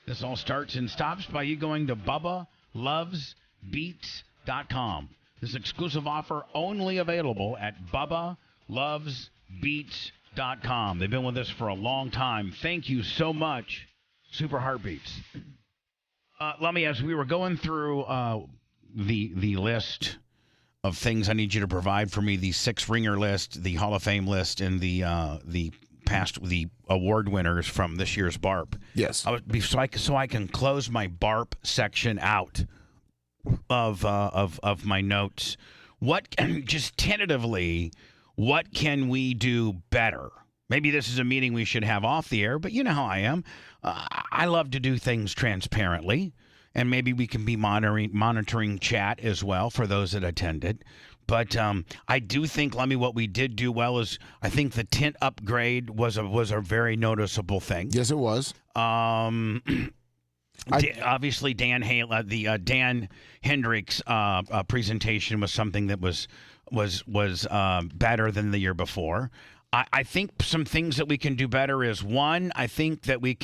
This all starts and stops by you going to BubbaLovesBeats.com. This exclusive offer only available at BubbaLovesBeats.com. They've been with us for a long time. Thank you so much, Super Heartbeats. Lummy, as we were going through the list of things I need you to provide for me, the 6-ringer list, the Hall of Fame list, and the award winners from this year's BARP. Yes. So I can close my BARP section out of my notes. Just tentatively, what can we do better? Maybe this is a meeting we should have off the air, but you know how I am. I love to do things transparently. And maybe we can be monitoring chat as well for those that attended. But I do think, Lemmy, what we did do well is I think the tent upgrade was a very noticeable thing. Yes, it was. Obviously, Dan Hendricks' presentation was something that was better than the year before. I think some things that we can do better is, one, I think that we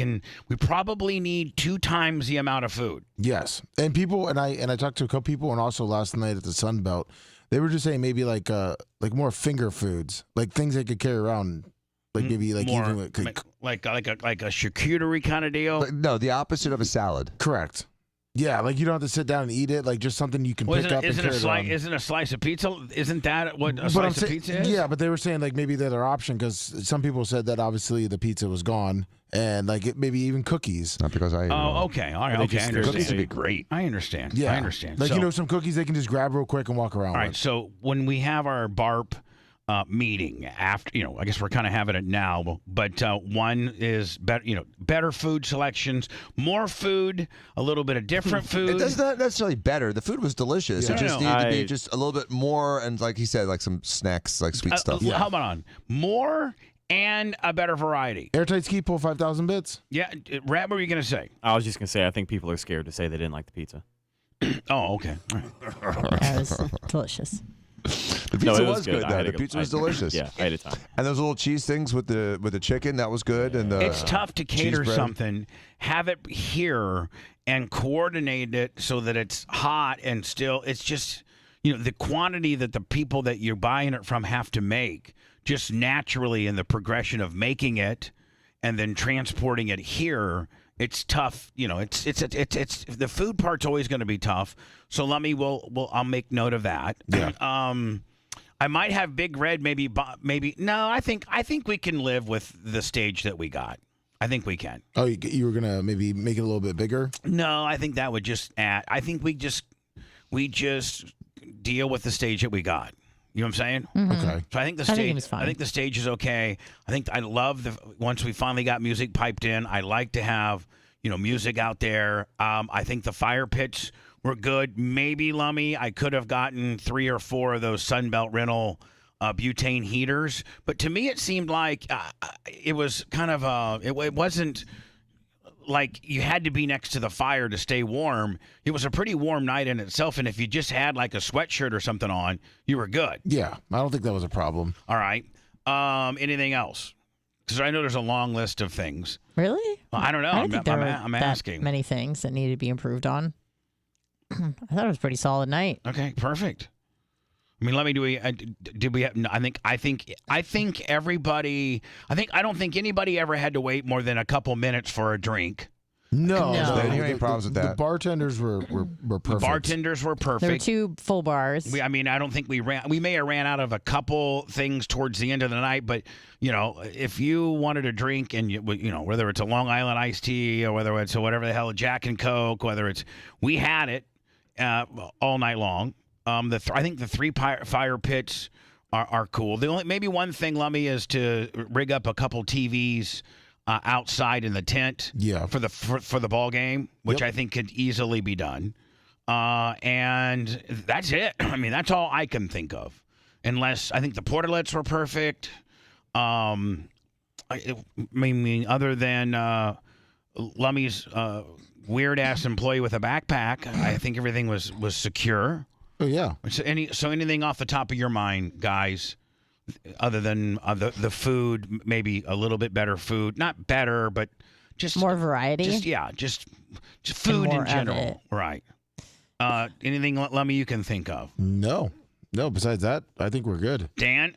probably need 2 times the amount of food. Yes, and people, and I talked to a couple people, and also last night at the Sun Belt, they were just saying maybe like more finger foods, like things they could carry around, like maybe like More, even with, like a charcuterie kind of deal. No, the opposite of a salad. Correct. Yeah, like you don't have to sit down and eat it, like just something you can pick up and carry around. Isn't a slice of pizza? Isn't that what a slice of pizza is? Yeah, but they were saying like maybe the other option, because some people said that obviously the pizza was gone, and like maybe even cookies. Not because I. Okay, all right, okay. I understand. Cookies would be great. I understand. Yeah, I understand. Like So- some cookies they can just grab real quick and walk around. All right, with. so when we have our BARP meeting after, I guess we're kind of having it now, but one is better food selections, more food, a little bit of different food. It does not necessarily better. The food was delicious. Yeah. It just needed to be just a little bit more, and like he said, like some snacks, like sweet stuff. How about more and a better variety? Airtight ski pull 5,000 bits. Yeah, Rat, what were you going to say? I was just going to say, I think people are scared to say they didn't like the pizza. Oh, okay. All right. That was delicious. The pizza was good though. The pizza was delicious. Yeah, I had a time. And those little cheese things with the chicken, that was good. And It's tough to cater cheese bread. something, have it here, and coordinate it so that it's hot and still. It's just the quantity that the people that you're buying it from have to make, just naturally in the progression of making it and then transporting it here. It's tough, it's the food part's always going to be tough. So I'll make note of that. Yeah. I might have Big Red maybe. No, I think we can live with the stage that we got. I think we can. Oh, you were gonna maybe make it a little bit bigger? No, I think that would just add. I think we just deal with the stage that we got. You know what I'm saying? Okay. So I think the stage. I think the stage is okay. I love once we finally got music piped in. I like to have music out there. I think the fire pits were good. Maybe Lummy, I could have gotten 3 or 4 of those Sunbelt rental butane heaters, but to me it seemed like it was kind of it wasn't like you had to be next to the fire to stay warm. It was a pretty warm night in itself, and if you just had like a sweatshirt or something on, you were good. Yeah, I don't think that was a problem. All right. Anything else? Because I know there's a long list of things. Really? Well, I don't know. I don't think there were I'm that asking. many things that needed to be improved on. I thought it was a pretty solid night. Okay, perfect. I mean, did we have, I think everybody, I don't think anybody ever had to wait more than a couple minutes for a drink. No. There ain't any problems with that. The bartenders were perfect. The bartenders were perfect. There were 2 full bars. I don't think we may have ran out of a couple things towards the end of the night, but if you wanted a drink and whether it's a Long Island iced tea or whether it's whatever the hell, Jack and Coke, we had it all night long. I think the 3 fire pits are cool. The only maybe one thing, Lummy, is to rig up a couple TVs outside in the tent. Yeah. For the ball game, which I think could easily be done. And that's it. I mean, that's all I can think of. Unless I think the portalets were perfect. Other than Lummy's weird ass employee with a backpack, I think everything was secure. Oh yeah. So anything off the top of your mind, guys, other than the food, maybe a little bit better food, not better, but just more variety. Just food in general, right? Anything, Lummy, you can think of? No. Besides that, I think we're good. Dan,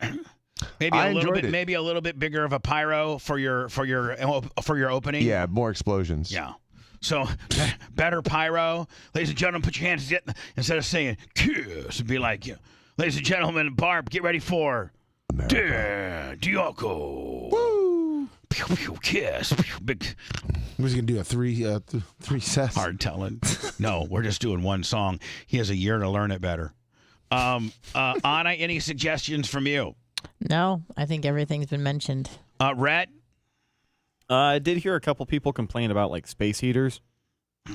maybe a little bit bigger of a pyro for your opening. Yeah, more explosions. Yeah. So, better pyro. Ladies and gentlemen, put your hands together. Instead of saying, kiss, be like, ladies and gentlemen, Barb, get ready for Dioko. Woo! Pew, pew, kiss. Pew, big. Was he going to do a 3 sets? Hard telling. No, we're just doing one song. He has a year to learn it better. Anna, any suggestions from you? No, I think everything's been mentioned. Rhett? I did hear a couple people complain about like space heaters.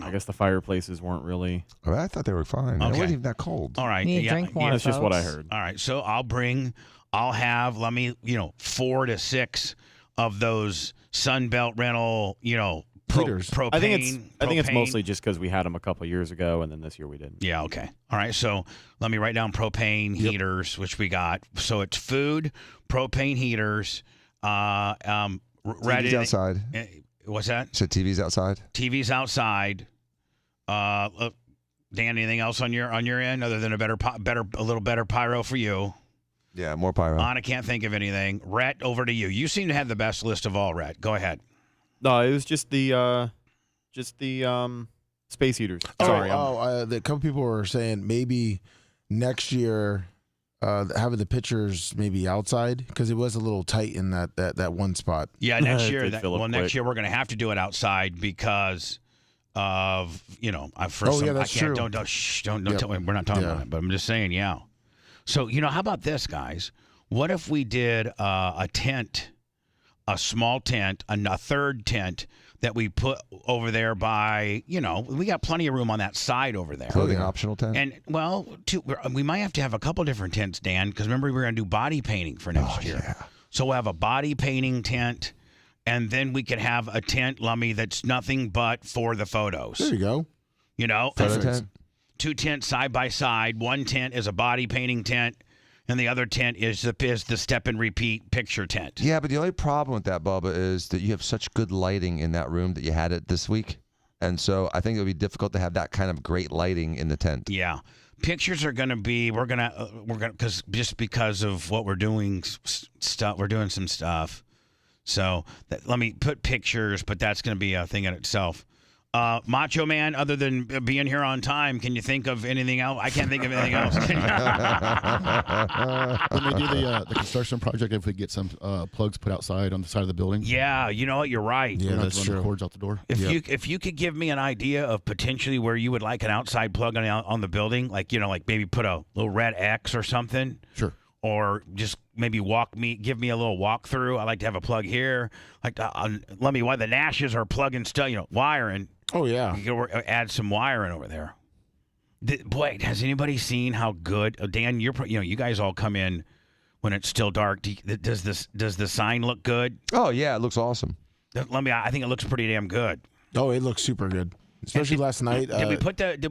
I guess the fireplaces weren't really. Oh, I thought they were fine. Okay. It wasn't even that cold. All right. Drink more, that's just what I heard. All right. So I'll have, 4 to 6 of those Sunbelt rental, heaters. Propane. I think it's propane. mostly just because we had them a couple years ago, and then this year we didn't. Yeah, okay. All right, so let me write down propane heaters, which we got. So it's food, propane heaters, TV's outside. What's that? So TV's outside? TV's outside. Dan, anything else on your end other than a little better pyro for you? Yeah, more pyro. Anna can't think of anything. Rhett, over to you. You seem to have the best list of all, Rhett. Go ahead. No, it was just the space heaters. Sorry. The couple people were saying maybe next year having the pitchers maybe outside because it was a little tight in that one spot. Yeah, next year. Next Next year we're going to have to do it outside because of that's true. Don't tell me. We're not talking about it, but I'm just saying, yeah. So how about this, guys? What if we did a tent, a small tent, a third tent that we put over there by, we got plenty of room on that side over there. Clothing optional tent? And, we might have to have a couple different tents, Dan, because remember we were going to do body painting for next year. Yeah. So we'll have a body painting tent, and then we could have a tent, Lummy, that's nothing but for the photos. There you go. Photo tent? 2 tents side by side. One tent is a body painting tent, and the other tent is the step and repeat picture tent. Yeah, but the only problem with that, Bubba, is that you have such good lighting in that room that you had it this week. And so I think it would be difficult to have that kind of great lighting in the tent. Yeah. Pictures are going to be, we're going to, because of what we're doing we're doing some stuff. So let me put pictures, but that's going to be a thing in itself. Macho Man, other than being here on time, can you think of anything else? I can't think of anything else. When we do the construction project, if we get some plugs put outside on the side of the building. Yeah, you know what? You're right. Yeah, that's true. Cords out the door. If you could give me an idea of potentially where you would like an outside plug on the building, like maybe put a little red X or something. Sure. Or just maybe give me a little walkthrough. I like to have a plug here. Let me while the Nashes are plugging stuff, wiring. Oh yeah, you can add some wiring over there. Boy, has anybody seen how good Dan? You guys all come in when it's still dark. Does the sign look good? Oh yeah, it looks awesome. I think it looks pretty damn good. Oh, it looks super good, especially last night. Did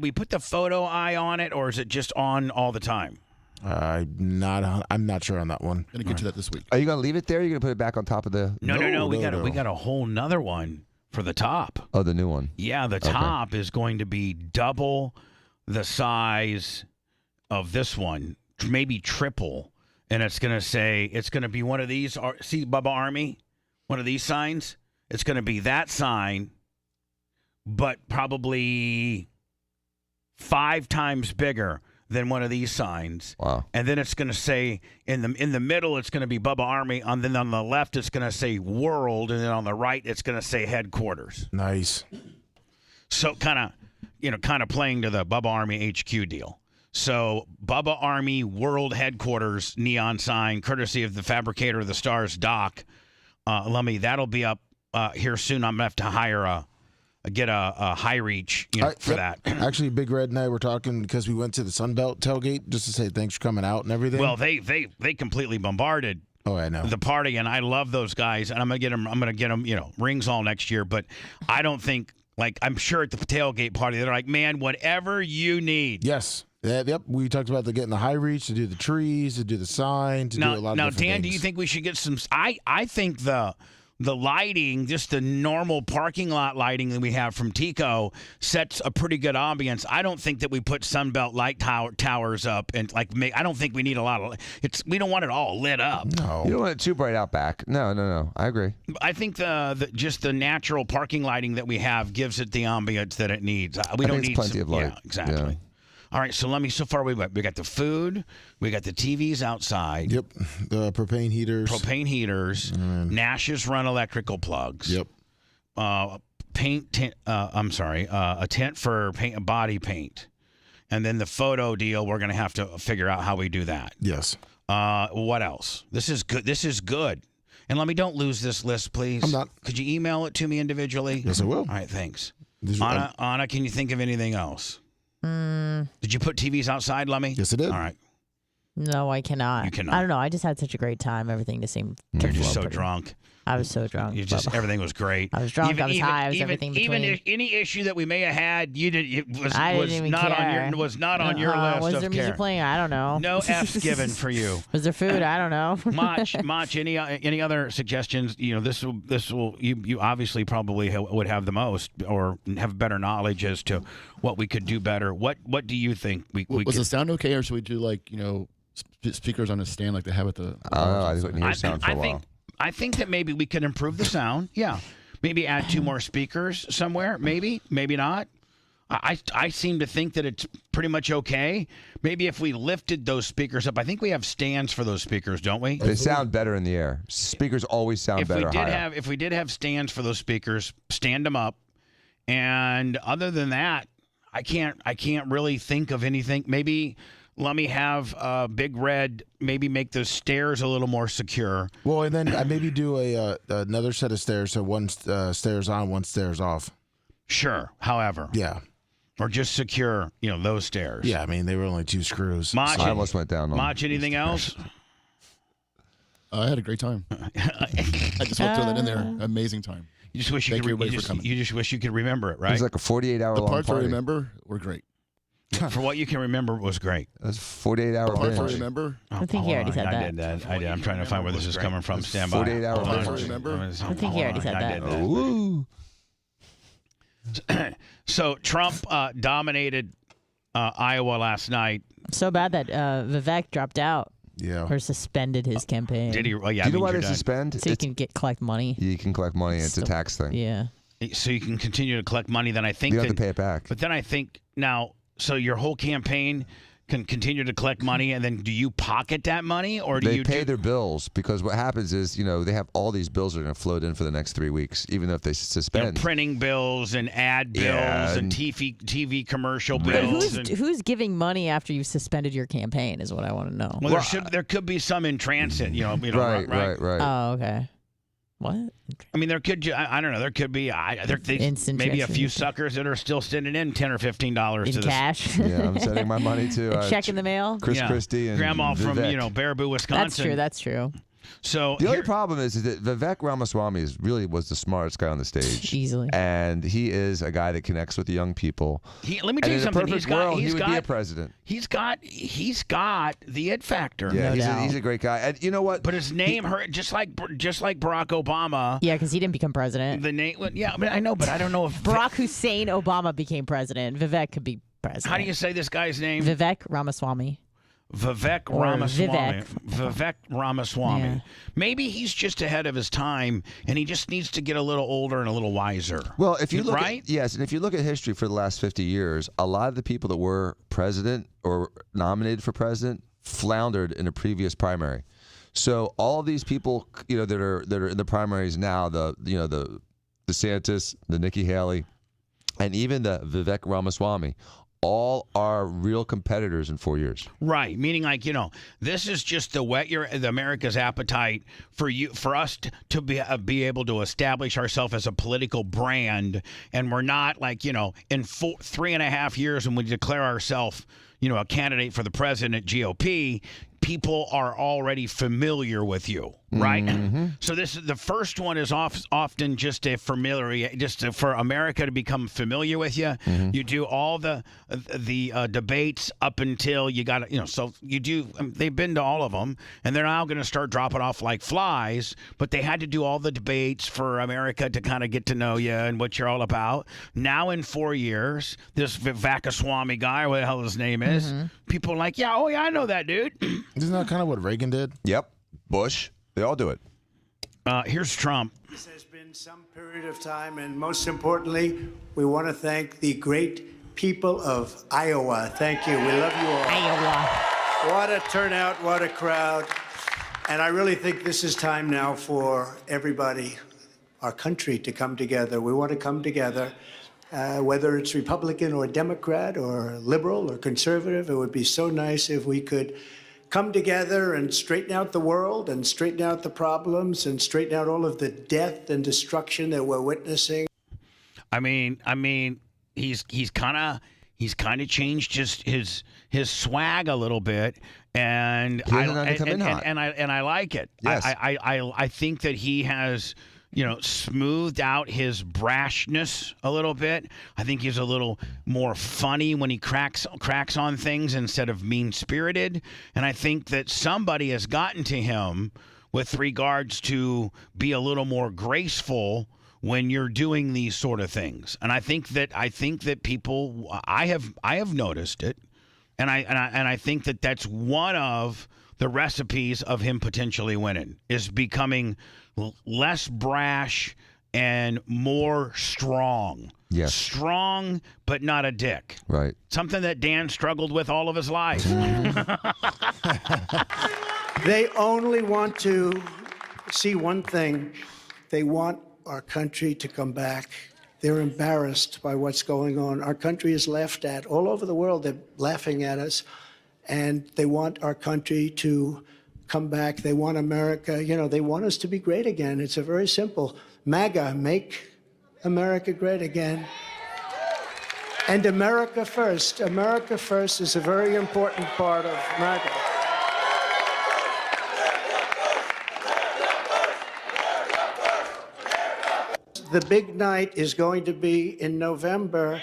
we put the photo eye on it, or is it just on all the time? I'm not sure on that one. Gonna get to that this week. Are you gonna leave it there? Or are you gonna put it back on top of the? No. We got a whole nother one for the top. Oh, the new one. Yeah, the top is going to be double the size of this one, maybe triple, and it's going to be one of these. See, Bubba Army, one of these signs. It's going to be that sign, but probably 5 times bigger than one of these signs. Wow. And then it's going to say in the middle it's going to be Bubba Army, and then on the left it's going to say World, and then on the right it's going to say Headquarters. Nice. So kind of playing to the Bubba Army HQ deal. So Bubba Army World Headquarters neon sign, courtesy of the Fabricator of the Stars, Doc. Lummy, that'll be up here soon. I'm gonna have to get a high reach for that. Actually, Big Red and I were talking because we went to the Sunbelt tailgate just to say thanks for coming out and everything. Well, they completely bombarded. Oh, I know. The party, and I love those guys, and I'm gonna get them, rings all next year. But I don't think, I'm sure at the tailgate party they're like, man, whatever you need. Yes. Yep. We talked about getting the high reach to do the trees, to do the sign, to do a lot of different Dan, things. do you think we should get some? I think the lighting, just the normal parking lot lighting that we have from Tico, sets a pretty good ambience. I don't think that we put Sunbelt light towers up, and I don't think we need a lot of. We don't want it all lit up. No, you don't want it too bright out back. No. I agree. I think just the natural parking lighting that we have gives it the ambience that it needs. We don't need plenty of light. Yeah, exactly. Yeah. All right, so so far we got the food, we got the TVs outside. Yep, the propane heaters. Nash's run electrical plugs. Yep. A tent for body paint. And then the photo deal, we're going to have to figure out how we do that. Yes. What else? This is good. And don't lose this list, please. I'm not. Could you email it to me individually? Yes, I will. All right, thanks. Anna, can you think of anything else? Did you put TVs outside, Lummy? Yes, I did. All right. No, I cannot. You cannot. I don't know. I just had such a great time. Everything just seemed to You're just flow so pretty. drunk. I was so drunk. Everything was great. I was drunk. I was high. I was everything between. Even any issue that we may have had, I didn't even care. Was not on your list. Was of there music care. playing? I don't know. No F's given for you. Was there food? I don't know. Mach, any other suggestions? This will you obviously probably would have the most or have better knowledge as to what we could do better. What do you think we was could? the sound okay, or should we do speakers on a stand like they have at the? I couldn't hear sound for a while. I think that maybe we could improve the sound. Yeah, maybe add 2 more speakers somewhere. Maybe not. I seem to think that it's pretty much okay. Maybe if we lifted those speakers up, I think we have stands for those speakers, don't we? They sound better in the air. Speakers always sound better higher. If we did have stands for those speakers, stand them up. And other than that, I can't really think of anything. Maybe let me have Big Red maybe make those stairs a little more secure. Well, and then I maybe do another set of stairs, so one stairs on, one stairs off. Sure. However. Yeah. Or just secure, those stairs. Yeah, I mean, they were only 2 screws. Mach, I almost went down. Mach, anything else? I had a great time. I just want to throw that in there. Amazing time. You just wish you just wish you could remember it, right? It was like a 48-hour long parts party. I remember were great. For what you can remember was great. It was 48-hour parts binge. I remember. I think he already said that. I did that. I did. I'm trying to find where this is coming from. Stand by. 48-hour parts I binge. remember. I think he already said that. Ooh. So Trump dominated Iowa last night. So bad that Vivek dropped out. Yeah. Or suspended his campaign. Did he? Well, yeah. Do you know why they suspend? So you can collect money. You can collect money. It's a tax thing. Yeah. So you can continue to collect money. Then I think you have to pay it back. But then I think now, so your whole campaign can continue to collect money, and then do you pocket that money, or do they you pay their bills? Because what happens is, they have all these bills that are going to float in for the next 3 weeks, even if they suspend. Printing bills and ad bills and TV commercial bills. Who's giving money after you've suspended your campaign is what I want to know. Well, there could be some in transit, Right. Oh, okay. What? I mean, there could. I don't know. There could be. Maybe a few suckers that are still sending in $10 or $15 in to cash. Yeah, I'm sending my money to a check in the mail. Chris Christie and Grandma from Vivek. Baraboo, Wisconsin. That's true. So the only problem is that Vivek Ramaswamy really was the smartest guy on the stage. Easily. And he is a guy that connects with the young people. Let me tell you something. In a perfect world, he would be a president. He's got the it factor. Yeah, he's a great guy. And you know what? But his name hurt just like Barack Obama. Yeah, because he didn't become president. The name, yeah, I know, but I don't know if Barack Hussein Obama became president. Vivek could be president. How do you say this guy's name? Vivek Ramaswamy. Vivek Ramaswamy. Vivek Ramaswamy. Yeah. Maybe he's just ahead of his time, and he just needs to get a little older and a little wiser. Well, if you look right? Yes, and if you look at history for the last 50 years, a lot of the people that were president or nominated for president floundered in a previous primary. So all these people, that are in the primaries now, the DeSantis, the Nikki Haley, and even the Vivek Ramaswamy, all are real competitors in 4 years. Right, meaning this is just to whet the America's appetite for us to be able to establish ourselves as a political brand, and we're not in 3.5 years when we declare ourselves a candidate for the president GOP. People are already familiar with you, right? Mm-hmm. So this is the first one is often just a for America to become familiar with you. Mm-hmm. You do all the debates up until you got so you do. They've been to all of them, and they're now going to start dropping off like flies. But they had to do all the debates for America to kind of get to know you and what you're all about. Now in 4 years, this Vivekaswamy guy, what the hell his name is, people are like, yeah, I know that dude. Isn't that kind of what Reagan did? Yep. Bush. They all do it. Here's Trump. This has been some period of time, and most importantly, we want to thank the great people of Iowa. Thank you. We love you all. Iowa. What a turnout, what a crowd. And I really think this is time now for everybody, our country, to come together. We want to come together. Whether it's Republican or Democrat or liberal or conservative, it would be so nice if we could come together and straighten out the world and straighten out the problems and straighten out all of the death and destruction that we're witnessing. I mean, he's kind of He's kind of changed his swag a little bit, and I like it. Yes. I think that he has, smoothed out his brashness a little bit. I think he's a little more funny when he cracks on things instead of mean-spirited. And I think that somebody has gotten to him with regards to be a little more graceful when you're doing these sort of things. And I think that people, I have noticed it, and I think that that's one of the recipes of him potentially winning, is becoming less brash and more strong. Yes. Strong, but not a dick. Right. Something that Dan struggled with all of his life. They only want to see one thing. They want our country to come back. They're embarrassed by what's going on. Our country is laughed at. All over the world, they're laughing at us. And they want our country to come back. They want America, they want us to be great again. It's a very simple. MAGA, make America great again. And America first. America first is a very important part of MAGA. The big night is going to be in November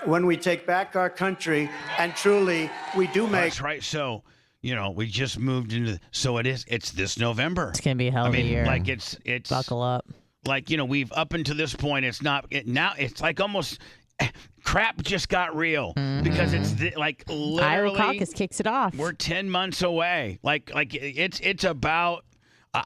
when we take back our country, and truly we do make. That's right. So, we just moved into. So it's this November. It's gonna be a hell of a year. Like it's buckle up. Like we've up until this point. It's not now. It's like almost crap just got real because it's literally Iowa Caucus kicks it off. We're 10 months away. Like it's about.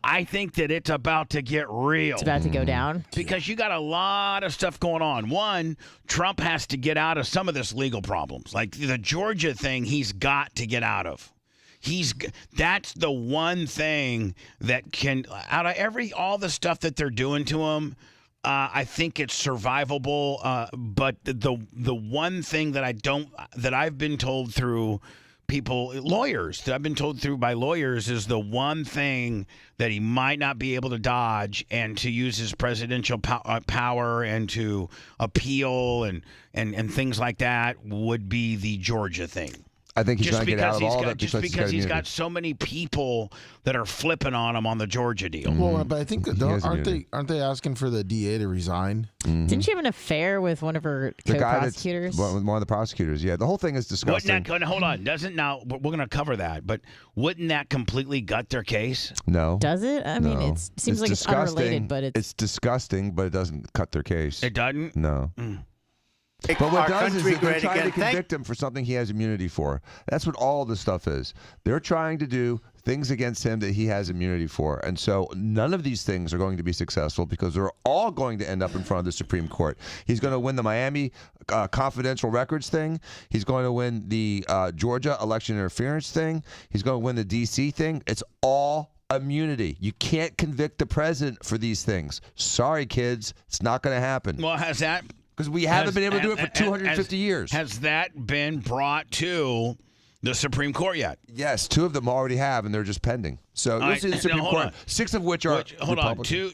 I think that it's about to get real. It's about to go down. Because you got a lot of stuff going on. One, Trump has to get out of some of this legal problems. Like the Georgia thing, he's got to get out of. That's the one thing that can, out of all the stuff that they're doing to him, I think it's survivable. But the one thing that I've been told through lawyers that I've been told through by lawyers is the one thing that he might not be able to dodge, and to use his presidential power and to appeal and things like that would be the Georgia thing. I think he's going to get out of all that just because he's got so many people that are flipping on him on the Georgia deal. Well, but I think aren't they asking for the DA to resign? Didn't she have an affair with one of her co-prosecutors? One of the prosecutors. Yeah, the whole thing is disgusting. Hold on. We're going to cover that, but wouldn't that completely gut their case? No. Does it? I mean, it seems like it's unrelated, but it's disgusting, but it doesn't cut their case. It doesn't? No. But what does is that they're trying to convict him for something he has immunity for. That's what all this stuff is. They're trying to do things against him that he has immunity for. And so none of these things are going to be successful because they're all going to end up in front of the Supreme Court. He's going to win the Miami confidential records thing. He's going to win the Georgia election interference thing. He's going to win the D.C. thing. It's all immunity. You can't convict the president for these things. Sorry, kids. It's not going to happen. Well, has that... Because we haven't been able to do it for 250 years. Has that been brought to the Supreme Court yet? Yes, 2 of them already have, and they're just pending. So this is the Supreme Court. 6 of which are Republican.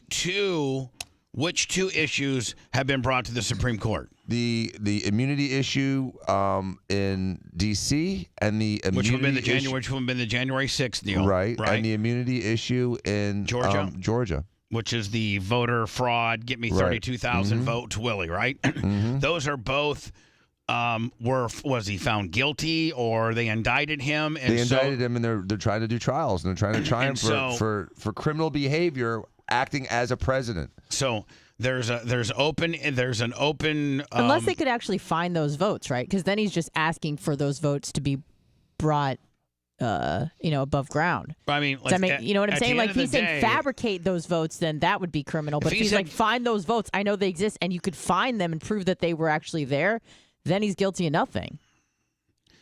Which 2 issues have been brought to the Supreme Court? The immunity issue in D.C. and the immunity which would have been the January 6th deal, right? And the immunity issue in Georgia. Which is the voter fraud, get me 32,000 votes, Willie, right? Those are both, was he found guilty or they indicted him? And they indicted him, and they're trying to do trials, and they're trying to try him for criminal behavior acting as a president. So there's an open. Unless they could actually find those votes, right? Because then he's just asking for those votes to be brought above ground. I mean, you know what I'm saying? Like, if he's saying fabricate those votes, then that would be criminal. But if he's like, find those votes, I know they exist, and you could find them and prove that they were actually there, then he's guilty of nothing.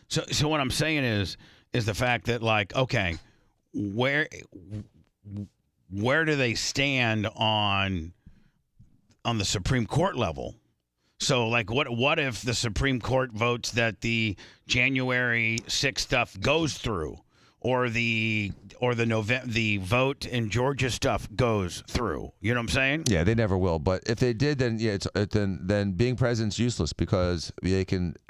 So what I'm saying is the fact that, like, okay, where do they stand on the Supreme Court level? So, like, what if the Supreme Court votes that the January 6th stuff goes through, the vote in Georgia stuff goes through. You know what I'm saying? Yeah, they never will. But if they did, then then being president's useless because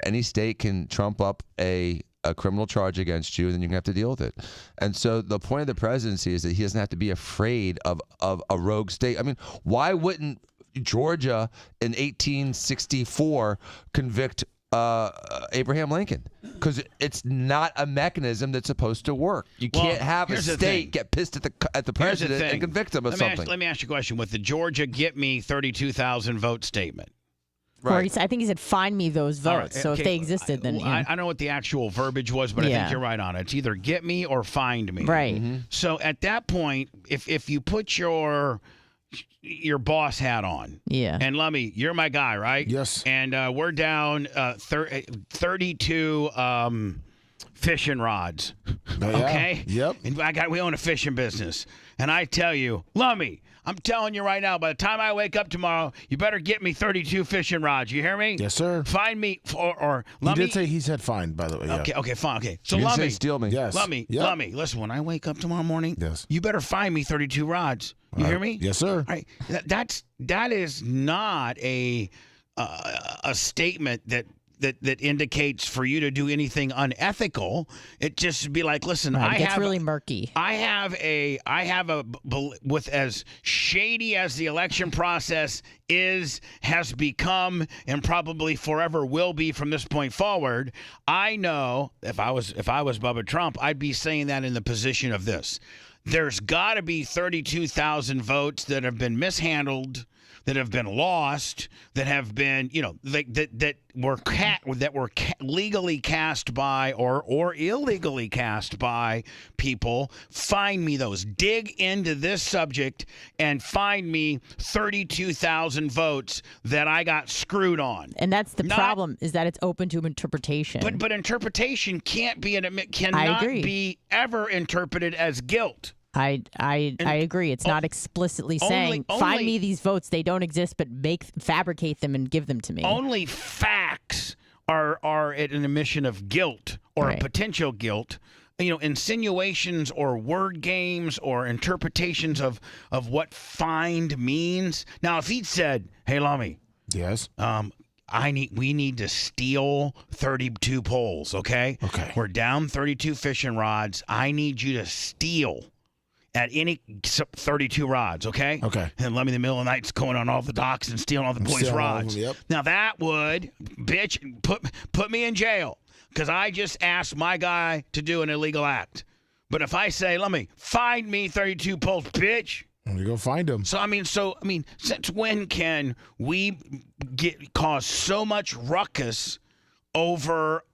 any state can trump up a criminal charge against you, and then you're gonna have to deal with it. And so the point of the presidency is that he doesn't have to be afraid of a rogue state. I mean, why wouldn't Georgia in 1864 convict Abraham Lincoln? Because it's not a mechanism that's supposed to work. You can't have a state get pissed at the president and convict him of something. Let me ask you a question. With the Georgia "Get Me 32,000 vote" statement. Right. Or I think he said, "Find me those votes." Right. So if they existed, then I don't know what the actual verbiage was, but I think you're right on it. It's either "get me" or "find me." Right. Mm-hmm. So at that point, if you put your boss hat on, and Lummy, you're my guy, right? Yes. And we're down 32 fishing rods. Okay. Yep. And we own a fishing business, and I tell you, Lummy, I'm telling you right now, by the time I wake up tomorrow, you better get me 32 fishing rods. You hear me? Yes, sir. Find me or Lummy. He did say he said fine, by the way. Yeah. Okay, fine. Okay. So You didn't say Lummy, steal me. Yes. Lummy, Yep. Lummy, listen, when I wake up tomorrow morning, Yes. you better find me 32 rods. You hear me? Yes, sir. All right. That is not a statement that indicates for you to do anything unethical. It just be like, listen, It gets really murky. I have a with as shady as the election process has become and probably forever will be from this point forward. I know if I was Bubba Trump, I'd be saying that in the position of this. There's got to be 32,000 votes that have been mishandled, that have been lost, that have been, that were legally cast by or illegally cast by people. Find me those. Dig into this subject and find me 32,000 votes that I got screwed on. And that's the problem, is that it's open to interpretation. But interpretation cannot agree. be ever interpreted as guilt. I agree. It's not explicitly saying, find me these votes. They don't exist, but fabricate them and give them to me. Only facts are at an admission of guilt or a potential guilt. Insinuations or word games or interpretations of what find means. Now, if he'd said, "Hey, Lummy, yes, we need to steal 32 poles, okay? Okay. We're down 32 fishing rods. I need you to steal at any 32 rods, okay? Okay. And Lummy in the middle of the night's going on all the docks and stealing all the boys' rods. Yep. Now that would, bitch, put me in jail because I just asked my guy to do an illegal act. But if I say, Lummy, find me 32 poles, bitch. You go find them. So I mean, since when can we cause so much ruckus over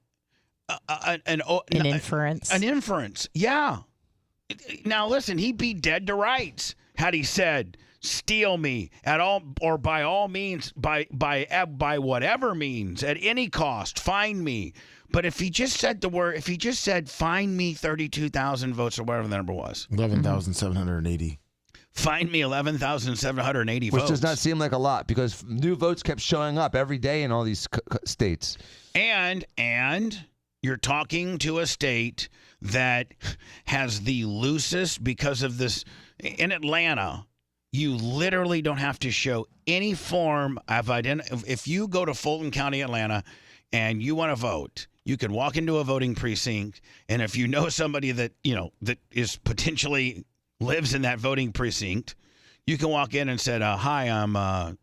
an inference? An inference, yeah. Now listen, he'd be dead to rights had he said, "Steal me at all or by all means, by whatever means, at any cost, find me." But if he just said "Find me 32,000 votes" or whatever the number was, 11,780. Find me 11,780 votes. Which does not seem like a lot because new votes kept showing up every day in all these states. And you're talking to a state that has the loosest, because of this. In Atlanta, you literally don't have to show any form of identity. If you go to Fulton County, Atlanta, and you want to vote, you can walk into a voting precinct, and if you know somebody that is potentially lives in that voting precinct, you can walk in and say, "Hi, Paul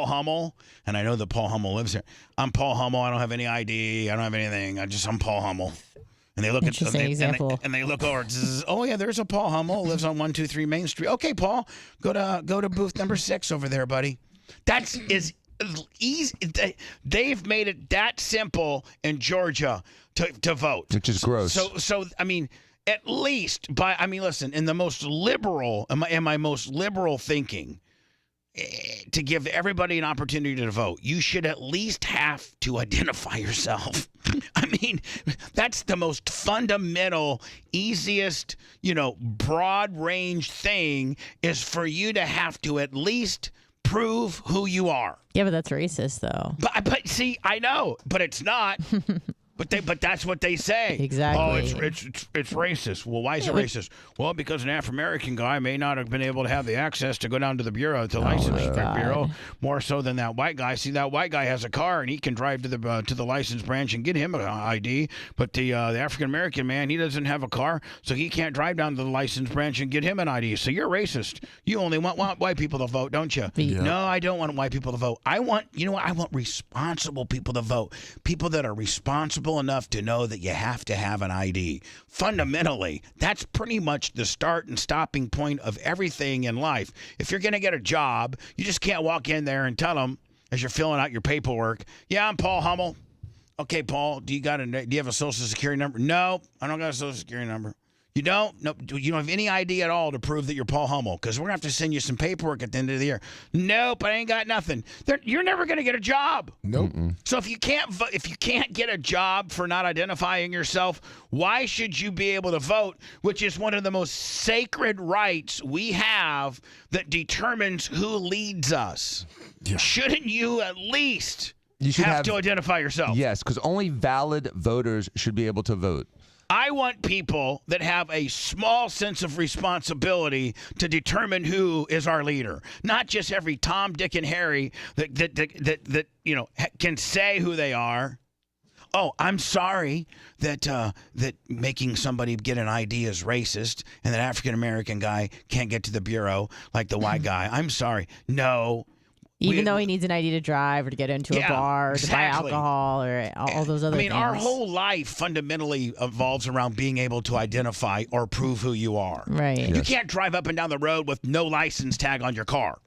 Hummel," and I know that Paul Hummel lives here. "I'm Paul Hummel. I don't have any ID. I don't have anything. I'm Paul Hummel." And they look at and they look over. "Oh yeah, there's a Paul Hummel. Lives on 123 Main Street. Okay, Paul, go to booth number 6 over there, buddy." That's is easy. They've made it that simple in Georgia to vote, which is gross. So I mean, at least listen, in the most liberal, in my most liberal thinking, to give everybody an opportunity to vote, you should at least have to identify yourself. I mean, that's the most fundamental, easiest, broad range thing, is for you to have to at least prove who you are. Yeah, but that's racist, though. But see, I know, but it's not. But that's what they say. Exactly. Oh, it's racist. Well, why is it racist? Well, because an African American guy may not have been able to have the access to go down to the bureau, to license bureau, more so than that white guy. See, that white guy has a car and he can drive to the license branch and get him an ID. But the African American man, he doesn't have a car, so he can't drive down to the license branch and get him an ID. So you're racist. You only want white people to vote, don't you? Yeah. No, I don't want white people to vote. I want responsible people to vote. People that are responsible enough to know that you have to have an ID. Fundamentally, that's pretty much the start and stopping point of everything in life. If you're going to get a job, you just can't walk in there and tell them as you're filling out your paperwork, yeah, I'm Paul Hummel. Okay, Paul, do you have a Social Security number? No, I don't got a Social Security number. You don't? No, you don't have any ID at all to prove that you're Paul Hummel, because we're going to have to send you some paperwork at the end of the year. Nope, I ain't got nothing. You're never going to get a job. Nope. So if you can't get a job for not identifying yourself, why should you be able to vote, which is one of the most sacred rights we have that determines who leads us? Yeah. Shouldn't you at least have to identify yourself? Yes, because only valid voters should be able to vote. I want people that have a small sense of responsibility to determine who is our leader, not just every Tom, Dick, and Harry that can say who they are. Oh, I'm sorry that making somebody get an ID is racist, and that African American guy can't get to the bureau like the white guy. I'm sorry. No. Even though he needs an ID to drive or to get into a bar or to buy alcohol or all those other things. Our whole life fundamentally evolves around being able to identify or prove who you are. Right. Yes. You can't drive up and down the road with no license tag on your car.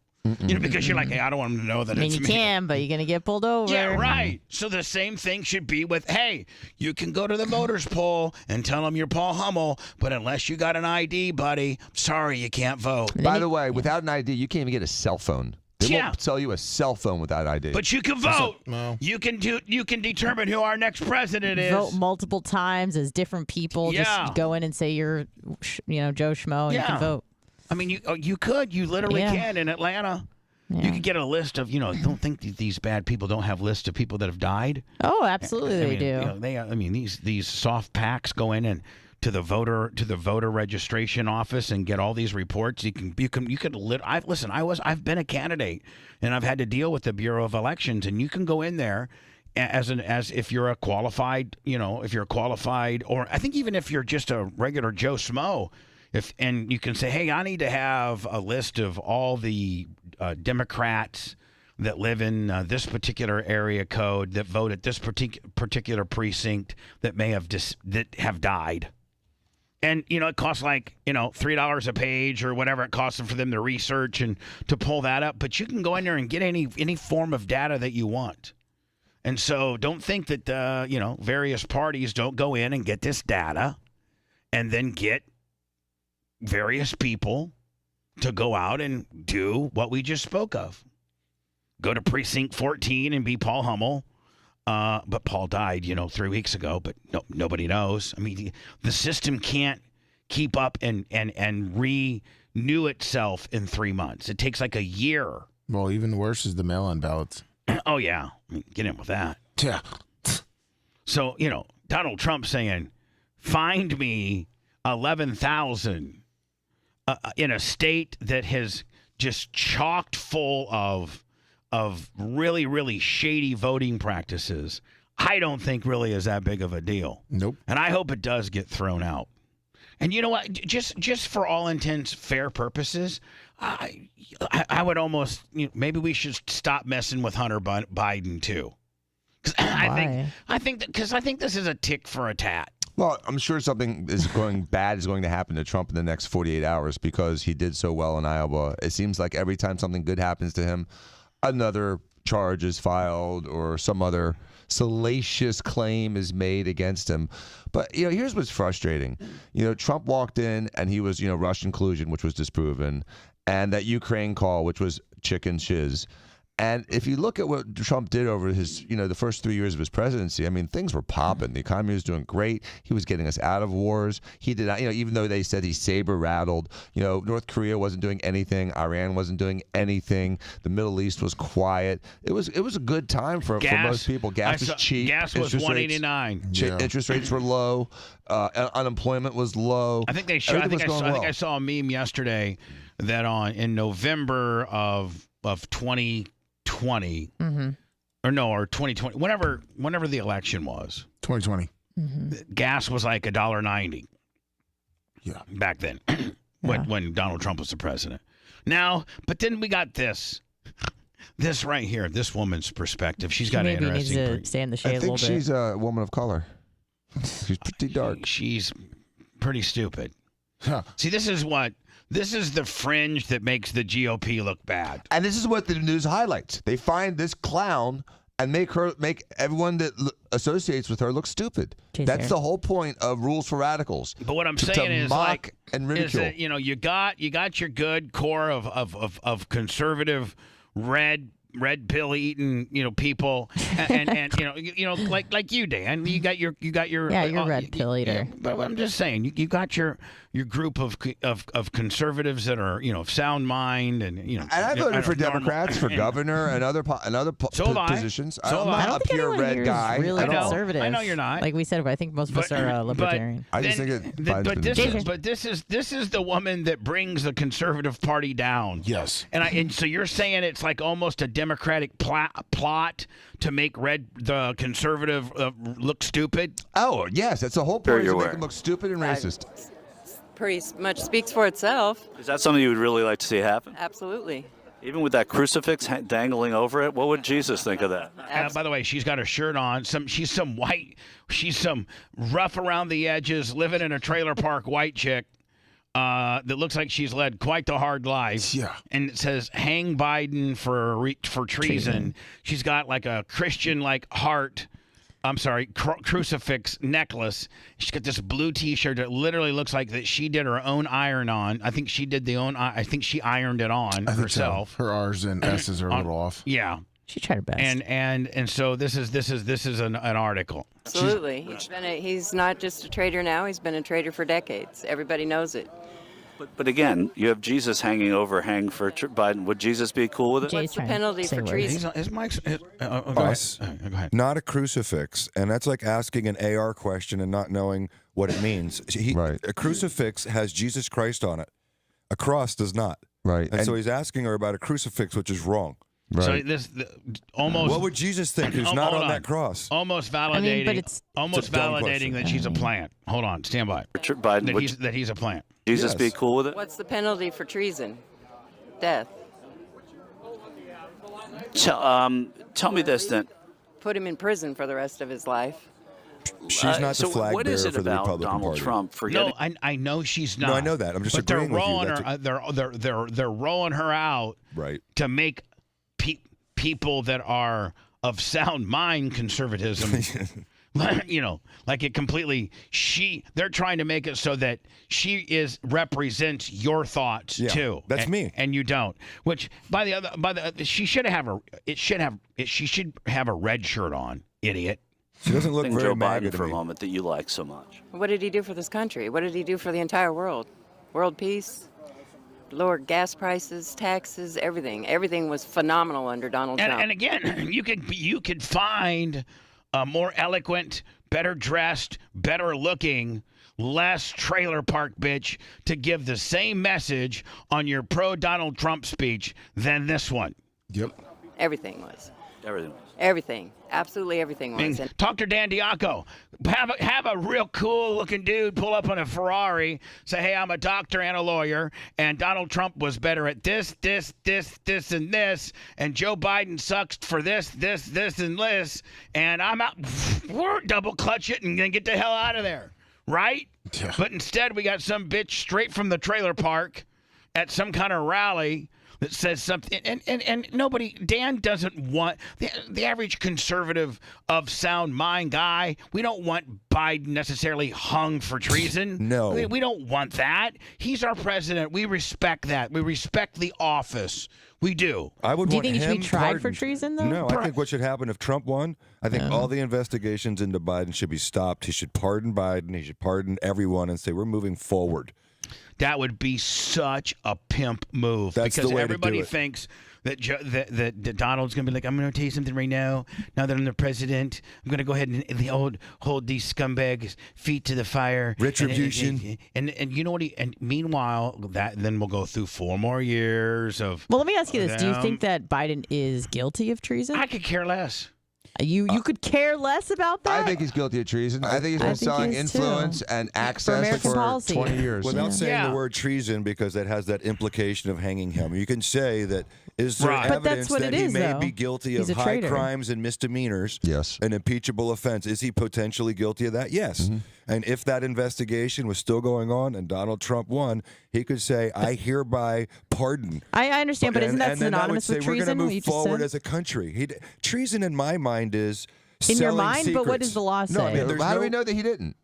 Because you're like, hey, I don't want them to know that it's me. You can, but you're going to get pulled over. Yeah, right. So the same thing should be with, hey, you can go to the voters poll and tell them you're Paul Hummel, but unless you got an ID, buddy, sorry, you can't vote. By the way, without an ID, you can't even get a cell phone. They won't sell you a cell phone without ID. But you can vote. You can determine who our next president is. Vote multiple times as different people. Yeah. Just go in and say you're, Joe Schmo, and you can vote. I mean, you literally can in Atlanta. Yeah. You could get a list of, don't think these bad people don't have lists of people that have died. Oh, absolutely they do. These soft packs go in and to the voter registration office and get all these reports. I've been a candidate and I've had to deal with the Bureau of Elections, and you can go in there as if you're a qualified, or I think even if you're just a regular Joe Schmo, and you can say, hey, I need to have a list of all the Democrats that live in this particular area code that vote at this particular precinct that have died. And, it costs like, $3 a page or whatever it costs them for them to research and to pull that up. But you can go in there and get any form of data that you want. And so don't think that, various parties don't go in and get this data and then get various people to go out and do what we just spoke of. Go to precinct 14 and be Paul Hummel. But Paul died, 3 weeks ago, but nobody knows. I mean, the system can't keep up and renew itself in 3 months. It takes like a year. Well, even worse is the mail-in ballots. Oh, yeah. I mean, get in with that. Yeah. So, Donald Trump saying, find me 11,000 in a state that has just chocked full of really, really shady voting practices, I don't think really is that big of a deal. Nope. And I hope it does get thrown out. And you know what? Just for all intents, fair purposes, I would almost, maybe we should stop messing with Hunter Biden too. Because I think this is a tick for a tat. Well, I'm sure something bad is going to happen to Trump in the next 48 hours because he did so well in Iowa. It seems like every time something good happens to him, another charge is filed or some other salacious claim is made against him. But, here's what's frustrating. Trump walked in and he was, Russian collusion, which was disproven, and that Ukraine call, which was chicken shiz. And if you look at what Trump did over his, the first 3 years of his presidency, I mean, things were popping. The economy was doing great. He was getting us out of wars. He did not, even though they said he saber rattled, North Korea wasn't doing anything. Iran wasn't doing anything. The Middle East was quiet. It was a good time for most people. Gas was cheap. Gas was $1.89. Interest rates were low. Unemployment was low. I think I saw a meme yesterday that in November of 2020 or 2020, whenever the election was, 2020, gas was like $1.90. Yeah, back then, when Donald Trump was the president. Now, but then we got this right here, this woman's perspective. She's got an interesting. Needs to stay in the shade I think a little bit. she's a woman of color. She's pretty dark. She's pretty stupid. See, this is the fringe that makes the GOP look bad. And this is what the news highlights. They find this clown and make everyone that associates with her look stupid. That's the whole point of rules for radicals. But what I'm saying is, mock and ridicule. Is that, you got your good core of conservative red pill eating people and like you, Dan. You got your you're red pill eater. But I'm just saying you got your group of conservatives that are of sound mind and And I voted for Democrats for governor and other positions. I'm not a pure red guy. Really conservative. I know you're not. Like we said, I think most of us are libertarian. I just think this is the woman that brings the conservative party down. Yes. And so you're saying it's like almost a Democratic plot to make the conservative look stupid? Oh, yes. That's the whole point, is to make them look stupid and racist. Pretty much speaks for itself. Is that something you would really like to see happen? Absolutely. Even with that crucifix dangling over it, what would Jesus think of that? By the way, she's got her shirt on. She's some rough around the edges, living in a trailer park white chick that looks like she's led quite the hard life. Yeah. And it says, "Hang Biden for treason." She's got like a Christian heart. I'm sorry, crucifix necklace. She's got this blue T-shirt that literally looks like that she did her own iron on. I think she did I think she ironed it on herself. So. Her R's and S's are a little off. Yeah, she tried her best. And so this is an article. Absolutely, he's not just a traitor now. He's been a traitor for decades. Everybody knows it. But again, you have Jesus hanging for Biden. Would Jesus be cool with it? What's the penalty for treason? His mic's. Go ahead. Not a crucifix, and that's like asking an AR question and not knowing what it means. A crucifix has Jesus Christ on it. A cross does not. Right. And so he's asking her about a crucifix, which is wrong. Right. So almost. What would Jesus think? Who's not on that cross? Almost validating. but it's validating that she's a plant. Hold on, stand by. Biden, that he's a plant. Jesus be cool with it? What's the penalty for treason? Death. Tell me this then. Put him in prison for the rest of his life. She's not the flag what bearer is it for the about Republican Donald Party. Trump forgetting? No, I know she's not. No, I know that. I'm just but agreeing with you. They're rolling her out to make people that are of sound mind conservatism. Like it completely. They're trying to make it so that she represents your thoughts too. That's me, and you don't. Which she should have she should have a red shirt on, idiot. She doesn't look very Joe MAGA Biden to for a me. moment that you like so much. What did he do for this country? What did he do for the entire world? World peace? Lowered gas prices, taxes, everything. Everything was phenomenal under Donald Trump. And again, you could find a more eloquent, better dressed, better looking, less trailer park bitch to give the same message on your pro Donald Trump speech than this one. Yep. Everything was. Everything was. Everything. Absolutely everything was. Talk to Dan Diaco. Have a real cool looking dude pull up on a Ferrari, say, "Hey, I'm a doctor and a lawyer, and Donald Trump was better at this, and this, and Joe Biden sucks for this, and this, and I'm out." Double clutch it and then get the hell out of there, right? Yeah. But instead, we got some bitch straight from the trailer park at some kind of rally that says something, and nobody, Dan doesn't want, the average conservative of sound mind guy, we don't want Biden necessarily hung for treason. No. We don't want that. He's our president. We respect that. We respect the office. We do. I would Do you want think he should be him tried for pardoned. treason, though? No, I think what should happen if Trump won, I think all the investigations into Biden should be stopped. He should pardon Biden. He should pardon everyone and say, we're moving forward. That would be such a pimp move. That's because the way to everybody do it. thinks that that Donald's going to be like, I'm going to tell you something right now. Now that I'm the president, I'm going to go ahead and hold these scumbags' feet to the fire. Retribution. And you know what? And meanwhile, then we'll go through 4 more years of. Well, let me ask you this: do you them. think that Biden is guilty of treason? I could care less. You could care less about that? I think he's guilty of treason. I think he's been selling influence and access American for policy. 20 years. Without saying the word treason, because that has that implication of hanging him. You can say that, is there Right. But evidence that's what that it he is, may though. be guilty He's of a high traitor. crimes and misdemeanors? Yes. An impeachable offense. Is he potentially guilty of that? Yes. Mm-hmm. And if that investigation was still going on and Donald Trump won, he could say, I hereby pardon. I understand, but isn't that and then synonymous would with say, we're treason? going what to you move just forward said? as a country. Treason in my mind is In your selling mind? But what secrets. does the law No, I say? mean, there's How do no- we know that he didn't?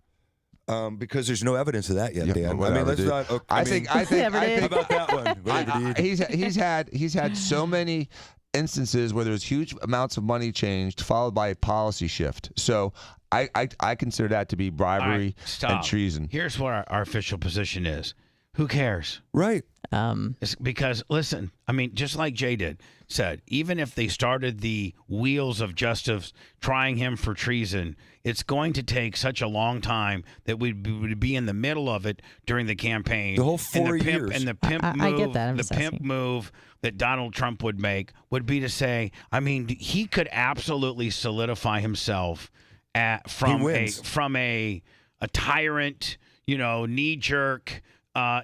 Because there's no evidence of that yet, Dan. I whatever, mean, let's dude. not. Okay, I think. How about that one? Whatever, dude. He's had so many instances where there's huge amounts of money changed, followed by a policy shift. So I consider that to be bribery All right, stop. and treason. Here's what our official position is. Who cares? Right. It's because, listen, I mean, just like Jay said, even if they started the wheels of justice trying him for treason, it's going to take such a long time that we would be in the middle of it during the campaign. The whole And 4 years. And the pimp move, I get that. I'm the just pimp asking. move that Donald Trump would make would be to say, I mean, he could absolutely solidify himself from a tyrant, knee jerk.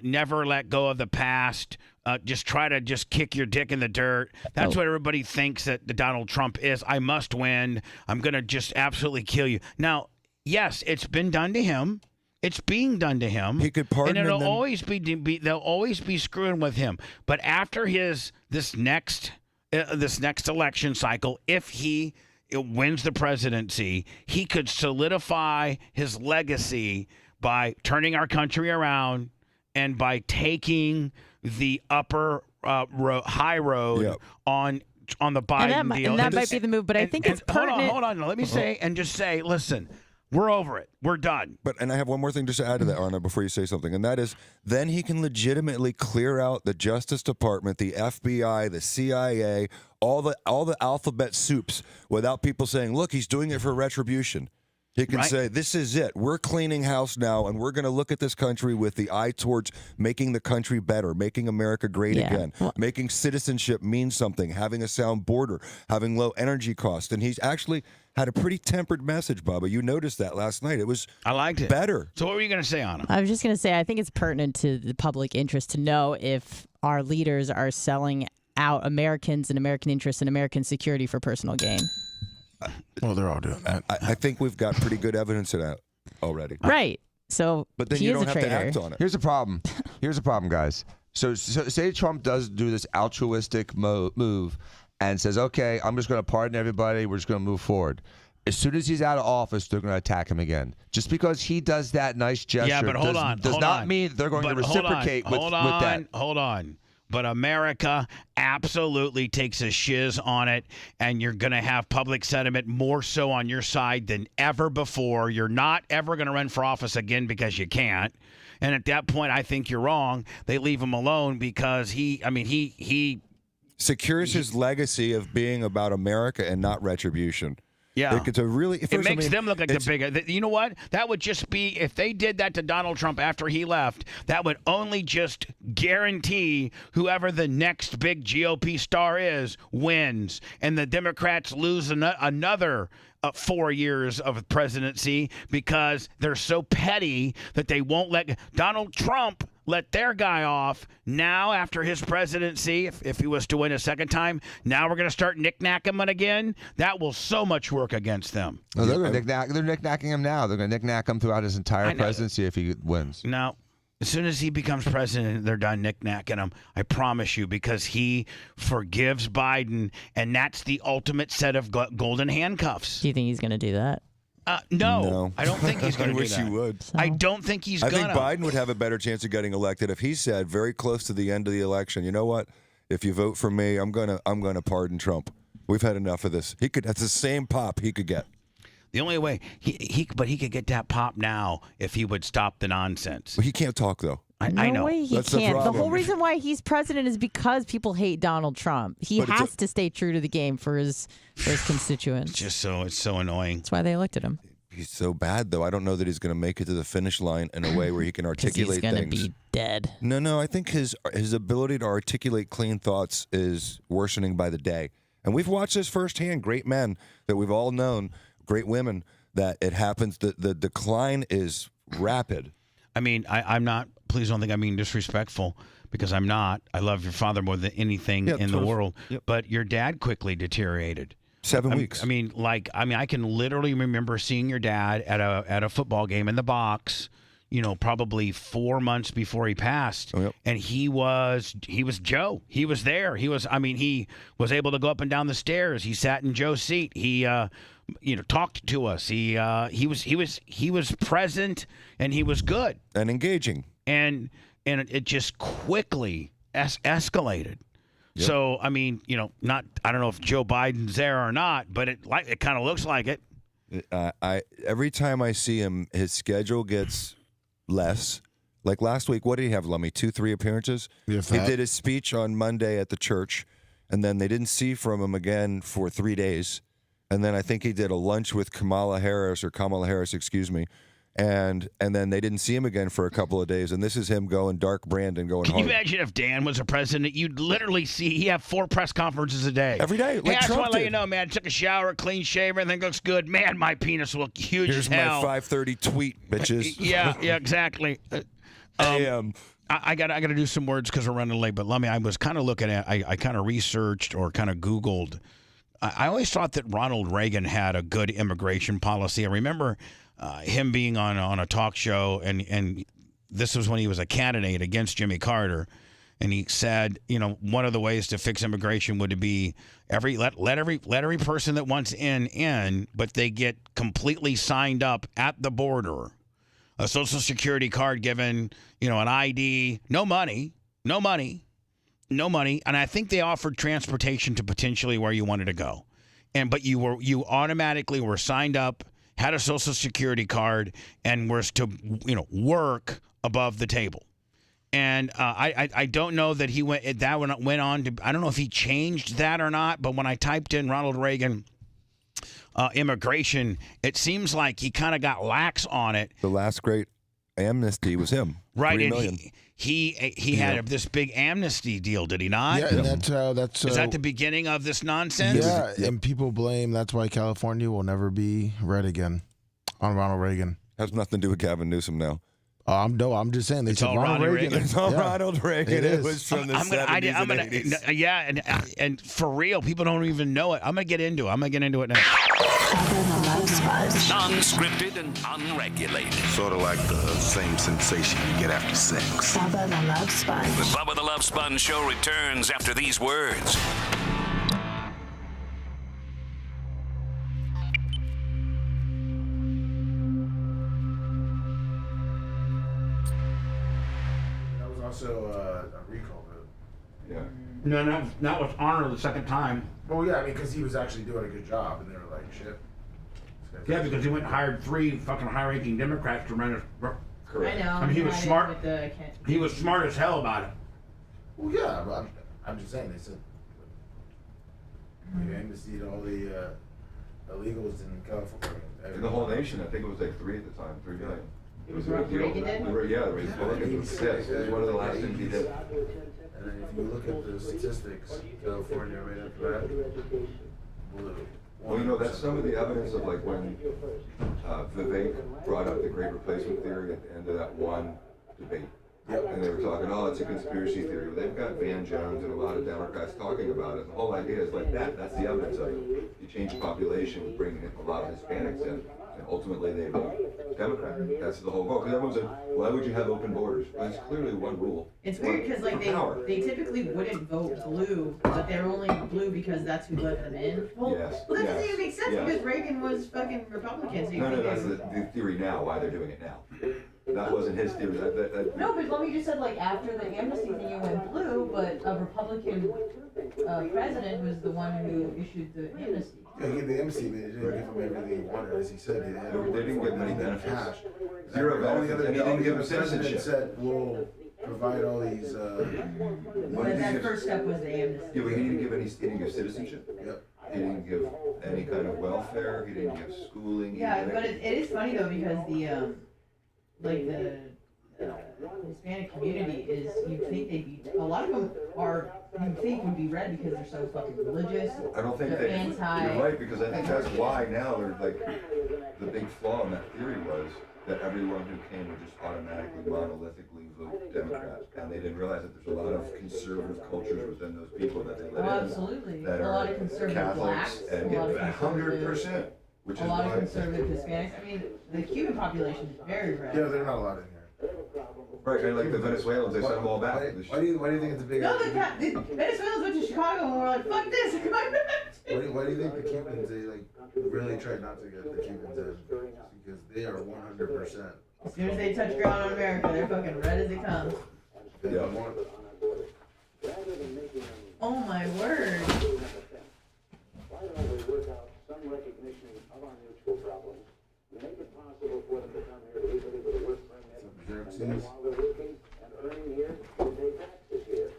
Never let go of the past. Just try to kick your dick in the dirt. That's what everybody thinks that the Donald Trump is. I must win. I'm going to just absolutely kill you. Now, yes, it's been done to him. It's being done to him. He could pardon, and it'll and then- always be they'll always be screwing with him. But after this next election cycle, if he wins the presidency, he could solidify his legacy by turning our country around and by taking the upper high road on the Biden deal. And that might be the move, but I think it's pertinent. Hold on. Let me say, listen, we're over it. We're done. And I have one more thing just to add to that, Arna, before you say something, and that is then he can legitimately clear out the Justice Department, the FBI, the CIA, all the alphabet soups without people saying, look, he's doing it for retribution. He can say, this is it. We're cleaning house now, and we're going to look at this country with the eye towards making the country better, making America great again, making citizenship mean something, having a sound border, having low energy costs. And he's actually had a pretty tempered message, Bubba. You noticed that last night. I liked it. Better. So what were you going to say, Anna? I was just going to say, I think it's pertinent to the public interest to know if our leaders are selling out Americans and American interests and American security for personal gain. Well, they're all doing that. I think we've got pretty good evidence of that already. Right. So, but then he you is don't a have to traitor. act on it. Here's the problem. Guys. So say Trump does do this altruistic move and says, okay, I'm just going to pardon everybody. We're just going to move forward. As soon as he's out of office, they're going to attack him again. Just because he does that nice gesture does not mean they're going to reciprocate with that. Hold on. But America absolutely takes a shiz on it, and you're going to have public sentiment more so on your side than ever before. You're not ever going to run for office again because you can't. And at that point, I think you're wrong. They leave him alone because he secures his legacy of being about America and not retribution. Yeah. It's a really, it makes them look like the bigger. You know what? That would just be, if they did that to Donald Trump after he left, that would only just guarantee whoever the next big GOP star is wins. And the Democrats lose another 4 years of presidency because they're so petty that they won't let Donald Trump let their guy off. Now, after his presidency, if he was to win a second time, now we're going to start knick-knacking him again. That will so much work against them. No, they're knick-knacking him now. They're going to knick-knack him throughout his entire presidency if he wins. No. As soon as he becomes president, they're done knick-knacking him. I promise you, because he forgives Biden, and that's the ultimate set of golden handcuffs. Do you think he's going to do that? No, I don't think he's going to do that. I wish he would. I don't think he's I going to. think Biden would have a better chance of getting elected if he said very close to the end of the election, you know what? If you vote for me, I'm gonna pardon Trump. We've had enough of this. That's the same pop he could get. The only way he could get that pop now if he would stop the nonsense. Well, he can't talk though. I know. No way he That's can't. the The whole reason why he's president is because people hate Donald Trump. He But has to stay true to the game for his constituents. It's so annoying. That's why they elected him. He's so bad though. I don't know that he's going to make it to the finish line in a way where he can articulate he's gonna things. be dead. No. I think his ability to articulate clean thoughts is worsening by the day. And we've watched this firsthand. Great men that we've all known, great women, that it happens. The decline is rapid. I mean, I'm not. Please don't think I'm being disrespectful, because I'm not. I love your father more than anything in the world. Yep. But your dad quickly deteriorated. 7 weeks. I mean, I can literally remember seeing your dad at a football game in the box, probably 4 months before he passed. Oh, yep. And he was Joe. He was there. He was able to go up and down the stairs. He sat in Joe's seat. He talked to us. He was present, and he was good and engaging. And it just quickly escalated. Yep. So, I mean, I don't know if Joe Biden's there or not, but it kind of looks like it. Every time I see him, his schedule gets less. Like last week, what did he have, Lummy? 2-3 appearances? He did his speech on Monday at the church, and then they didn't see from him again for 3 days. And then I think he did a lunch with Kamala Harris, excuse me. And then they didn't see him again for a couple of days. And this is him going dark Brandon, going Can hard. you imagine if Dan was a president? You'd literally see he have 4 press conferences a day. Every day. Hey, I just want to let you know, man, I took a shower, clean shave, everything looks good. Man, my penis will look huge Here's as hell. my 5:30 tweet, bitches. Yeah, exactly. I got to do some words because we're running late. But Lummy, I was kind of looking at, I kind of researched or kind of Googled. I always thought that Ronald Reagan had a good immigration policy. I remember him being on a talk show, and this was when he was a candidate against Jimmy Carter, and he said, one of the ways to fix immigration would be let every person that wants in, but they get completely signed up at the border, a Social Security card given, an ID, no money, and I think they offered transportation to potentially where you wanted to go, but you automatically were signed up, had a Social Security card, and was to work above the table. And I don't know that he went on to. I don't know if he changed that or not. But when I typed in Ronald Reagan immigration, it seems like he kind of got lax on it. The last great amnesty was him. Right, 3 and million. he had this big amnesty deal, did he not? Yeah, and that's is that the beginning of this nonsense? Yeah, and people blame that's why California will never be red again on Ronald Reagan. Has nothing to do with Gavin Newsom now. I'm just saying. They said Ronald Reagan. It's all Ronald Reagan. It was from the 70s and 80s. Yeah, and for real, people don't even know it. I'm going to get into it. now. Non-scripted and unregulated. Sort of like the same sensation you get after sex. Bubba the Love Sponge. The Bubba the Love Sponge show returns after these words. That was also a recall vote. Yeah. No, that was Arnold the second time. Well, yeah, I mean, because he was actually doing a good job, and they were like, shit. Yeah, because he went and hired 3 fucking high-ranking Democrats to run his. I know. I mean, he was smart. With He was smart as hell about it. Well, yeah, but I'm just saying, they said they amnestied all the illegals in California. In the whole nation, I think it was like 3 at the time, 3 million. It was what Reagan did? Yeah, the Republicans was 6. It was one of the last things he did. And then if you look at the statistics, California right after that, blue. Well, that's some of the evidence of like when Vivek brought up the Great Replacement theory at the end of that one debate. Yep. And they were talking, it's a conspiracy theory. Well, they've got Van Jones and a lot of Democrats talking about it. The whole idea is like that. That's the evidence of it. You change the population, bringing a lot of Hispanics in. And ultimately, they vote Democrat. That's the whole goal. Because everyone's like, why would you have open borders? Well, it's clearly one rule. It's weird because like they typically wouldn't vote blue, but they're only blue because that's who let them in. Well, Yes. well that doesn't Yes. even make sense Yes. because Reagan was fucking Republican. So you No, think that's they- the theory now, why they're doing it now. That wasn't his theory. No, but Lummy just said like after the amnesty thing it went blue, but a Republican president was the one who issued the amnesty. Yeah, he gave the amnesty, but he didn't give him everything he wanted, as he said. They didn't give many benefits. Cash. Zero The only benefits, other- and he the didn't only give him other president citizenship. said, we'll provide all these. That first step was the amnesty. Yeah, but he didn't give any. He didn't give citizenship. Yep. He didn't give any kind of welfare. He didn't give schooling. he Yeah, didn't- but it is funny though because the like the Hispanic community is you'd think they'd be a lot of them are you'd think would be red because they're so fucking religious. I don't think they're they. anti. You're right, because I think that's why now they're like the big flaw in that theory was that everyone who came would just automatically monolithically vote Democrat, and they didn't realize that there's a lot of conservative cultures within those people that they live in. Absolutely. That A are lot of conservative Catholics blacks, and a lot of 100%. Which a is lot why of conservative Hispanics. I mean, the Cuban population is very red. Yeah, they're not allowed in here. Right, kind of like the Venezuelans, they sent them all back. Why do you think it's a big? No, the Venezuelans went to Chicago and were like, "Fuck this, come on back." Why do you think the Cubans they like really tried not to get the Cubans in? Because they are 100%. As soon as they touch ground on America, they're fucking red as it comes. Yeah. Oh my word. Why don't we work out some recognition of our mutual problems, make it possible for them to come here legally with a work permit, and then while they're working and earning here, they pay taxes here.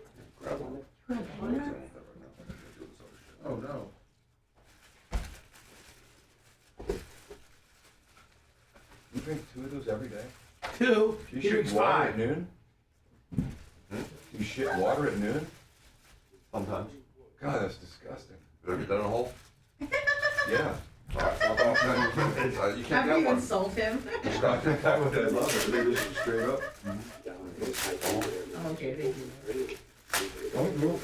Oh no. You drink 2 of those every day? 2? Do you He shit drinks water 5. at noon? Do you shit water at noon? Sometimes. God, that's disgusting. Did I get that in a hole? Yeah. You can't After get you one. insult him. I think I would. I love it. They just straight up. Oh, okay, thank you. Don't move.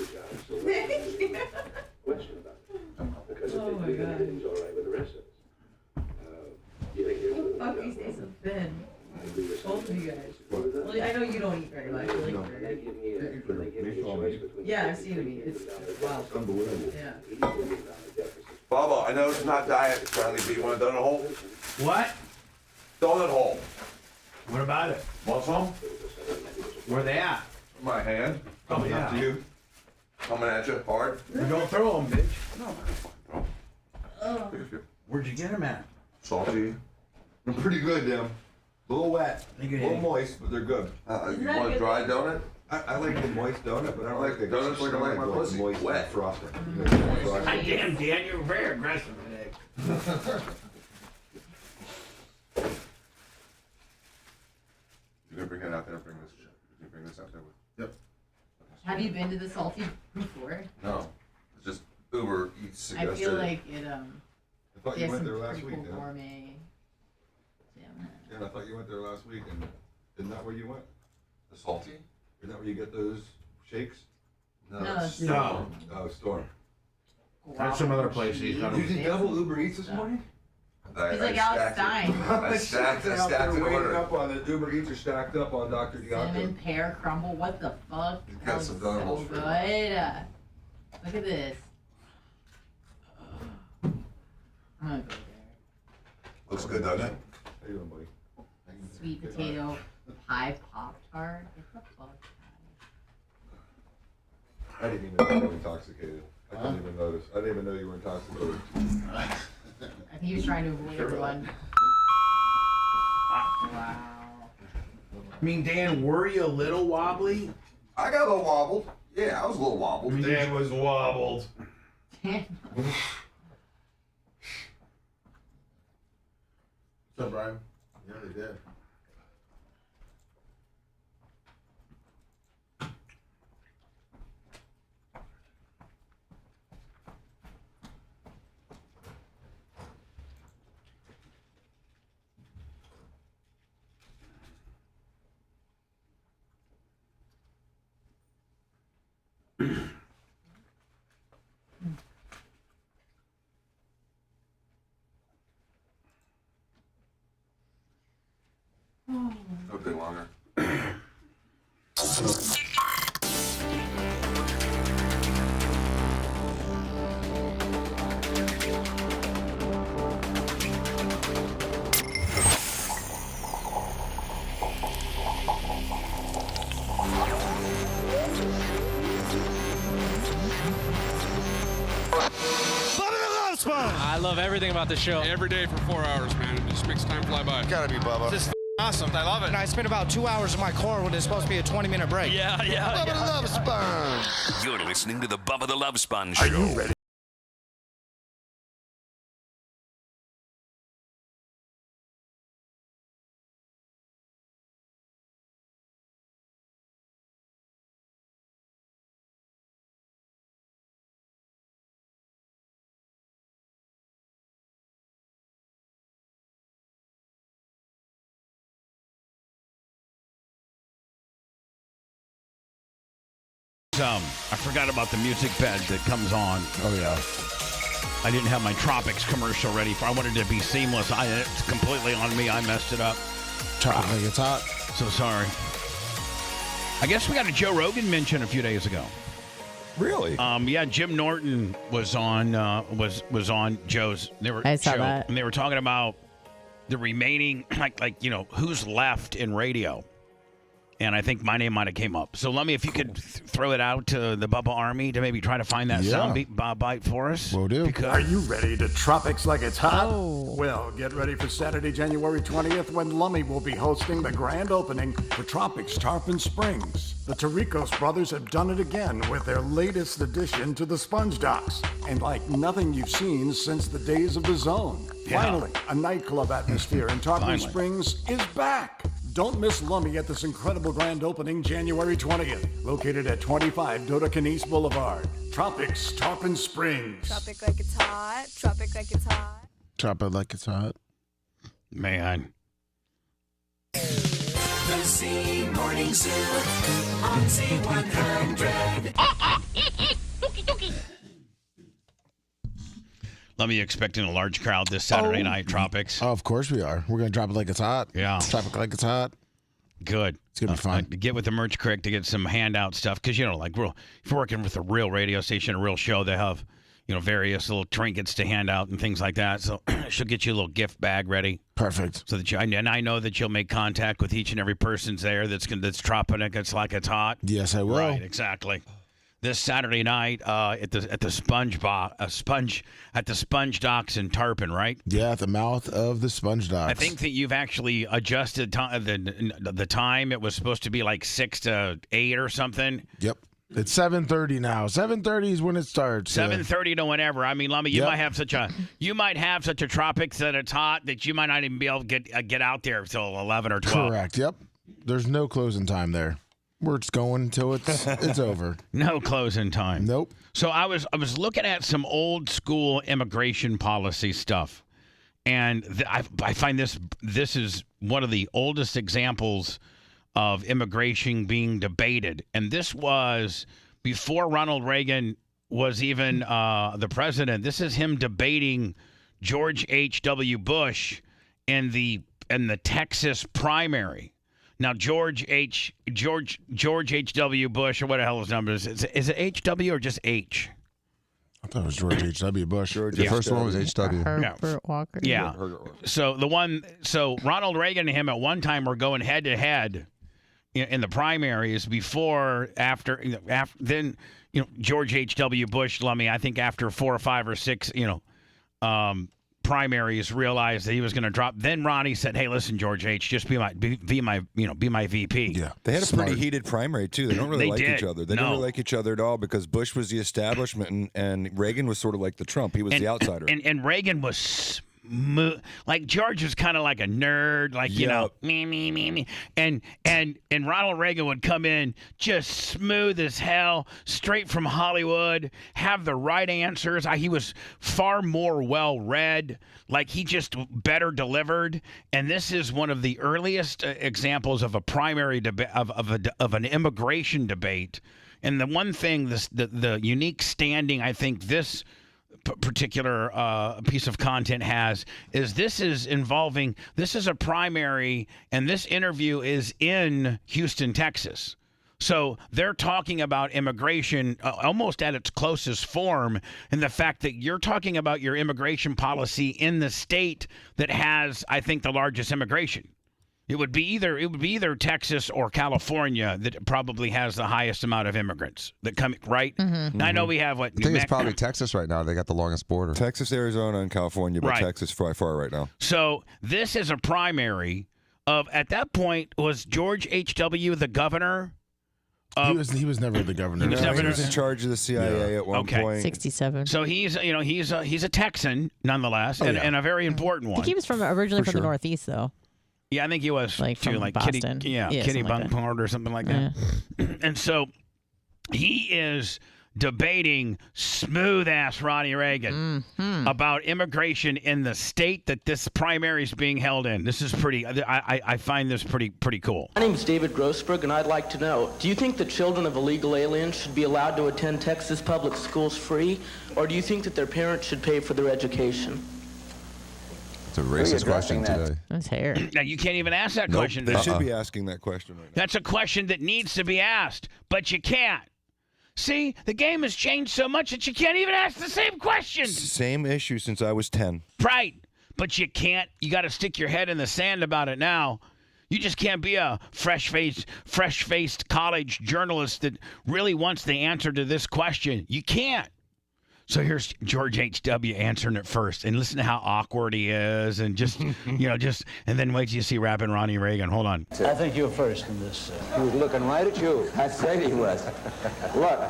Thank you. Because Oh if my they think God. everything's all right with the rest of us. You think here's the Fuck, you stay so thin. Both of you guys. Well, I know you don't eat very much. You like burgers. Yeah, I've seen him eat. It's wow. Unbelievable. Yeah. Bubba, I know it's not diet friendly, but you want a donut hole? What? Donut hole. What about it? Want some? Where they at? My hand. Oh, Coming yeah. up to you. Coming at you hard. Don't throw them, bitch. No, man, bro. Take a few. Where'd you get them at? Salty. They're pretty good, them. A little wet, a Look at little it. moist, but they're good. You want a dry donut? I like the moist donut, but I don't like the Donuts like I like my pussy. moist Wet. frosting. God damn, Dan, you're very aggressive today. You gonna bring it out there? Bring this. You can bring this out there with. Yep. Have you been to the Salty before? No, it's just Uber Eats I suggested. feel like it I thought they you have went some there last pretty week, cool Dan. gourmet. Dan, I thought you went there last week, and isn't that where you went? The salty? Isn't that where you get those shakes? No, it's- No. Oh, Storm. That's some other place he's done. Using double Uber Eats this morning? He's like Alex Stein. I stacked Out there an waiting order. up on the Uber Eats are stacked up on Dr. Cinnamon Diaco. pear crumble. What the fuck? Got That some looks so donuts for good. Look at this. I'm gonna go there. Looks good, doesn't it? How you doing, buddy? Sweet potato pie Pop Tart. What the fuck? I didn't even know you were intoxicated. I didn't even notice. I didn't even know you were intoxicated. I think he was trying to avoid everyone. Wow. I mean, Dan, were you a little wobbly? I got a little wobbled. Yeah, I was a little wobbled. Dan was wobbled. What's up, Brian? Yeah, they did. Hopefully longer. Bubba the Love Sponge! I love everything about the show. Every day for 4 hours, man. It just makes time fly by. Gotta be Bubba. This is awesome. I love it. And I spent about 2 hours in my car when it's supposed to be a 20-minute break. Yeah. Bubba the Love Sponge. You're listening to the Bubba the Love Sponge Show. Are you ready? I forgot about the music bed that comes on. Oh, yeah. I didn't have my Tropics commercial ready for. I wanted it to be seamless. It's completely on me. I messed it up. Tropic like it's hot. So sorry. I guess we got a Joe Rogan mention a few days ago. Really? Yeah, Jim Norton was on was on Joe's. I saw that. And they were talking about the remaining who's left in radio. And I think my name might have came up. So let me, if you could throw it out to the Bubba Army to maybe try to find that sound bite for us. Will do. Are you ready to Tropics like it's hot? Oh. Well, get ready for Saturday, January 20th when Lummy will be hosting the grand opening for Tropics Tarpon Springs. The Tarricos brothers have done it again with their latest addition to the Sponge Docks. And like nothing you've seen since the days of the Zone. Yeah. Finally, a nightclub atmosphere in Tarpon Finally. Springs is back. Don't miss Lummy at this incredible grand opening January 20th, located at 25 Dodecanese Boulevard. Tropics Tarpon Springs. Tropic like it's hot. Tropic like it's hot. Tropic like it's hot. Man. The Z Morning Zoo on Z100. Let me expecting a large crowd this Saturday night, Tropics. Oh, of course we are. We're going to drop it like it's hot. Yeah. Tropic like it's hot. Good. It's going to be fun. Get with the merch crick to get some handout stuff. Because, if you're working with a real radio station, a real show, they have, various little trinkets to hand out and things like that. So she'll get you a little gift bag ready. Perfect. So that and I know that you'll make contact with each and every person's there that's dropping it. It's like it's hot. Yes, I will. Right, exactly. This Saturday night at the Sponge at the Sponge Docks in Tarpon, right? Yeah, at the mouth of the Sponge Docks. I think that you've actually adjusted the time. It was supposed to be like 6 to 8 or something. Yep. It's 7:30 now. 7:30 is when it starts. 7:30 to whenever. I mean, Lummy, you might have such a Tropics that it's hot that you might not even be able to get out there until 11 or 12. Correct. Yep. There's no closing time there. We're just going until it's over. No closing time. Nope. So I was looking at some old school immigration policy stuff, and I find this is one of the oldest examples of immigration being debated, and this was before Ronald Reagan was even the president. This is him debating George H.W. Bush in the Texas primary. Now, George H.W. Bush, or what the hell his number is it H.W. or just H? I thought it was George H.W. Bush. The first one was H.W. Herbert Walker. Yeah. So Ronald Reagan and him at one time were going head to head in the primaries then George H.W. Bush, Lummy, I think after 4 or 5 or 6, primaries realized that he was going to drop. Then Ronnie said, "Hey, listen, George H, just be my VP." Yeah, they had a pretty heated primary too. They don't really like each other. They No. don't really like each other at all because Bush was the establishment and Reagan was sort of like the Trump. He was the outsider. And Reagan was like George was kind of like a nerd, like me. And Ronald Reagan would come in just smooth as hell, straight from Hollywood, have the right answers. He was far more well read, like he just better delivered. And this is one of the earliest examples of a primary debate of an immigration debate. And the one thing, the unique standing, I think this particular piece of content has is this is a primary, and this interview is in Houston, Texas. So they're talking about immigration almost at its closest form, and the fact that you're talking about your immigration policy in the state that has, I think, the largest immigration. It would be either Texas or California that probably has the highest amount of immigrants that come, right? Mm-hmm. Now, I know we have I think it's probably Texas right now. They got the longest border. Texas, Arizona, and California, but Right. Texas by far right now. So this is a primary of, at that point, was George H.W. the governor? He was never the governor. He was in charge of the CIA at one point. 67. So he's a Texan nonetheless, and a very important I one. think he was originally from the Northeast, though. Yeah, I think he was Like too, from like Boston. Kitty something like that. Bunkport or something like that. And so he is debating smooth ass Ronnie Reagan about immigration in the state that this primary is being held in. This is pretty. I find this pretty cool. My name is David Grossberg, and I'd like to know, do you think the children of illegal aliens should be allowed to attend Texas public schools free, or do you think that their parents should pay for their education? It's a racist question today. That's hair. Now you can't even ask that Nope, question. they should be asking that question right now. That's a question that needs to be asked, but you can't. See, the game has changed so much that you can't even ask the same question. Same issue since I was 10. Right, but you can't. You got to stick your head in the sand about it now. You just can't be a fresh-faced college journalist that really wants the answer to this question. You can't. So here's George H.W. answering it first, and listen to how awkward he is, and just, and then wait till you see rapping Ronnie Reagan. Hold on. I think you're first in this. He was looking right at you. I said he was. Look,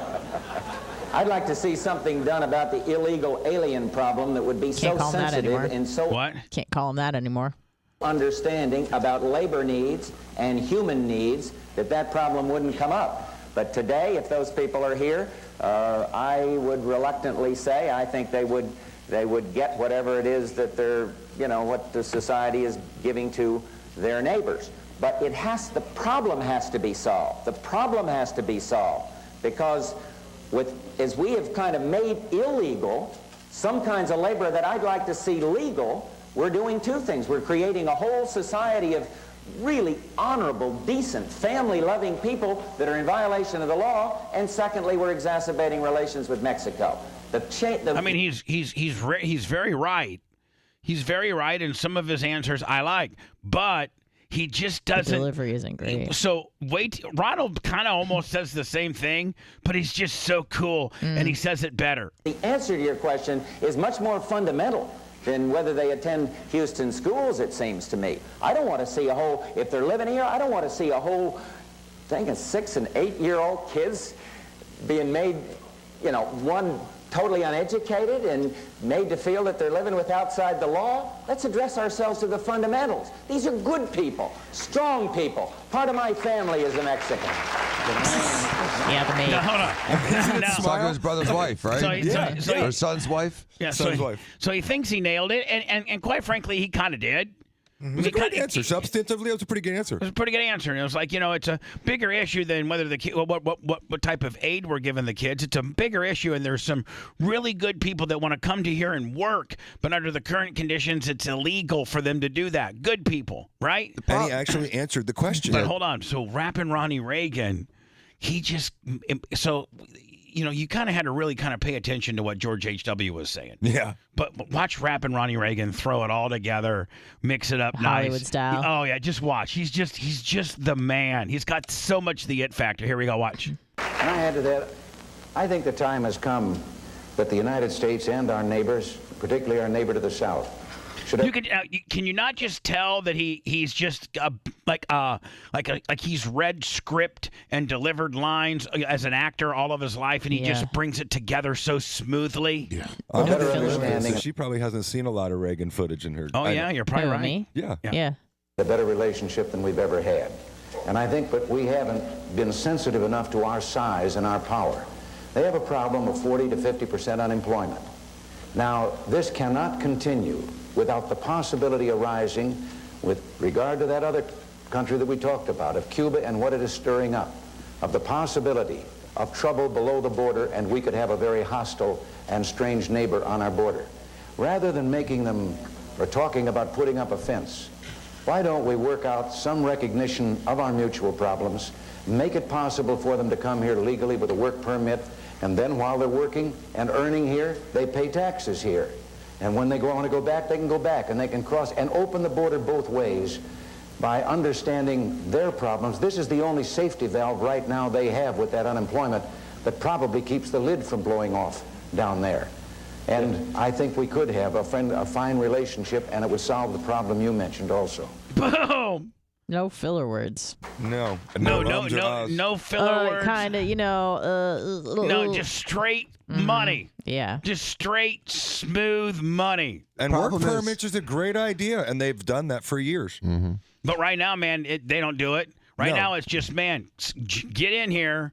I'd like to see something done about the illegal alien problem that would be Can't so call him that sensitive anymore. and so What? Can't call him that anymore. understanding about labor needs and human needs that problem wouldn't come up. But today, if those people are here, I would reluctantly say I think they would get whatever it is that they're, what the society is giving to their neighbors. But the problem has to be solved. The problem has to be solved because as we have kind of made illegal some kinds of labor that I'd like to see legal, we're doing two things. We're creating a whole society of really honorable, decent, family-loving people that are in violation of the law, and secondly, we're exacerbating relations with Mexico. I mean, he's very right. He's very right, and some of his answers I like, but he just doesn't. The delivery isn't great. So Ronald kind of almost says the same thing, but he's just so cool, and he says it better. The answer to your question is much more fundamental than whether they attend Houston schools, it seems to me. I don't want to see if they're living here, I don't want to see a whole thing of 6- and 8-year-old kids being made, one totally uneducated and made to feel that they're living with outside the law. Let's address ourselves to the fundamentals. These are good people, strong people. Part of my family is a Mexican. Yeah, the maid. Now, hold on. Talking to his brother's wife, right? Or son's wife? Yeah, Son's wife. So he thinks he nailed it, and quite frankly, he kind of did. It was a great answer. Substantively, it was a pretty good answer. It was a pretty good answer. And it was like, it's a bigger issue than whether the kid, what type of aid we're giving the kids. It's a bigger issue, and there's some really good people that want to come to here and work, but under the current conditions, it's illegal for them to do that. Good people, right? And he actually answered the question. But hold on. So rapping Ronnie Reagan, you kind of had to really kind of pay attention to what George H.W. was saying. Yeah. But watch rapping Ronnie Reagan, throw it all together, mix it up Hollywood nice. style. Oh, yeah, just watch. He's just the man. He's got so much the it factor. Here we go, watch. And I add to that, I think the time has come that the United States and our neighbors, particularly our neighbor to the south, can you not just tell that he's just like he's read script and delivered lines as an actor all of his life, and he just brings it together so smoothly? Yeah. She probably hasn't seen a lot of Reagan footage in her. Oh, yeah, you're probably right. Me? Yeah. A better relationship than we've ever had. And I think that we haven't been sensitive enough to our size and our power. They have a problem of 40 to 50% unemployment. Now, this cannot continue without the possibility arising with regard to that other country that we talked about, of Cuba and what it is stirring up, of the possibility of trouble below the border, and we could have a very hostile and strange neighbor on our border. Rather than making them or talking about putting up a fence, why don't we work out some recognition of our mutual problems, make it possible for them to come here legally with a work permit, and then while they're working and earning here, they pay taxes here. And when they want to go back, they can go back, and they can cross and open the border both ways by understanding their problems. This is the only safety valve right now they have with that unemployment that probably keeps the lid from blowing off down there. And I think we could have a fine relationship, and it would solve the problem you mentioned also. Boom! No filler words. No filler words. Kind of, No, just straight money. Yeah. Just straight, smooth money. And work permits is a great idea, and they've done that for years. Mm-hmm. But right now, man, they don't do it. Right now, it's just, man, get in here.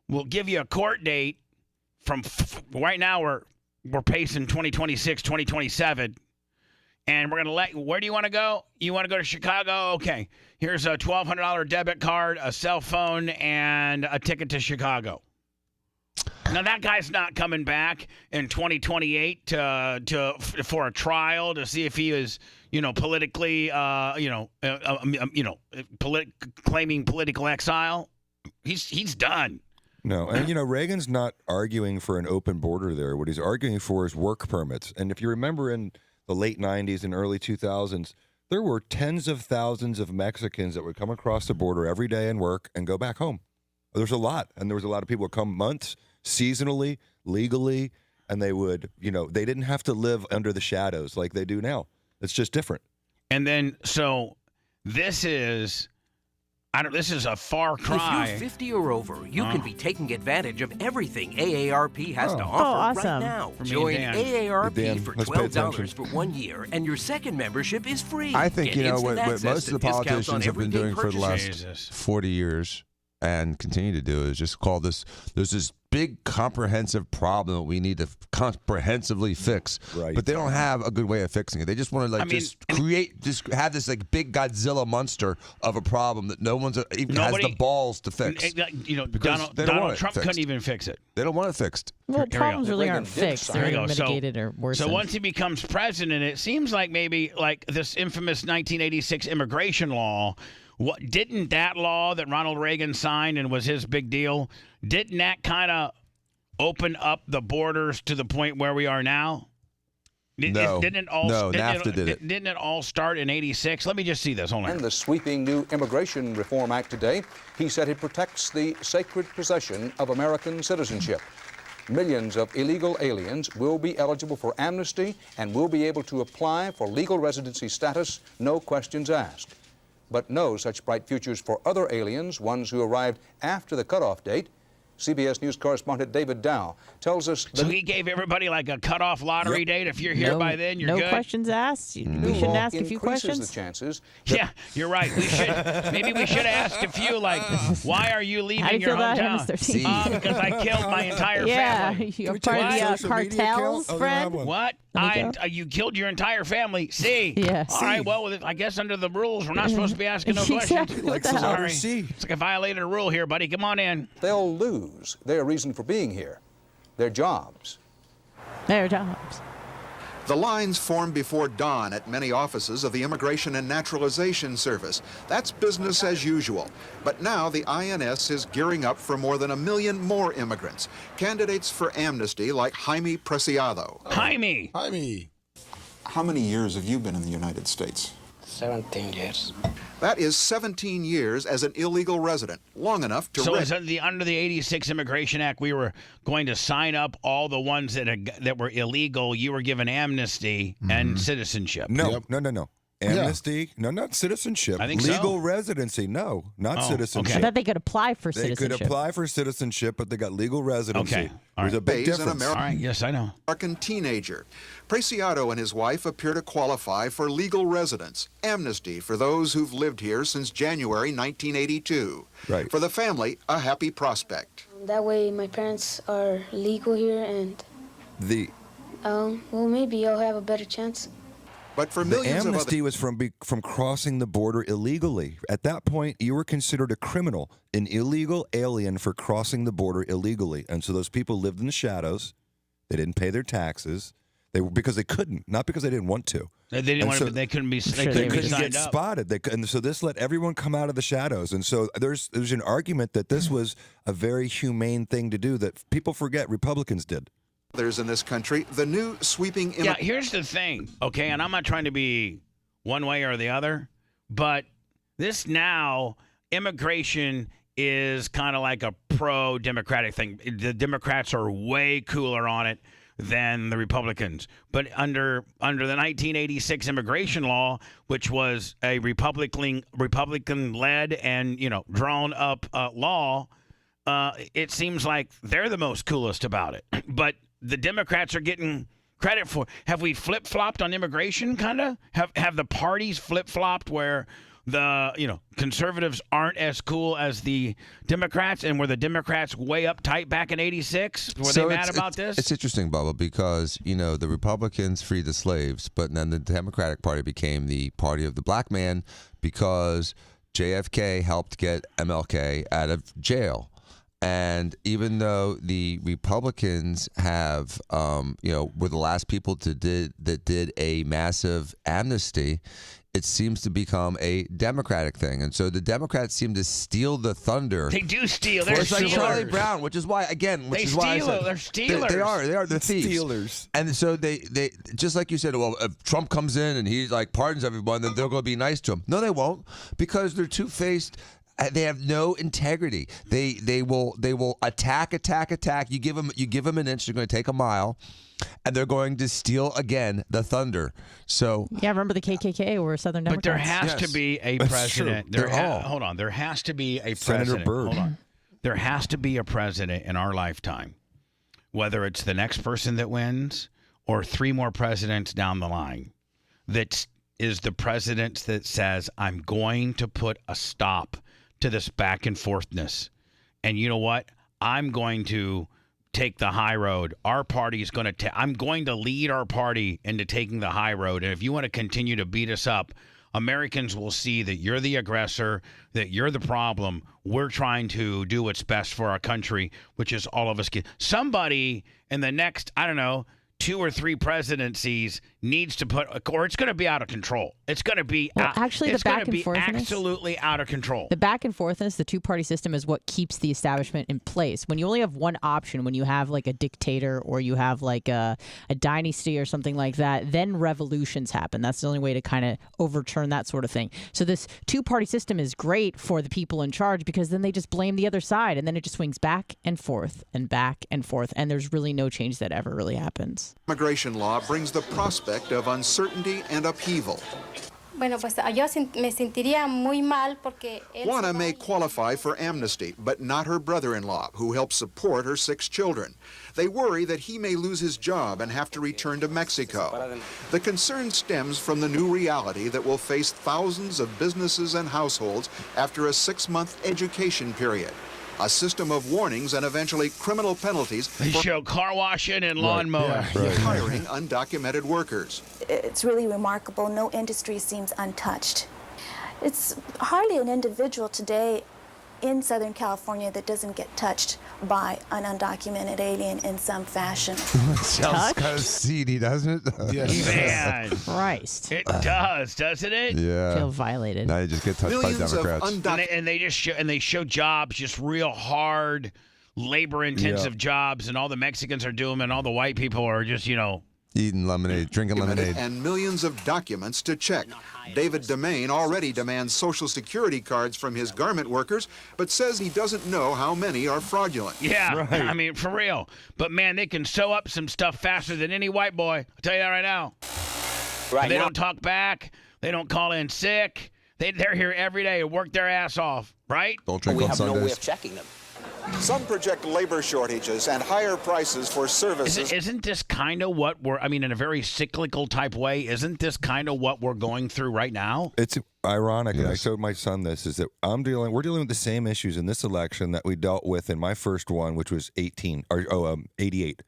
We'll give you a court date from right now. We're pacing 2026, 2027. And we're going to where do you want to go? You want to go to Chicago? Okay. Here's a $1,200 debit card, a cell phone, and a ticket to Chicago. Now, that guy's not coming back in 2028 for a trial to see if he is, politically, claiming political exile. He's done. No, and Reagan's not arguing for an open border there. What he's arguing for is work permits. And if you remember in the late 90s and early 2000s, there were tens of thousands of Mexicans that would come across the border every day and work and go back home. There's a lot. And there was a lot of people who come months, seasonally, legally, and they would, they didn't have to live under the shadows like they do now. It's just different. And then, so this is a far cry. If you're 50 or over, you can be taking advantage of everything AARP has to offer awesome. right now. For me and Join Dan. AARP Dan, for let's pay attention. $12 for 1 year, and your second membership is free. I think, Get what instant most of the access to discounts on politicians have been everyday doing for the last purchases. 40 years and continue to do is just call this, there's this big comprehensive problem that we need to comprehensively fix. Right. But they don't have a good way of fixing it. They just want to just have this like big Godzilla monster of a problem that no one's even has the balls to fix. Donald Trump couldn't even fix it. They don't want it fixed. Well, problems really aren't fixed. They're either mitigated or worsened. So once he becomes president, it seems like maybe like this infamous 1986 immigration law. Didn't that law that Ronald Reagan signed and was his big deal, didn't that kind of open up the borders to the point where we are now? NAFTA did it. Didn't it all start in 86? Let me just see this. Hold on. And the sweeping new Immigration Reform Act today, he said it protects the sacred possession of American citizenship. Millions of illegal aliens will be eligible for amnesty and will be able to apply for legal residency status, no questions asked. But no such bright futures for other aliens, ones who arrived after the cutoff date. CBS News correspondent David Dow tells us... So he gave everybody like a cutoff lottery date. If you're here by then, you're good. No questions asked. We shouldn't ask a few questions. The chances yeah, you're right. Maybe we should ask a few, like, why are you leaving your hometown? Because I killed my entire family. Yeah, you're part of the cartels, friend. What? You killed your entire family. See? Yeah. All right, well, I guess under the rules, we're not supposed to be asking no questions. Sorry. It's like I violated a rule here, buddy. Come on in. They'll lose their reason for being here, their jobs. Their jobs. The lines form before dawn at many offices of the Immigration and Naturalization Service. That's business as usual. But now the INS is gearing up for more than 1 million more immigrants. Candidates for amnesty like Jaime Preciado. Jaime! How many years have you been in the United States? 17 years. That is 17 years as an illegal resident, long enough to So under the 86 Immigration Act, we were going to sign up all the ones that were illegal. You were given amnesty and citizenship. No. Amnesty? No, not citizenship. I think legal residency. No, not citizenship. I thought they could apply for citizenship. They could apply for citizenship, but they got legal residency. Okay. There's a big difference. All right. Yes, I know. American teenager. Preciado and his wife appear to qualify for legal residence, amnesty for those who've lived here since January 1982. Right. For the family, a happy prospect. That way my parents are legal here and, well, maybe I'll have a better chance. But for the millions amnesty was from crossing the border illegally. At that point, you were considered a criminal, an illegal alien for crossing the border illegally. And so those people lived in the shadows. They didn't pay their taxes. Because they couldn't, not because they didn't want to. They didn't want to, but they couldn't be. They couldn't get spotted. And so this let everyone come out of the shadows. And so there's an argument that this was a very humane thing to do that people forget Republicans did. Others in this country, the new sweeping. Yeah, here's the thing, okay, and I'm not trying to be one way or the other, but this now immigration is kind of like a pro-democratic thing. The Democrats are way cooler on it than the Republicans. But under the 1986 immigration law, which was a Republican-led and drawn up law, it seems like they're the most coolest about it. But the Democrats are getting credit for. Have we flip-flopped on immigration? Kind of have the parties flip-flopped where the conservatives aren't as cool as the Democrats, and were the Democrats way uptight back in '86? Were they mad about this? It's interesting, Bubba, because the Republicans freed the slaves, but then the Democratic Party became the party of the black man because JFK helped get MLK out of jail. And even though the Republicans have, were the last people that did a massive amnesty, it seems to become a Democratic thing. And so the Democrats seem to steal the thunder. They do steal. They're it's like stealers. Charlie Brown, which is why, again, They're stealers. They are the thieves. Stealers. And so they just like you said, well, if Trump comes in and he pardons everyone, then they're going to be nice to him. No, they won't, because they're two-faced. They have no integrity. They will attack. You give them an inch, they're going to take a mile, and they're going to steal again the thunder. So yeah, remember the KKK or Southern Democrats? But there has to be a president. Hold on. There has to be a president. Senator Byrd. Hold on. There has to be a president in our lifetime, whether it's the next person that wins or 3 more presidents down the line, that is the president that says, I'm going to put a stop to this back and forthness. And you know what? I'm going to take the high road. Our party is going to I'm going to lead our party into taking the high road. And if you want to continue to beat us up, Americans will see that you're the aggressor, that you're the problem. We're trying to do what's best for our country, which is all of us get. Somebody in the next, 2 or 3 presidencies needs to put, or it's going to be out of control. It's going to be actually the back and forthness, absolutely out of control. The back and forthness, the two-party system, is what keeps the establishment in place. When you only have one option, when you have like a dictator or you have like a dynasty or something like that, then revolutions happen. That's the only way to kind of overturn that sort of thing. So this two-party system is great for the people in charge because then they just blame the other side, and then it just swings back and forth and back and forth, and there's really no change that ever really happens. Immigration law brings the prospect of uncertainty and upheaval. Bueno, pues yo me sentiría muy mal porque Juana may qualify for amnesty, but not her brother-in-law, who helps support her 6 children. They worry that he may lose his job and have to return to Mexico. The concern stems from the new reality that will face thousands of businesses and households after a 6-month education period. A system of warnings and eventually criminal penalties They show car washing and lawn mowing. hiring undocumented workers. It's really remarkable. No industry seems untouched. It's hardly an individual today in Southern California that doesn't get touched by an undocumented alien in some fashion. Sounds kind of seedy, doesn't it? Yes. Man, Christ. it does, doesn't it? Yeah. Feel violated. Now you just get touched Millions by of Democrats. And they just show jobs, just real hard, labor-intensive jobs, and all the Mexicans are doing, and all the white people are just Eating lemonade, drinking lemonade. And millions of documents to check. David Demain already demands Social Security cards from his garment workers, but says he doesn't know how many are fraudulent. Yeah, I mean, for real. But, man, they can sew up some stuff faster than any white boy. I'll tell you that right now. They don't talk back. They don't call in sick. They're here every day to work their ass off, right? Don't drink on Sundays. We have no way of checking them. Some project labor shortages and higher prices for services. Isn't this kind of what in a very cyclical type way, isn't this kind of what we're going through right now? It's ironic, and I showed my son this, is that we're dealing with the same issues in this election that we dealt with in my first one, which was 88.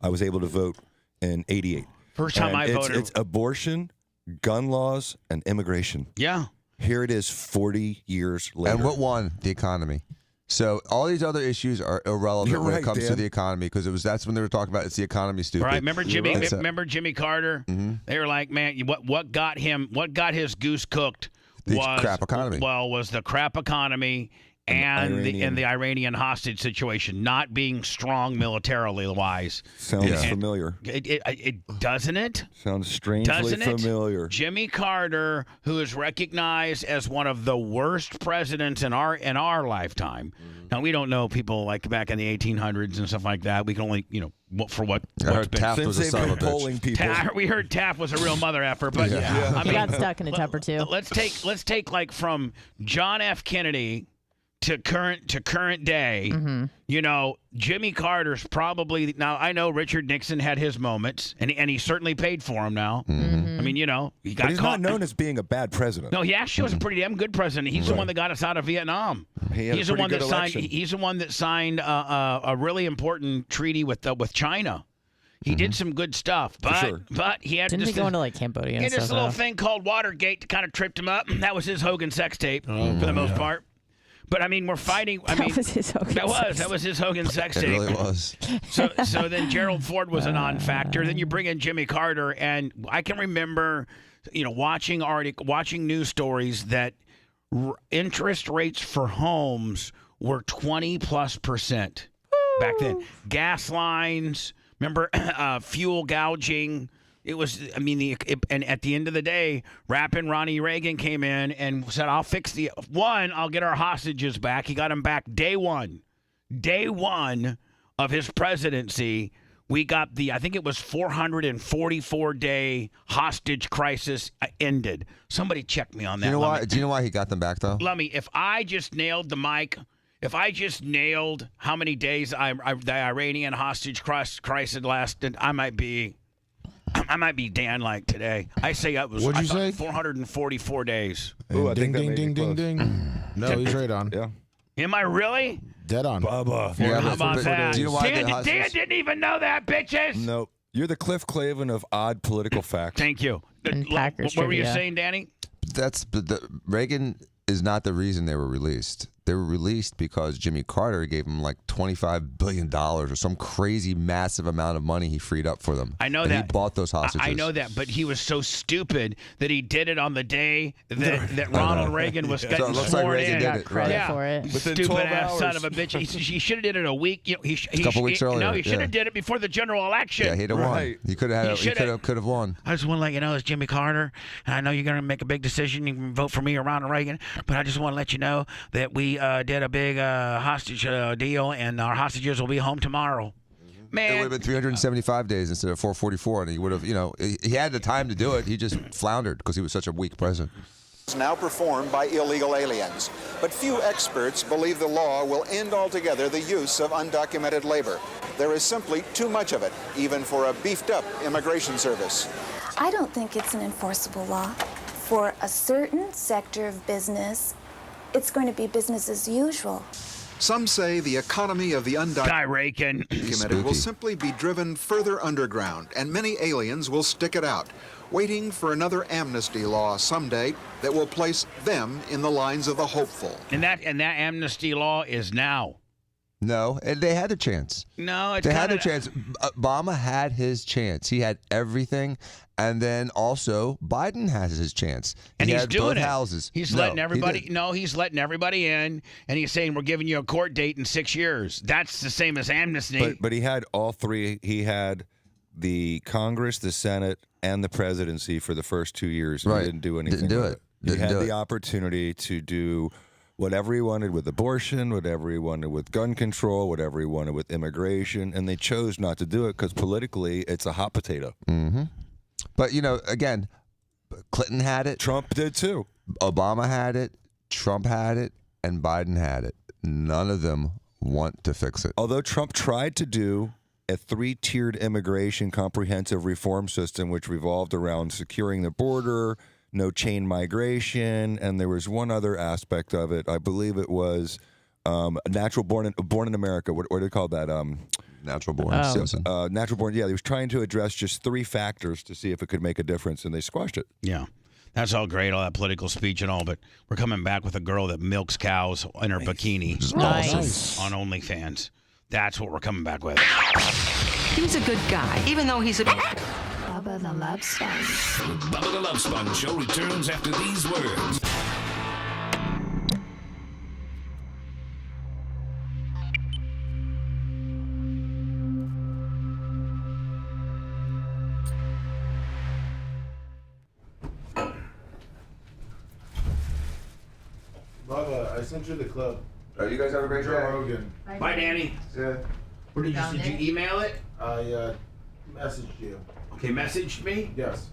I was able to vote in 88. First time I voted. It's abortion, gun laws and immigration. Yeah. Here it is 40 years later. And what won? The economy. So all these other issues are irrelevant when it comes to the economy because that's when they were talking about it's the economy, stupid. Right? Remember Jimmy? Remember Jimmy Carter? Mm-hmm. They were like, man, what got his goose cooked was crap economy. Well, was the crap economy and the Iranian hostage situation, not being strong militarily wise. Sounds familiar. It doesn't it? Sounds strangely familiar. Jimmy Carter, who is recognized as one of the worst presidents in our lifetime. Now we don't know people like back in the 1800s and stuff like that. We can only for what. I heard Taft was a son of a bitch. We heard Taft was a real mother effer, but I mean, he got stuck in a temper too. Let's take like from John F. Kennedy to current day. Mm-hmm. Jimmy Carter's probably now. I know Richard Nixon had his moments, and he certainly paid for them. Now, Mm-hmm. I mean, he got but he's caught. not known as being a bad president. No, he actually was a pretty damn good president. He's the one that got us out of Vietnam. He's the one that signed. He's the one that signed a really important treaty with China. He did some good stuff, but he had Didn't just he go into like Cambodia? He had and this stuff, little thing called Watergate that kind of tripped him up. That was his Hogan sex tape for the most part. But I mean, we're fighting. That was his Hogan sex tape. It really was. So then Gerald Ford was a non-factor. Then you bring in Jimmy Carter, and I can remember, watching news stories that interest rates for homes were 20+% back then. Gas lines, remember, fuel gouging. It was, and at the end of the day, Rappin' Ronnie Reagan came in and said, I'll get our hostages back. He got them back day one of his presidency. We got I think it was 444-day hostage crisis ended. Somebody check me on that. Do you know why he got them back, though? Lummy, if I just nailed the mic, if I just nailed how many days the Iranian hostage crisis lasted, I might be Dan like today. I say it was. What'd you say? 444 days. Ooh, I ding, think ding, ding, ding, ding. No, he's right on. Yeah. Am I really? Dead on. Bubba. How about that? Do you know why Dan didn't even know that, bitches. Nope. You're the Cliff Clavin of odd political facts. Thank you. And Packers what were you trivia. saying, Danny? Reagan is not the reason they were released. They were released because Jimmy Carter gave them like $25 billion or some crazy massive amount of money he freed up for them. I know and that. He bought those hostages. I know that, but he was so stupid that he did it on the day that Ronald Reagan was getting So it looks like sworn Reagan in. did it, Credit right. for it. Within Stupid 12 ass hours. son of a bitch. He should have did it a week. A couple weeks earlier. No, he should have did it before the general election. Yeah, he'd have won. He could have. He could have won. I just want to let you know, it's Jimmy Carter, and I know you're going to make a big decision. You can vote for me or Ronald Reagan, but I just want to let you know that we did a big hostage deal, and our hostages will be home tomorrow. Man, It would have been 375 days instead of 444, and he would have, he had the time to do it. He just floundered because he was such a weak president. Is now performed by illegal aliens. But few experts believe the law will end altogether the use of undocumented labor. There is simply too much of it, even for a beefed-up immigration service. I don't think it's an enforceable law. For a certain sector of business, it's going to be business as usual. Some say the economy of the undocumented will simply be driven further underground, and many aliens will stick it out, waiting for another amnesty law someday that will place them in the lines of the hopeful. And that amnesty law is now. No, and they had a chance. No, it's they had a chance. Obama had his chance. He had everything, and then also Biden has his chance. And he he's had doing both it. houses. He's No, letting he everybody. didn't. No, he's letting everybody in, and he's saying we're giving you a court date in 6 years. That's the same as amnesty. But he had all three. He had the Congress, the Senate, and the presidency for the first 2 years. Right. He didn't do anything. Didn't do with it. He Didn't had do the it. opportunity to do whatever he wanted with abortion, whatever he wanted with gun control, whatever he wanted with immigration, and they chose not to do it because politically it's a hot potato. Mm-hmm. But, again, Clinton had it. Trump did too. Obama had it. Trump had it. And Biden had it. None of them want to fix it. Although Trump tried to do a 3-tiered immigration comprehensive reform system, which revolved around securing the border, no chain migration, and there was one other aspect of it. I believe it was a natural born in America. What do they call that? Natural Born Citizen. Natural Born, yeah. He was trying to address just 3 factors to see if it could make a difference, and they squashed it. Yeah. That's all great, all that political speech and all, but we're coming back with a girl that milks cows in her bikini. Nice. On OnlyFans. That's what we're coming back with. He's a good guy, even though he's a... Bubba the Love Sponge. The Bubba the Love Sponge show returns after these words. Bubba, I sent you the clip. You guys have a great Joe day. Rogan. Bye, Danny. Yeah. Where did you email it? I messaged you. Okay, messaged me? Yes.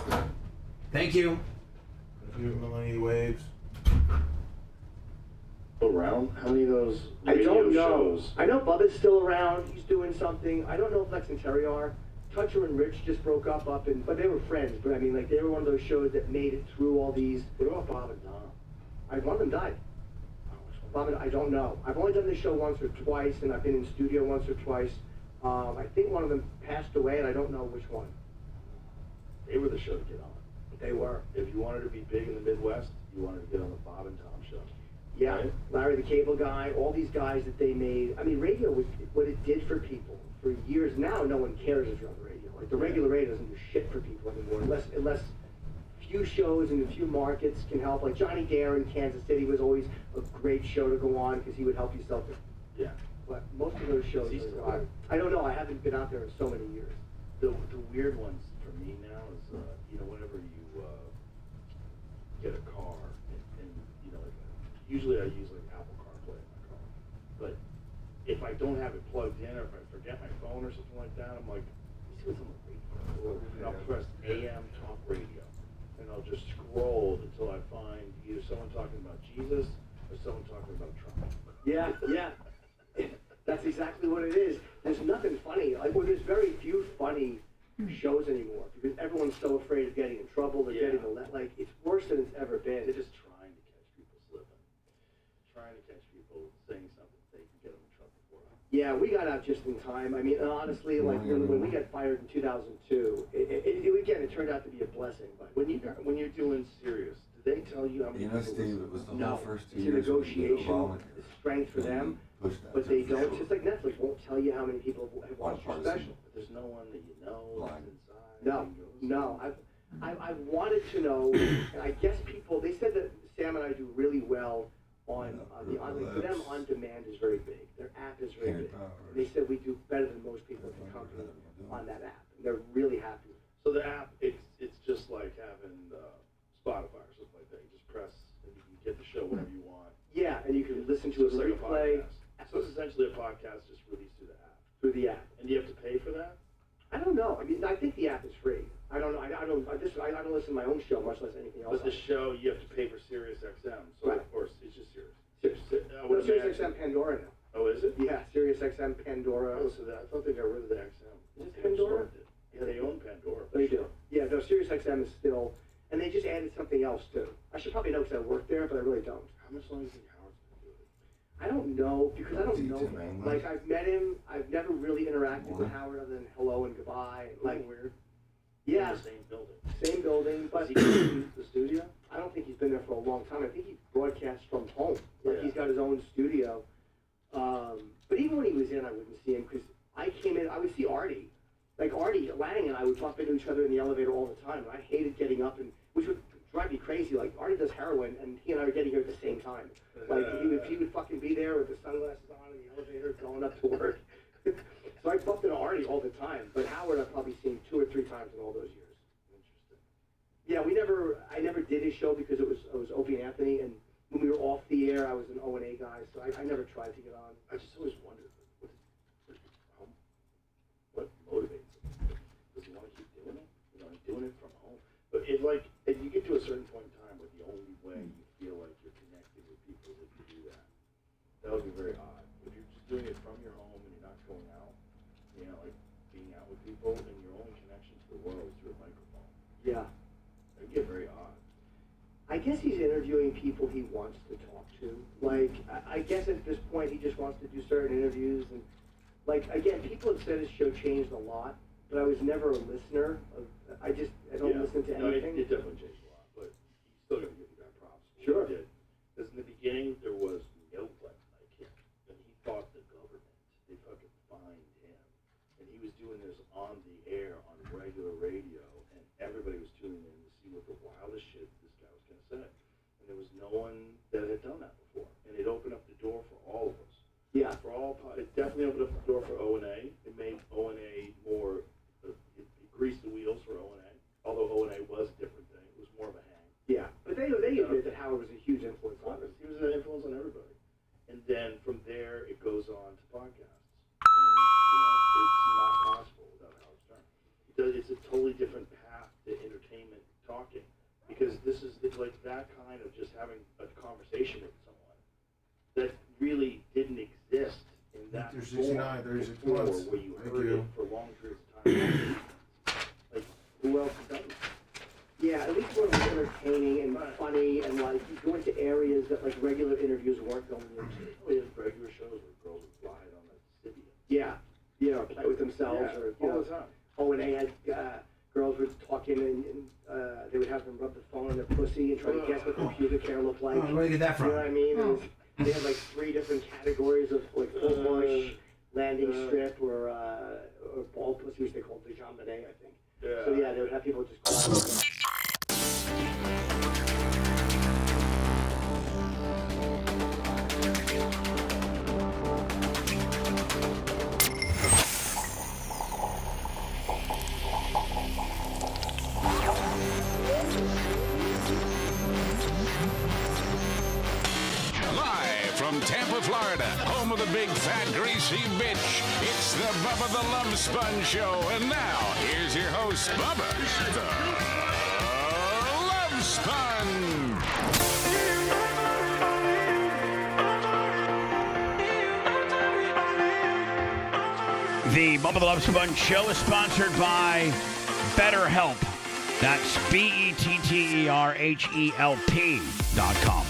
Okay. Thank you. A few Millennium Waves. Around? How many of those I don't know. shows? I know Bubba's still around. He's doing something. I don't know if Lex and Terry are. Toucher and Rich just broke up but they were friends. But I mean, like, they were one of those shows that made it through all these. What about Bob and Tom? One of them died. Bob, I don't know. I've only done this show once or twice, and I've been in studio once or twice. I think one of them passed away, and I don't know which one. They were the show to get on. They were. If you wanted to be big in the Midwest, you wanted to get on the Bob and Tom show. Yeah, Right? Larry the Cable Guy, all these guys that they made. I mean, radio was what it did for people for years. Now no one cares if you're on the radio. Like, the regular radio doesn't do shit for people anymore, unless few shows in a few markets can help. Like Johnny Dare in Kansas City was always a great show to go on because he would help you sell it. Yeah. But most of those shows, I don't know. I haven't been out there in so many years. The weird ones for me now is, whenever you get a car, and usually I use like Apple CarPlay in my car. But if I don't have it plugged in, or if I forget my phone or something like that, I'm like, let me see what's on the radio. And I'll press AM Talk Radio. And I'll just scroll until I find either someone talking about Jesus or someone talking about Trump. Yeah. That's exactly what it is. There's nothing funny. There's very few funny shows anymore because everyone's so afraid of getting in trouble. They're getting it's worse than it's ever been. They're just trying to catch people slipping. Trying to catch people saying something they can get them in trouble for. Yeah, we got out just in time. I mean, honestly, like when we got fired in 2002, it turned out to be a blessing. But when you're doing Sirius, do they tell you how many people? Steve, it was the whole first 2 it's years. a negotiation, it's strength for them, but they don't. It's just like Netflix won't tell you how many people have watched your special. But there's no one that you know that's inside. No. I wanted to know, and I guess they said that Sam and I do really well on for them, on demand is very big. Their app is very big. They said we do better than most people in the company on that app. And they're really happy. So the app, it's just like having Spotify or something like that. You just press and you can get the show whenever you want. Yeah, and you can listen to it like replay. So it's essentially a podcast just released through the app. Through the app. And do you have to pay for that? I don't know. I mean, I think the app is free. I don't know. I don't listen to my own show, much less anything else. But the show, you have to pay for Sirius XM. So Right. Of course, it's just Sirius. Sirius XM Pandora now. Oh, is it? Yeah, Sirius XM Pandora. Oh, so I thought they got rid of the XM. Is it Pandora? Yeah, they own Pandora. They do. Yeah, no, Sirius XM is still, and they just added something else too. I should probably know because I work there, but I really don't. How much longer do you think Howard's been doing it? I don't know because I don't know him. Like, I've met him. I've never really interacted with Howard other than hello and goodbye. Like, weird. Yeah. In the same building. Same building, but Does he go to the studio? I don't think he's been there for a long time. I think he broadcasts from home. Like, Yeah. he's got his own studio. But even when he was in, I wouldn't see him because I came in. I would see Artie. Like, Artie Lang and I would bump into each other in the elevator all the time. And I hated getting up, which would drive me crazy. Like, Artie does heroin, and he and I are getting here at the same time. Like, he would fucking be there with the sunglasses on in the elevator going up to work. So I bumped into Artie all the time. But Howard I've probably seen 2 or 3 times in all those years. Interesting. Yeah, I never did his show because it was Opie and Anthony, and when we were off the air, I was an O&A guy, so I never tried to get on. I just always wondered what motivates him. Does he want to keep doing it? Doing it from home. But if you get to a certain point in time where the only way you feel like you're connected with people is if you do that, that would be very odd. If you're just doing it from your home and you're not going out, like being out with people, and your only connection to the world is through a microphone. Yeah. It'd get very odd. I guess he's interviewing people he wants to talk to. Like, I guess at this point he just wants to do certain interviews, and Like, again, people have said his show changed a lot, but I was never a listener. I don't listen to anything. It definitely changed a lot, but you still got to give the guy props. Sure. He did. Because in the beginning, there was nobody like him. And he thought the government, they fucking fined him. And he was doing this on the air, on regular radio, and everybody was tuning in to see what the wildest shit this guy was going to say. And there was no one that had done that before. And it opened up the door for all of us. Yeah. It definitely opened up the door for O&A. It made O&A more, it greased the wheels for O&A. Although O&A was a different thing. It was more of a hang. Yeah, but they admit that Howard was a huge influence on us. He was an influence on everybody. And then from there, it goes on to podcasts. And, it's not possible without Howard Stern. It's a totally different path to entertainment talking. Because it's like that kind of just having a conversation with someone that really didn't exist in that form before, where you heard it for long periods of time. Like, who else has done that? Yeah, at least when it was entertaining and funny and like you go into areas that like regular interviews weren't going into. We had regular shows where girls would glide on the Sibia. Yeah, play with themselves or all the time. Oh, and they had girls would talk in and they would have them rub the phone on their pussy and try to guess what their pubic hair looked like. Where do you get that from? You know what I mean? They had like 3 different categories of like full bush, landing strip, or bald pussy, which they called the jambonnet, I think. Yeah. So yeah, they would have people just go From Tampa, Florida, home of the big, fat, greasy bitch, it's the Bubba the Love Sponge Show. And now, here's your host, Bubba the Love Sponge. The Bubba the Love Sponge Show is sponsored by BetterHelp. That's BetterHelp.com.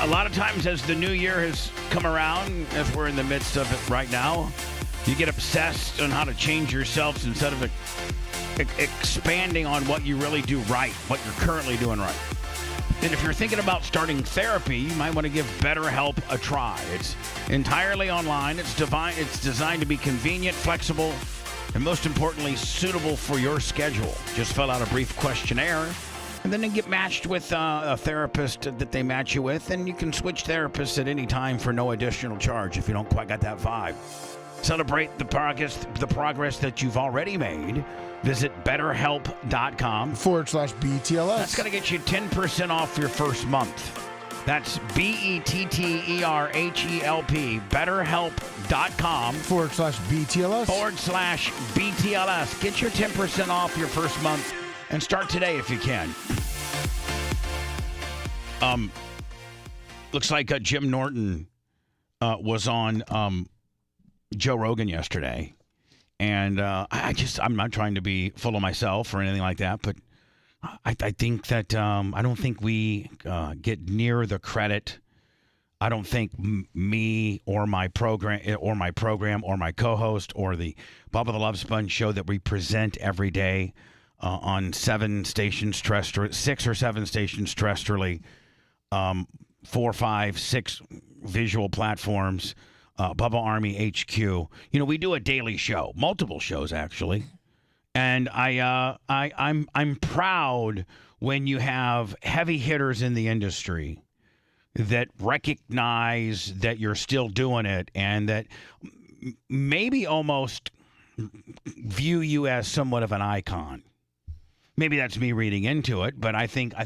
A lot of times as the new year has come around, as we're in the midst of it right now, you get obsessed on how to change yourself instead of expanding on what you really do right, what you're currently doing right. And if you're thinking about starting therapy, you might want to give BetterHelp a try. It's entirely online. It's designed to be convenient, flexible, and most importantly, suitable for your schedule. Just fill out a brief questionnaire, and then get matched with a therapist that they match you with, and you can switch therapists at any time for no additional charge if you don't quite got that vibe. Celebrate the progress that you've already made. Visit BetterHelp.com/BTLS. That's going to get you 10% off your first month. That's BetterHelp. BetterHelp.com/BTLS. Get your 10% off your first month and start today if you can. Looks like Jim Norton was on Joe Rogan yesterday. And I'm not trying to be full of myself or anything like that, but I think that I don't think we get near the credit. I don't think me or my program or my co-host or the Bubba the Love Sponge show that we present every day on 6 or 7 stations terrestrially, 4, 5, 6 visual platforms. Bubba Army HQ. You know, we do a daily show, multiple shows actually, and I'm proud when you have heavy hitters in the industry that recognize that you're still doing it and that maybe almost view you as somewhat of an icon. Maybe that's me reading into it, but I think I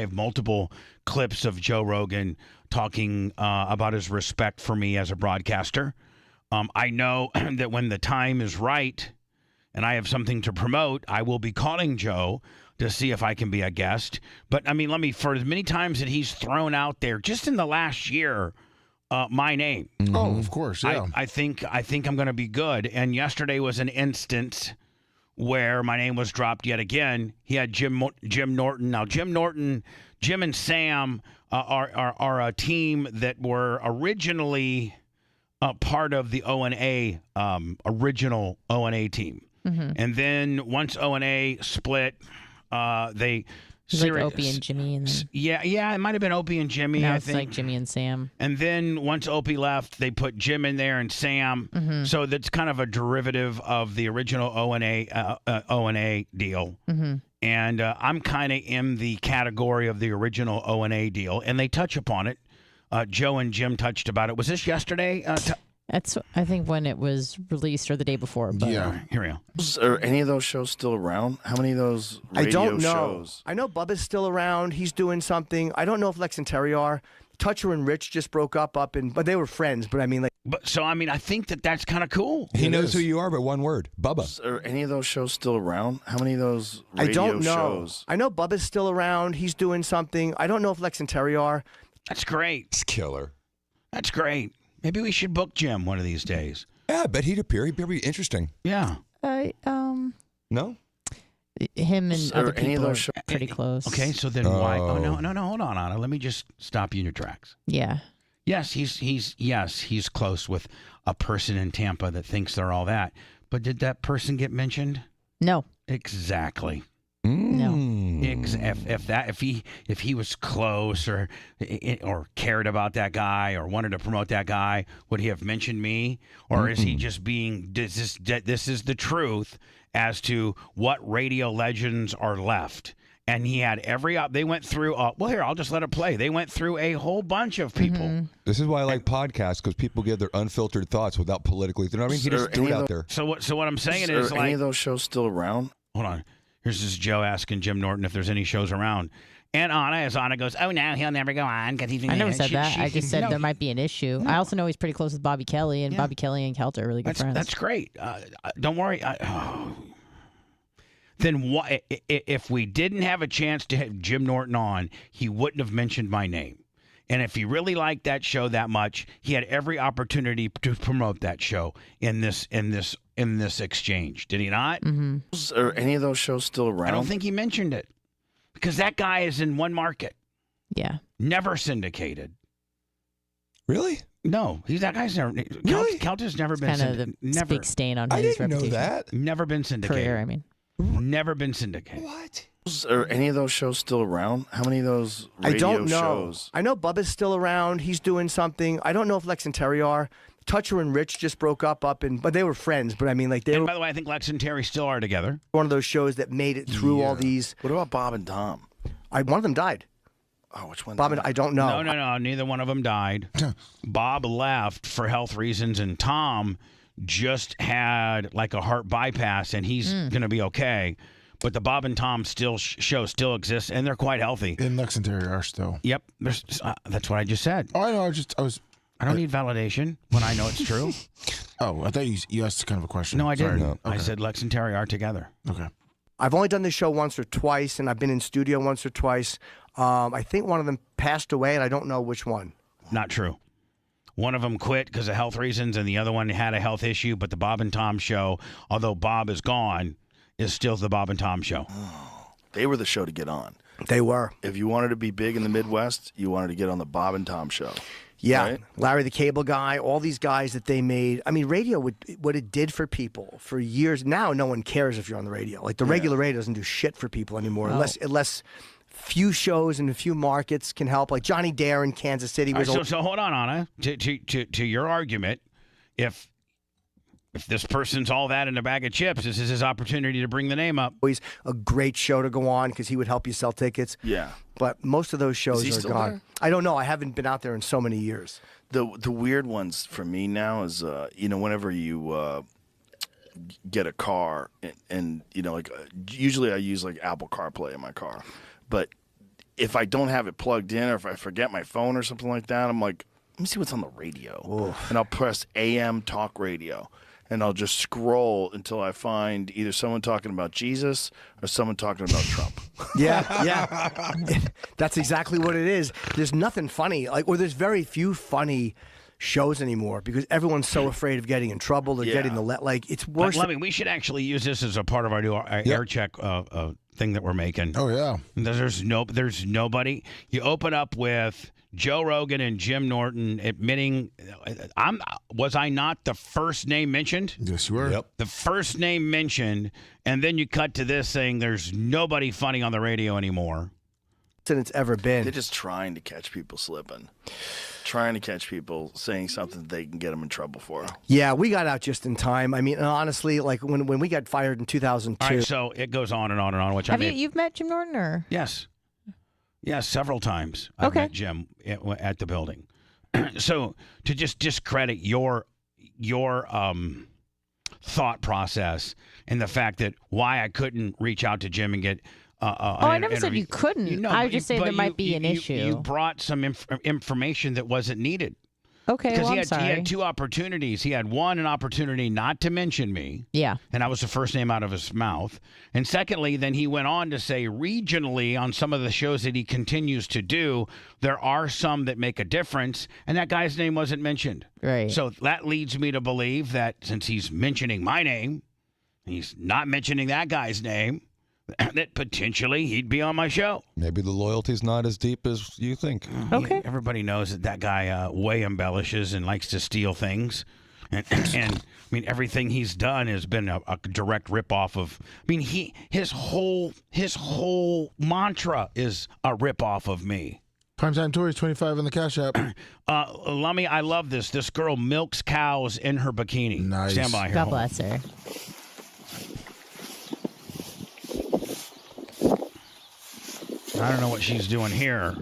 have multiple clips of Joe Rogan talking about his respect for me as a broadcaster. I know that when the time is right and I have something to promote, I will be calling Joe to see if I can be a guest. But I mean, for as many times that he's thrown out there, just in the last year, my name. Mm-hmm. Oh, of course, yeah. I think I'm going to be good. And yesterday was an instance where my name was dropped yet again. He had Jim Norton. Now, Jim and Sam are a team that were originally part of the O&A original O&A team. And then once O&A split, they like Opie and Jimmy. And yeah, it might have been Opie and Jimmy. now I it's think like Jimmy and Sam. And then once Opie left, they put Jim in there and Sam. So that's kind of a derivative of the original O&A deal. And I'm kind of in the category of the original O&A deal, and they touch upon it. Joe and Jim touched about it. Was this yesterday? That's, I think, when it was released or the day before. But Here we go. Are any of those shows still around? How many of those radio I don't know. shows? I know Bubba's still around. He's doing something. I don't know if Lex and Terry are. Toucher and Rich just broke up but they were friends. But I mean, like. But so I mean, I think that's kind of cool. He knows who you are, but one word, Bubba. Are any of those shows still around? How many of those I radio don't know. shows? I know Bubba's still around. He's doing something. I don't know if Lex and Terry are. That's great. It's killer. That's great. Maybe we should book Jim one of these days. Yeah, I bet he'd appear. He'd be interesting. Yeah. No? Him and other any of people are those pretty close. Okay, so then why? Oh no, hold on, Anna. Let me just stop you in your tracks. Yeah. Yes, he's close with a person in Tampa that thinks they're all that. But did that person get mentioned? No. Exactly. No. If he was close or cared about that guy or wanted to promote that guy, would he have mentioned me? Or is he just being this is the truth as to what radio legends are left? And he had they went through, well, here, I'll just let it play. They went through a whole bunch of people. This is why I like podcasts, because people give their unfiltered thoughts without politically. You know what I mean? He just threw it out there. So what I'm saying is, are any of those shows still around? Hold on. Here's this Joe asking Jim Norton if there's any shows around. And Anna goes, oh, no, he'll never go on. Because he's I never said that. I just said there might be an issue. No. I also know he's pretty close with Bobby Kelly, and Bobby Kelly and Kelter are really good friends. That's great. Don't worry. Then what? If we didn't have a chance to have Jim Norton on, he wouldn't have mentioned my name. And if he really liked that show that much, he had every opportunity to promote that show in this exchange. Did he not? Are any of those shows still around? I don't think he mentioned it because that guy is in one market. Yeah. Never syndicated. Really? No, that guy's never. Really? Kelter's never been syndicated. Never. Big stain on I his didn't reputation. know that. Never been syndicated. Career, I mean. Never been syndicated. What? Are any of those shows still around? How many of those radio I don't know. shows? I know Bubba's still around. He's doing something. I don't know if Lex and Terry are. Toucher and Rich just broke up but they were friends. But I mean, like, they And were by the way, I think Lex and Terry still are together. one of those shows that made it through all these. What about Bob and Tom? One of them died. Oh, which one? Bob and I don't know. No. Neither one of them died. Bob left for health reasons, and Tom just had like a heart bypass, and he's going to be okay. But the Bob and Tom show still exists, and they're quite healthy. And Lex and Terry are still. Yep, that's what I just said. Oh, I know. I don't need validation when I know it's true. Oh, I thought you asked kind of a question. No, I didn't. Sorry. I said Lex and Terry are together. Okay. I've only done this show once or twice, and I've been in studio once or twice. I think one of them passed away, and I don't know which one. Not true. One of them quit because of health reasons, and the other one had a health issue. But the Bob and Tom show, although Bob is gone, is still the Bob and Tom show. Oh, they were the show to get on. They were. If you wanted to be big in the Midwest, you wanted to get on the Bob and Tom show. Yeah, right? Larry the Cable Guy, all these guys that they made. I mean, radio, what it did for people for years. Now no one cares if you're on the radio. Like the regular radio doesn't do shit for people anymore, unless few shows and a few markets can help. Like Johnny Dare in Kansas City was. So hold on, Anna. To your argument, if this person's all that in a bag of chips, this is his opportunity to bring the name up. Always a great show to go on because he would help you sell tickets. Yeah. But most of those shows Is he are still gone. there? I don't know. I haven't been out there in so many years. The weird ones for me now is whenever you get a car and usually I use like Apple CarPlay in my car, but if I don't have it plugged in or if I forget my phone or something like that, I'm like, let me see what's on the radio. Oof. And I'll press AM talk radio. And I'll just scroll until I find either someone talking about Jesus or someone talking about Trump. Yeah. That's exactly what it is. There's nothing funny, there's very few funny shows anymore because everyone's so afraid of getting in trouble or getting it's worse. But, we should actually use this as a part of our new air check thing that we're making. Oh yeah. There's nobody. You open up with Joe Rogan and Jim Norton admitting, was I not the first name mentioned? Yes, you were. Yep. The first name mentioned, and then you cut to this saying there's nobody funny on the radio anymore. Than it's ever been. They're just trying to catch people slipping, trying to catch people saying something they can get them in trouble for. Yeah, we got out just in time. I mean, honestly, like when we got fired in 2002. All right, so it goes on and on and on. Which You've met Jim Norton, or? Yes, several times. I've met Jim at the building. So to just discredit your thought process and the fact that why I couldn't reach out to Jim and get. I never said you couldn't. No, I was just saying there might be an issue. You brought some information that wasn't needed. Okay, because well, he I'm sorry. He had two opportunities. He had one, an opportunity not to mention me. Yeah. And I was the first name out of his mouth. And secondly, then he went on to say regionally on some of the shows that he continues to do, there are some that make a difference. And that guy's name wasn't mentioned. Right. So that leads me to believe that since he's mentioning my name, he's not mentioning that guy's name, that potentially he'd be on my show. Maybe the loyalty's not as deep as you think. Okay. Everybody knows that guy way embellishes and likes to steal things. And I mean, everything he's done has been a direct ripoff of. I mean, his whole mantra is a ripoff of me. Primetime Tories 25 in the Cash App. Lummy, I love this. This girl milks cows in her bikini. Nice. Stand by here. God bless her. I don't know what she's doing here.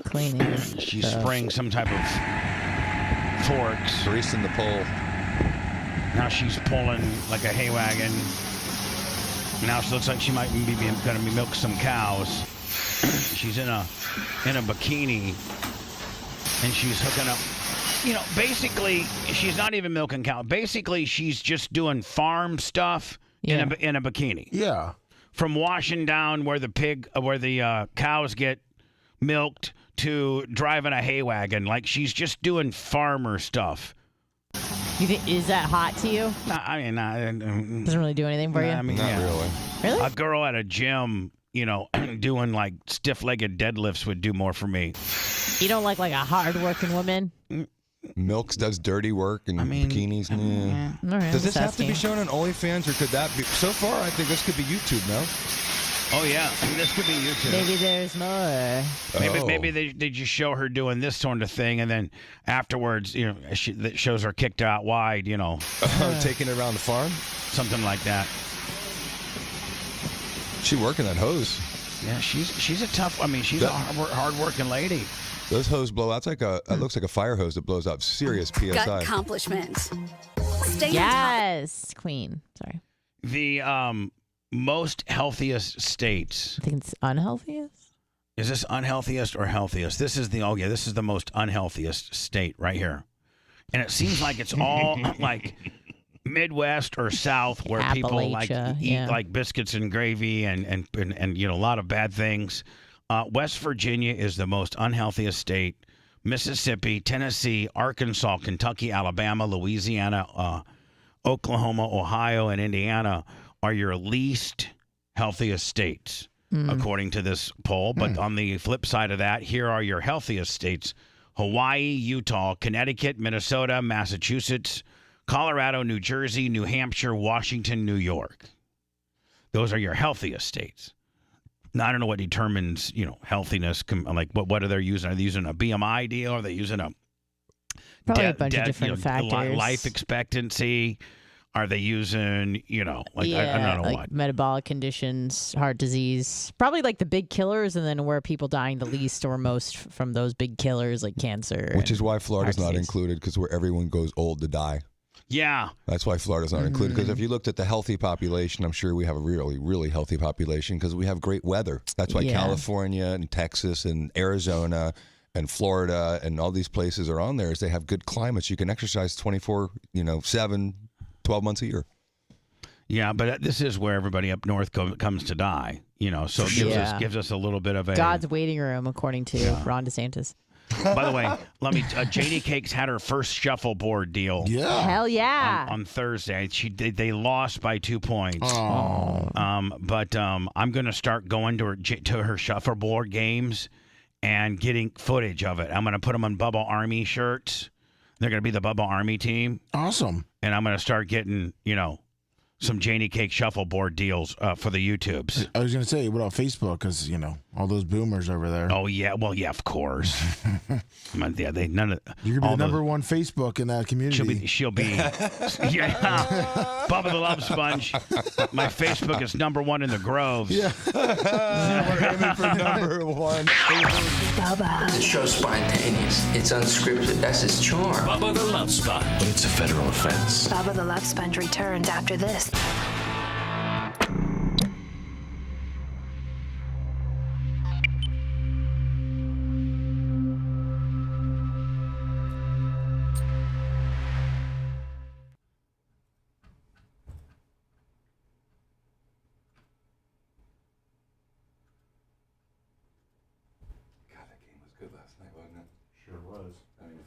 Cleaning. She's spraying some type of forks. Greasing the pole. Now she's pulling like a hay wagon. Now she looks like she might be going to be milk some cows. She's in a bikini, and she's hooking up. You know, basically, she's not even milking cows. Basically, she's just doing farm stuff in a bikini. Yeah. From washing down where the cows get milked to driving a hay wagon. Like, she's just doing farmer stuff. You think, is that hot to you? Doesn't really do anything for you? I mean, Not really. Really? A girl at a gym, doing like stiff-legged deadlifts would do more for me. You don't like a hard-working woman? Milks does dirty work and bikinis. All right, Does this just have to be asking. shown on OnlyFans, or could that be? So far, I think this could be YouTube, no? Oh, yeah. This could be YouTube. Maybe there's more. Maybe they just show her doing this sort of thing, and then afterwards, that shows her kicked out wide, Taking it around the farm? Something like that. She working that hose. Yeah, she's a tough. I mean, she's a hard-working lady. Those hose blow out. It looks like a fire hose that blows out serious PSI. Gut accomplishment. Stay Yes, Queen. Sorry. The most healthiest states. I think it's unhealthiest. Is this unhealthiest or healthiest? This is the most unhealthiest state right here. And it seems like it's all like Midwest or South where people like eat like biscuits and gravy and a lot of bad things. West Virginia is the most unhealthiest state. Mississippi, Tennessee, Arkansas, Kentucky, Alabama, Louisiana, Oklahoma, Ohio, and Indiana are your least healthiest states, according to this poll. But on the flip side of that, here are your healthiest states: Hawaii, Utah, Connecticut, Minnesota, Massachusetts, Colorado, New Jersey, New Hampshire, Washington, New York. Those are your healthiest states. Now, I don't know what determines, healthiness. Like, what are they using? Are they using a BMI deal? Are they using probably a bunch of different factors? Life expectancy? Are they using, I don't know what. Metabolic conditions, heart disease. Probably like the big killers, and then where people dying the least or most from those big killers, like cancer. Which is why Florida's not included, because where everyone goes old to die. Yeah. That's why Florida's not included, because if you looked at the healthy population, I'm sure we have a really, really healthy population because we have great weather. That's why California and Texas and Arizona and Florida and all these places are on there, is they have good climates. You can exercise 24/7, 12 months a year. Yeah, but this is where everybody up north comes to die, so it gives us a little bit of a... God's waiting room, according to Ron DeSantis. By the way, JD Cakes had her first shuffleboard deal. Yeah. Hell yeah. On Thursday. They lost by 2 points. Oh. But I'm going to start going to her shuffleboard games and getting footage of it. I'm going to put them on Bubba Army shirts. They're going to be the Bubba Army team. Awesome. And I'm going to start getting, some Janie Cake shuffleboard deals for the YouTubes. I was going to say, what about Facebook? Because, all those boomers over there. Oh, yeah. Well, yeah, of course. Yeah, they none of. You're going to be the number one Facebook in that community. She'll be. Yeah. Bubba the Love Sponge. My Facebook is number one in the Groves. Yeah. We're aiming for number one. Bubba. The show's spontaneous. It's unscripted. That's its charm. Bubba the Love Sponge. But it's a federal offense. Bubba the Love Sponge returns after this.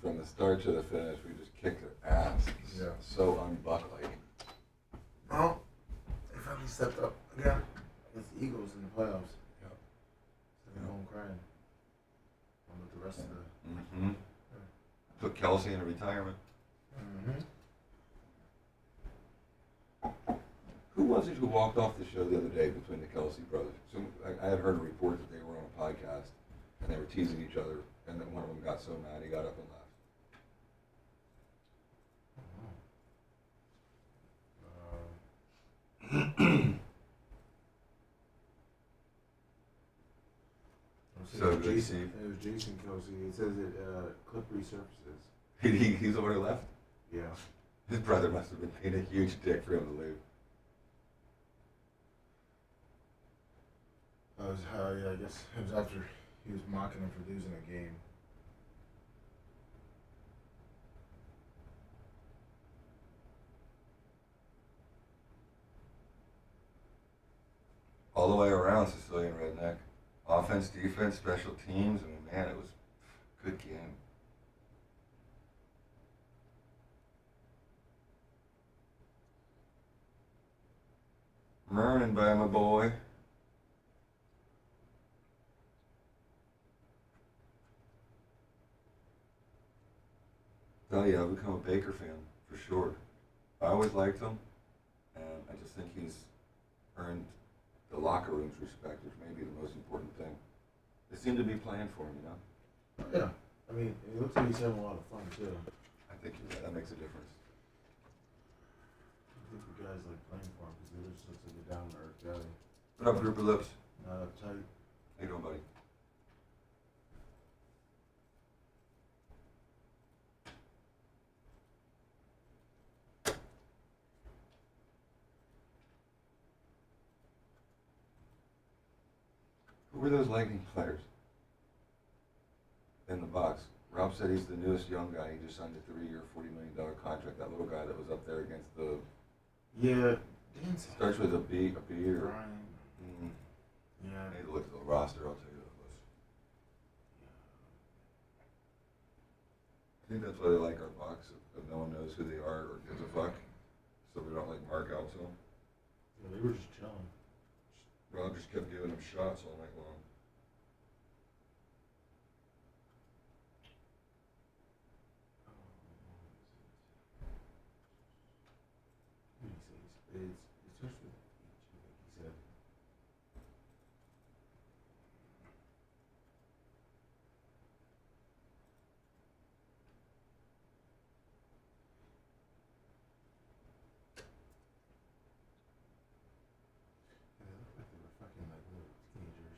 From the start to the finish, we just kicked their ass. Yeah. So unbuck-like. Well, they finally stepped up again against the Eagles in the playoffs. Yep. They're home crying. Along with the rest of the... Mm-hmm. Yeah. Took Kelsey into retirement. Mm-hmm. Who was it who walked off the show the other day between the Kelsey brothers? So I had heard a report that they were on a podcast and they were teasing each other, and then one of them got so mad he got up and left. So it was Jason Kelsey. It says it clip resurfaces. He's the one who left? Yeah. His brother must have been being a huge dick for him to leave. I guess it was after he was mocking him for losing a game. All the way around, Sicilian Redneck. Offense, defense, special teams. I mean, man, it was a good game. Morning, Bama boy. Tell you, I've become a Baker fan, for sure. I always liked him, and I just think he's earned the locker room's respect, which may be the most important thing. They seem to be playing for him, Yeah. I mean, it looks like he's having a lot of fun, too. I think that makes a difference. I think the guys like playing for him because he just looks like a down-to-earth guy. What up, Group of Lips? Not uptight. How you doing, buddy? Who were those Lightning players in the box? Rob said he's the newest young guy. He just signed a 3-year, $40 million contract. That little guy that was up there against the... Yeah. Starts with a B or... Brian. Yeah. I need to look at the roster. I'll tell you that list. I think that's why they like our box. If no one knows who they are or gives a fuck. So we don't mark out to them. Yeah, they were just chilling. Rob just kept giving them shots all night long. It starts with H, like he said. Yeah, they look like they were fucking like little teenagers.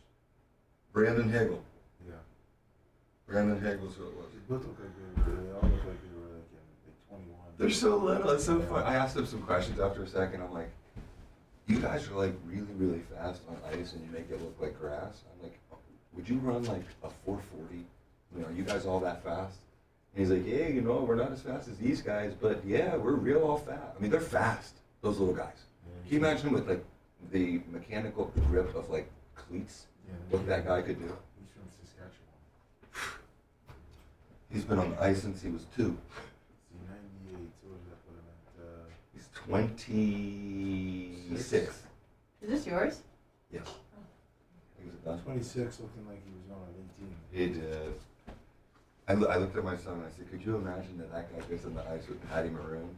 Brandon Hagel. Yeah. Brandon Hagel's who it was. They both look like they all look like they were like 21. They're so little. It's so fun. I asked them some questions after a second. I'm like, you guys are like really, really fast on ice and you make it look like grass. I'm like, would you run like a 440? Are you guys all that fast? And he's like, yeah, we're not as fast as these guys, but yeah, we're real all fast. I mean, they're fast, those little guys. Can you imagine with like the mechanical grip of like cleats, what that guy could do? He's from Saskatchewan. He's been on the ice since he was 2. 98, so what does that put him at? He's 26. Is this yours? Yes. He was a Huh? 26, looking like he was going on 18. He did. I looked at my son and I said, could you imagine that guy gets in the ice with Patty Maroon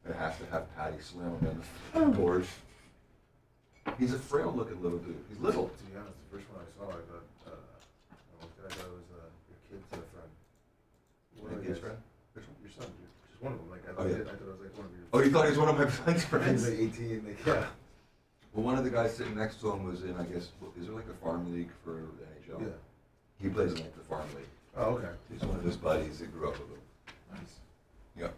and has to have Patty slam him in the board? He's a frail-looking little dude. He's little. To be honest, the first one I saw, I thought, that guy was your kid's friend. Your kid's friend? Which one? Your son, just one of them. Like, I Oh, thought, yeah. I thought it was like one of your. Oh, you thought he was one of my son's friends? He's like 18, like, yeah. Well, one of the guys sitting next to him was in, I guess, is there like a farm league for the NHL? Yeah. He plays in like the farm league. Oh, okay. He's one of his buddies that grew up with him. Nice. Yep.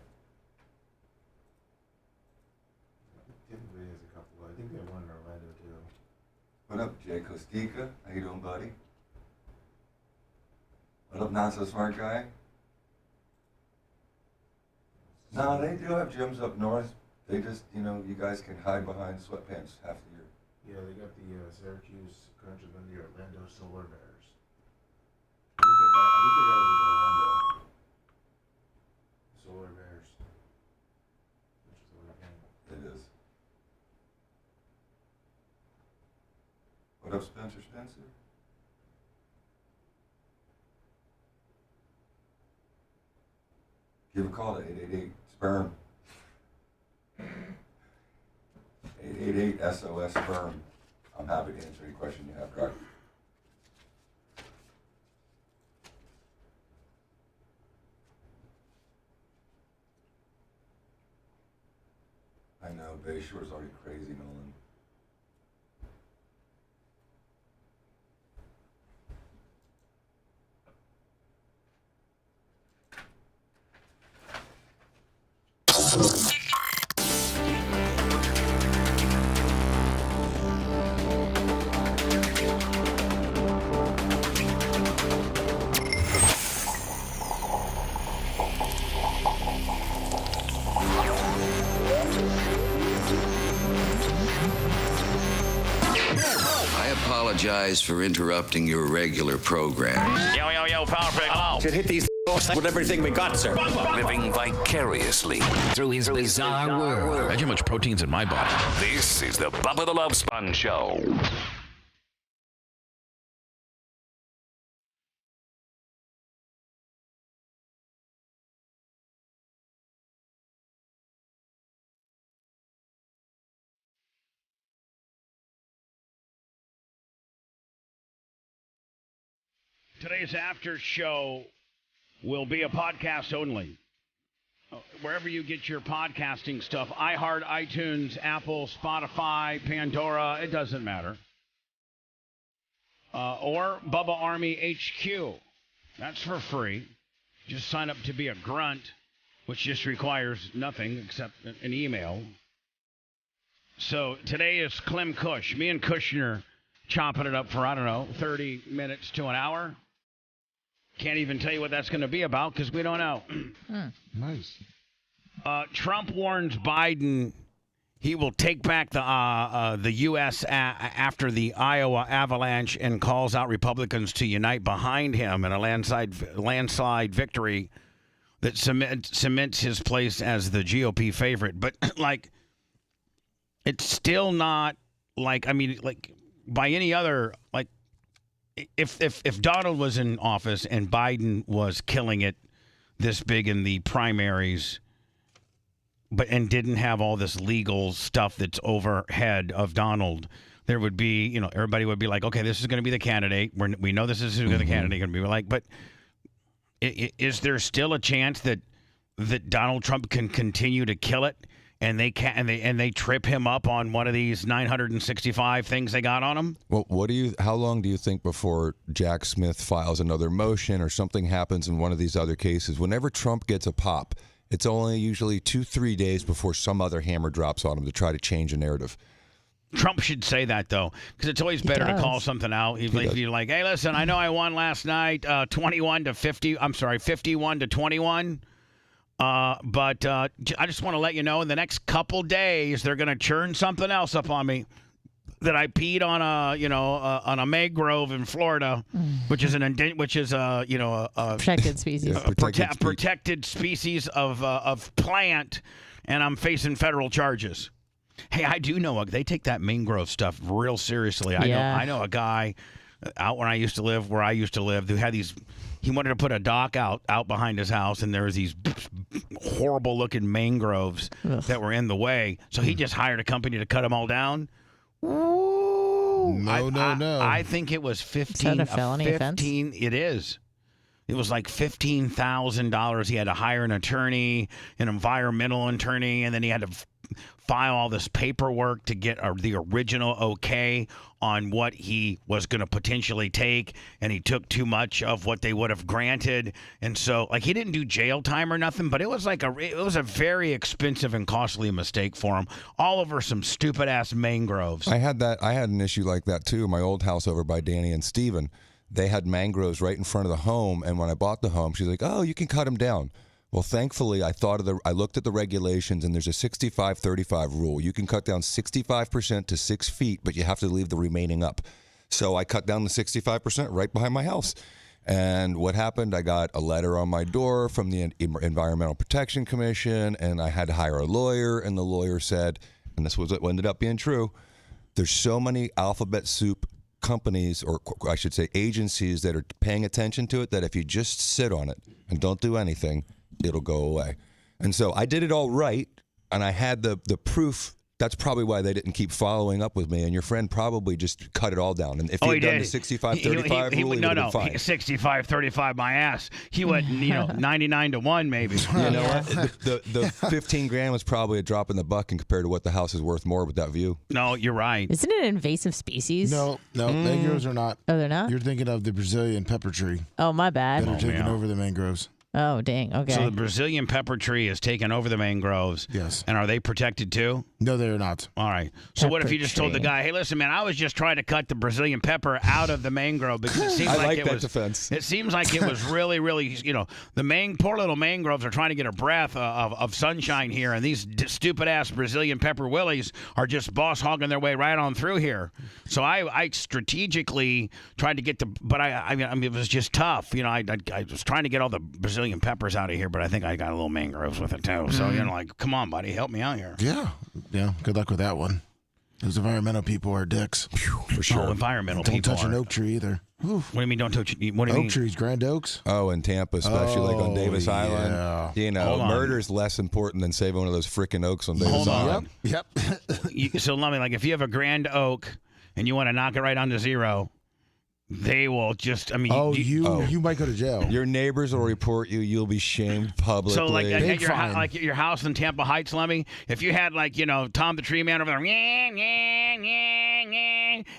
Typically has a couple. I think they have one in Orlando too. What up, Jay Kostika? How you doing, buddy? What up, not so smart guy? No, they do have gyms up north. They just, you guys can hide behind sweatpants half the year. Yeah, they got the Syracuse Country and the Orlando Solar Bears. I think the guy was with Orlando. Solar Bears. Which is a weird name. It is. What up, Spencer? Give a call to 888-SPERM. 888-SOS-SPERM. I'm happy to answer any question you have, Doc. I know, Bayshore's already crazy, Nolan. I apologize for interrupting your regular program. Yo, Power Pick. Hello. Should hit these with everything we got, sir. Living vicariously through his bizarre world. Imagine how much protein's in my body. This is the Bubba the Love Sponge Show. Today's after show will be a podcast only. Wherever you get your podcasting stuff, iHeart, iTunes, Apple, Spotify, Pandora, it doesn't matter. Or Bubba Army HQ. That's for free. Just sign up to be a grunt, which just requires nothing except an email. So today is Clem Kush. Me and Kushner chopping it up for, 30 minutes to an hour. Can't even tell you what that's going to be about because we don't know. Nice. Trump warns Biden he will take back the U.S. After the Iowa avalanche and calls out Republicans to unite behind him in a landslide victory that cements his place as the GOP favorite. But, it's still not, by any other, if Donald was in office and Biden was killing it this big in the primaries, and didn't have all this legal stuff that's overhead of Donald, there would be, everybody would be like, okay, this is going to be the candidate. We know this is who the candidate going to be like. But is there still a chance that Donald Trump can continue to kill it? And they trip him up on one of these 965 things they got on him? Well, how long do you think before Jack Smith files another motion or something happens in one of these other cases? Whenever Trump gets a pop, it's only usually 2-3 days before some other hammer drops on him to try to change a narrative. Trump should say that, though, because it's always better to call something out. If you're like, hey, listen, I know I won last night 51 to 50. I'm sorry, 51 to 21. But I just want to let you know, in the next couple days, they're going to churn something else up on me that I peed on on a mangrove in Florida, which is a protected species, protected species of plant, and I'm facing federal charges. Hey, I do know they take that mangrove stuff real seriously. I know a guy out where I used to live, who had these. He wanted to put a dock out behind his house, and there was these horrible-looking mangroves that were in the way. So he just hired a company to cut them all down. Ooh, No. I think it was 15. Is that a felony offense? It is. It was like $15,000. He had to hire an attorney, an environmental attorney, and then he had to file all this paperwork to get the original okay on what he was going to potentially take, and he took too much of what they would have granted. And so, like, he didn't do jail time or nothing, but it was a very expensive and costly mistake for him, all over some stupid ass mangroves. I had an issue like that too. My old house over by Danny and Steven, they had mangroves right in front of the home, and when I bought the home, she's like, "Oh, you can cut them down." Well, thankfully, I looked at the regulations, and there's a 65-35 rule. You can cut down 65% to 6 feet, but you have to leave the remaining up. So I cut down the 65% right behind my house. And what happened, I got a letter on my door from the Environmental Protection Commission, and I had to hire a lawyer, and the lawyer said, and this was what ended up being true, there's so many alphabet soup companies, or I should say agencies, that are paying attention to it, that if you just sit on it and don't do anything, it'll go away. And so I did it all right, and I had the proof. That's probably why they didn't keep following up with me, and your friend probably just cut it all down. And if he had done the 65-35 rule, he would have been fine. 65-35 my ass. He went 99-1 maybe. You know what? The 15 grand was probably a drop in the bucket compared to what the house is worth more with that view. No, you're right. Isn't it an invasive species? No, mangroves are not. Oh, they're not? You're thinking of the Brazilian pepper tree. Oh, my bad. That are taking over the mangroves. Oh, dang. Okay. So the Brazilian pepper tree is taken over the mangroves. Yes. And are they protected too? No, they're not. All right. So what if you just told the guy, "Hey, listen, man, I was just trying to cut the Brazilian pepper out of the mangrove because it seems like it was defense. It seems like it was really, really, the poor little mangroves are trying to get a breath of sunshine here, and these stupid ass Brazilian pepper willies are just boss hogging their way right on through here." So I strategically tried to get but I mean it was just tough. I was trying to get all the Brazilian peppers out of here, but I think I got a little mangroves with it too. So like, come on, buddy, help me out here. Yeah. Good luck with that one. Those environmental people are dicks. For sure. Oh, environmental don't people touch an oak tree either. Oof. What do you mean don't touch? What do you mean? Oak trees, grand oaks. Oh, in Tampa, especially like on Davis Island. Murder's less important than saving one of those freaking oaks on Davis Island. Yep. So let me, like, if you have a grand oak and you want to knock it right down to zero, they will just, you might go to jail. Your neighbors will report you. You'll be shamed publicly. So, like, at your house in Tampa Heights, Lemmy, if you had, like, Tom the Tree Man over there,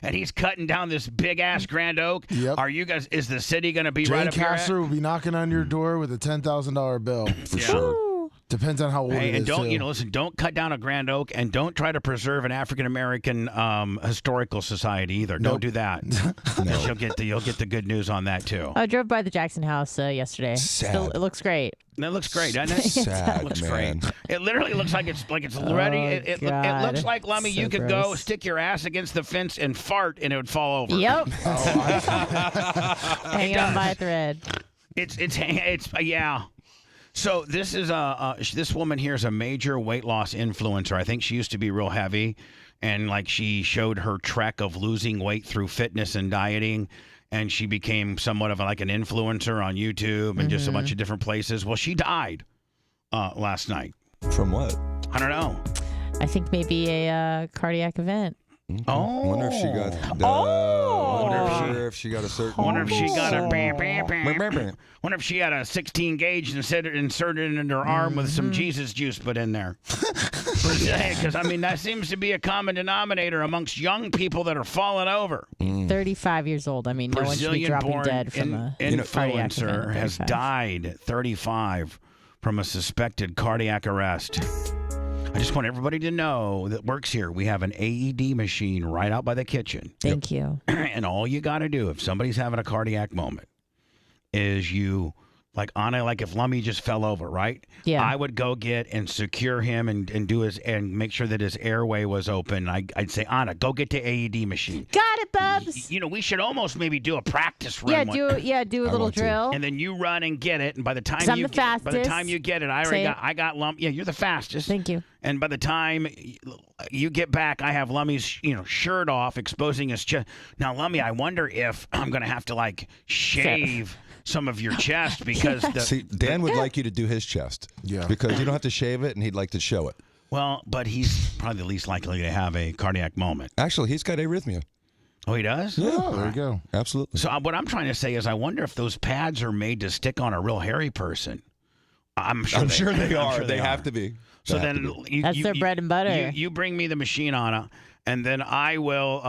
and he's cutting down this big-ass grand oak, are you guys, is the city going to be right up here? Castor will be knocking on your door with a $10,000 bill. For sure. Depends on how old it is. And don't listen. Don't cut down a grand oak, and don't try to preserve an African American historical society either. Don't do that. You'll get the good news on that too. I drove by the Jackson house yesterday. Sad. It looks great. It looks great, doesn't it? Sad, it looks man. great. It literally looks like it's ready. It looks like, Lemmy, So you could gross. go stick your ass against the fence and fart, and it would fall over. Yep. Hanging on by a thread. It's yeah. So this is this woman here is a major weight loss influencer. I think she used to be real heavy, and like she showed her trek of losing weight through fitness and dieting, and she became somewhat of like an influencer on YouTube and just a bunch of different places. Well, she died last night. From what? I don't know. I think maybe a cardiac event. Okay. I wonder if she got. Wonder if she got a certain. Wonder if she got a. Wonder if she had a 16 gauge inserted into her arm with some Jesus juice put in there. Because that seems to be a common denominator amongst young people that are falling over. 35 years old. I mean, no one should be dropping dead from a cardiac event. Influencer has died at 35 from a suspected cardiac arrest. I just want everybody to know that works here. We have an AED machine right out by the kitchen. Thank you. And all you got to do if somebody's having a cardiac moment is you Like Anna, like if Lummy just fell over, right? Yeah. I would go get and secure him and do his and make sure that his airway was open. I'd say, Anna, go get the AED machine. Got it, Bubs. You know, we should almost maybe do a practice run. Do a little drill. And then you run and get it, and by the time I'm the fastest. by the time you get it, I got Lump. Yeah, you're the fastest. Thank you. And by the time you get back, I have Lummy's shirt off, exposing his chest. Now, Lummy, I wonder if I'm gonna have to like shave some of your chest because See, Dan would like you to do his chest. Yeah. Because you don't have to shave it, and he'd like to show it. Well, but he's probably the least likely to have a cardiac moment. Actually, he's got arrhythmia. Oh, he does? Yeah. Oh, there you go. Absolutely. So what I'm trying to say is I wonder if those pads are made to stick on a real hairy person. I'm sure they are. They have to be. So then That's their bread and butter. You bring me the machine, Anna, and then I will,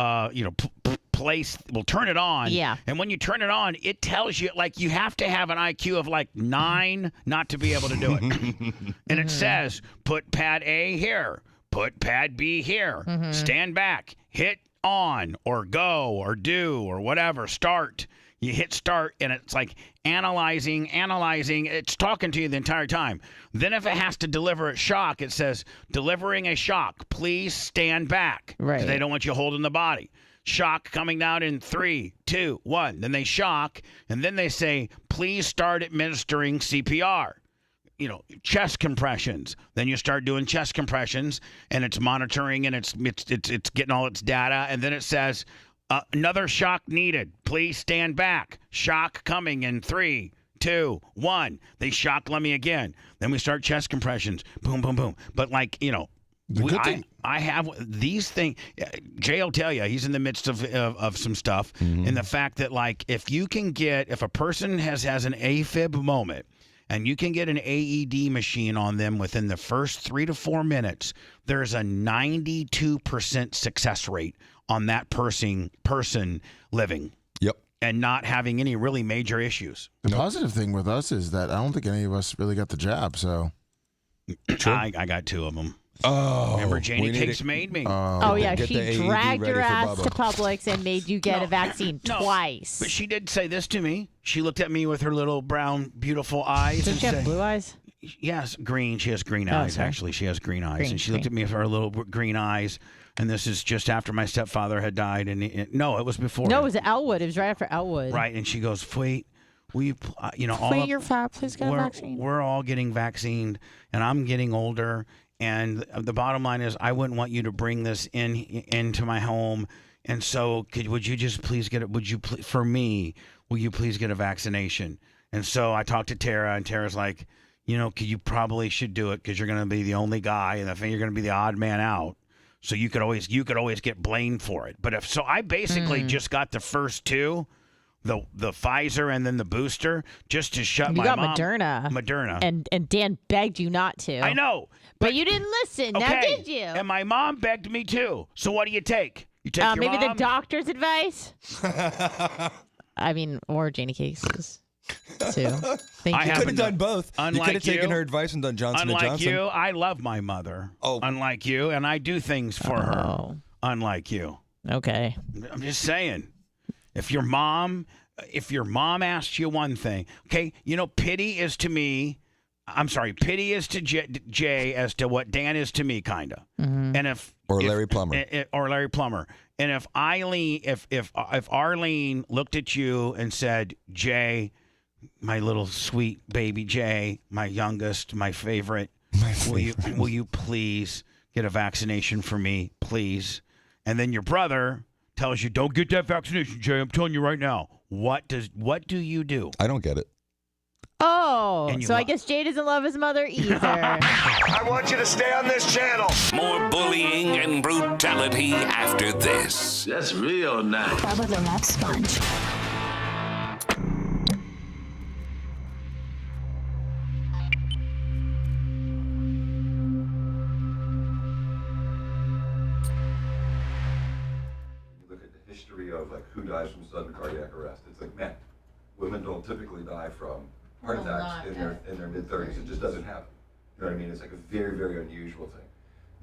we'll turn it on. Yeah. And when you turn it on, it tells you, like, you have to have an IQ of, like, 9 not to be able to do it. And it says, put pad A here, put pad B here, stand back, hit on, or go, or do, or whatever, start. You hit start, and it's like analyzing. It's talking to you the entire time. Then if it has to deliver a shock, it says, delivering a shock. Please stand back. Right. They don't want you holding the body. Shock coming down in 3, 2, 1. Then they shock, and then they say, please start administering CPR. Chest compressions. Then you start doing chest compressions, and it's monitoring, and it's getting all its data, and then it says, another shock needed. Please stand back. Shock coming in 3, 2, 1. They shock Lummy again. Then we start chest compressions. Boom, boom, boom. But I have these things. Jay will tell you he's in the midst of some stuff, and the fact that if a person has an AFib moment, and you can get an AED machine on them within the first 3 to 4 minutes, there's a 92% success rate on that person living. Yep. And not having any really major issues. The positive thing with us is that I don't think any of us really got the jab, so. I got 2 of them. Oh, remember Janie Cakes made me. Oh yeah, she dragged your ass to Publix and made you get a vaccine twice. But she did say this to me. She looked at me with her little brown, beautiful eyes. Does she have blue eyes? Yes, green. She has green eyes. Sorry. Actually, she has green eyes, and she looked at me with her little green eyes. And this is just after my stepfather had died, and no, it was before. No, it was Elwood. It was right after Elwood. Right, and she goes, "Wait, will you? Wait, you're fat. Please get a vaccine." We're all getting vaccinated, and I'm getting older. And the bottom line is, I wouldn't want you to bring this into my home. And so, would you just please get it? For me, will you please get a vaccination? And so I talked to Tara, and Tara's like, you probably should do it because you're going to be the only guy, and I think you're going to be the odd man out. So you could always get blamed for it. But I basically just got the first 2. The Pfizer and then the booster just to shut my mom. You got Moderna. And Dan begged you not to. I know. But you didn't listen. Okay. Now did you? And my mom begged me too. So what do you take? You take your maybe mom? the doctor's advice? Or Janie Cakes' too. You could have done both. You could have taken her advice and done Johnson & Johnson. Unlike you, I love my mother. Oh. Unlike you, and I do things for her. Unlike you. Okay. I'm just saying. If your mom asks you one thing, okay, pity is to me. I'm sorry, pity is to Jay as to what Dan is to me, kind of. Mm-hmm. And Larry Plummer. Or Larry Plummer. And if Arlene looked at you and said, Jay, my little sweet baby Jay, my youngest, my favorite, will you please get a vaccination for me, please? And then your brother tells you, don't get that vaccination, Jay. I'm telling you right now. What do you do? I don't get it. Oh, so I guess Jay doesn't love his mother either. I want you to stay on this channel. More bullying and brutality after this. That's real nice. Bubba the Love Sponge. History of who dies from sudden cardiac arrest. It's man, women don't typically die from heart attacks in their mid-30s. It just doesn't happen. You know what I mean? It's a very, very unusual thing.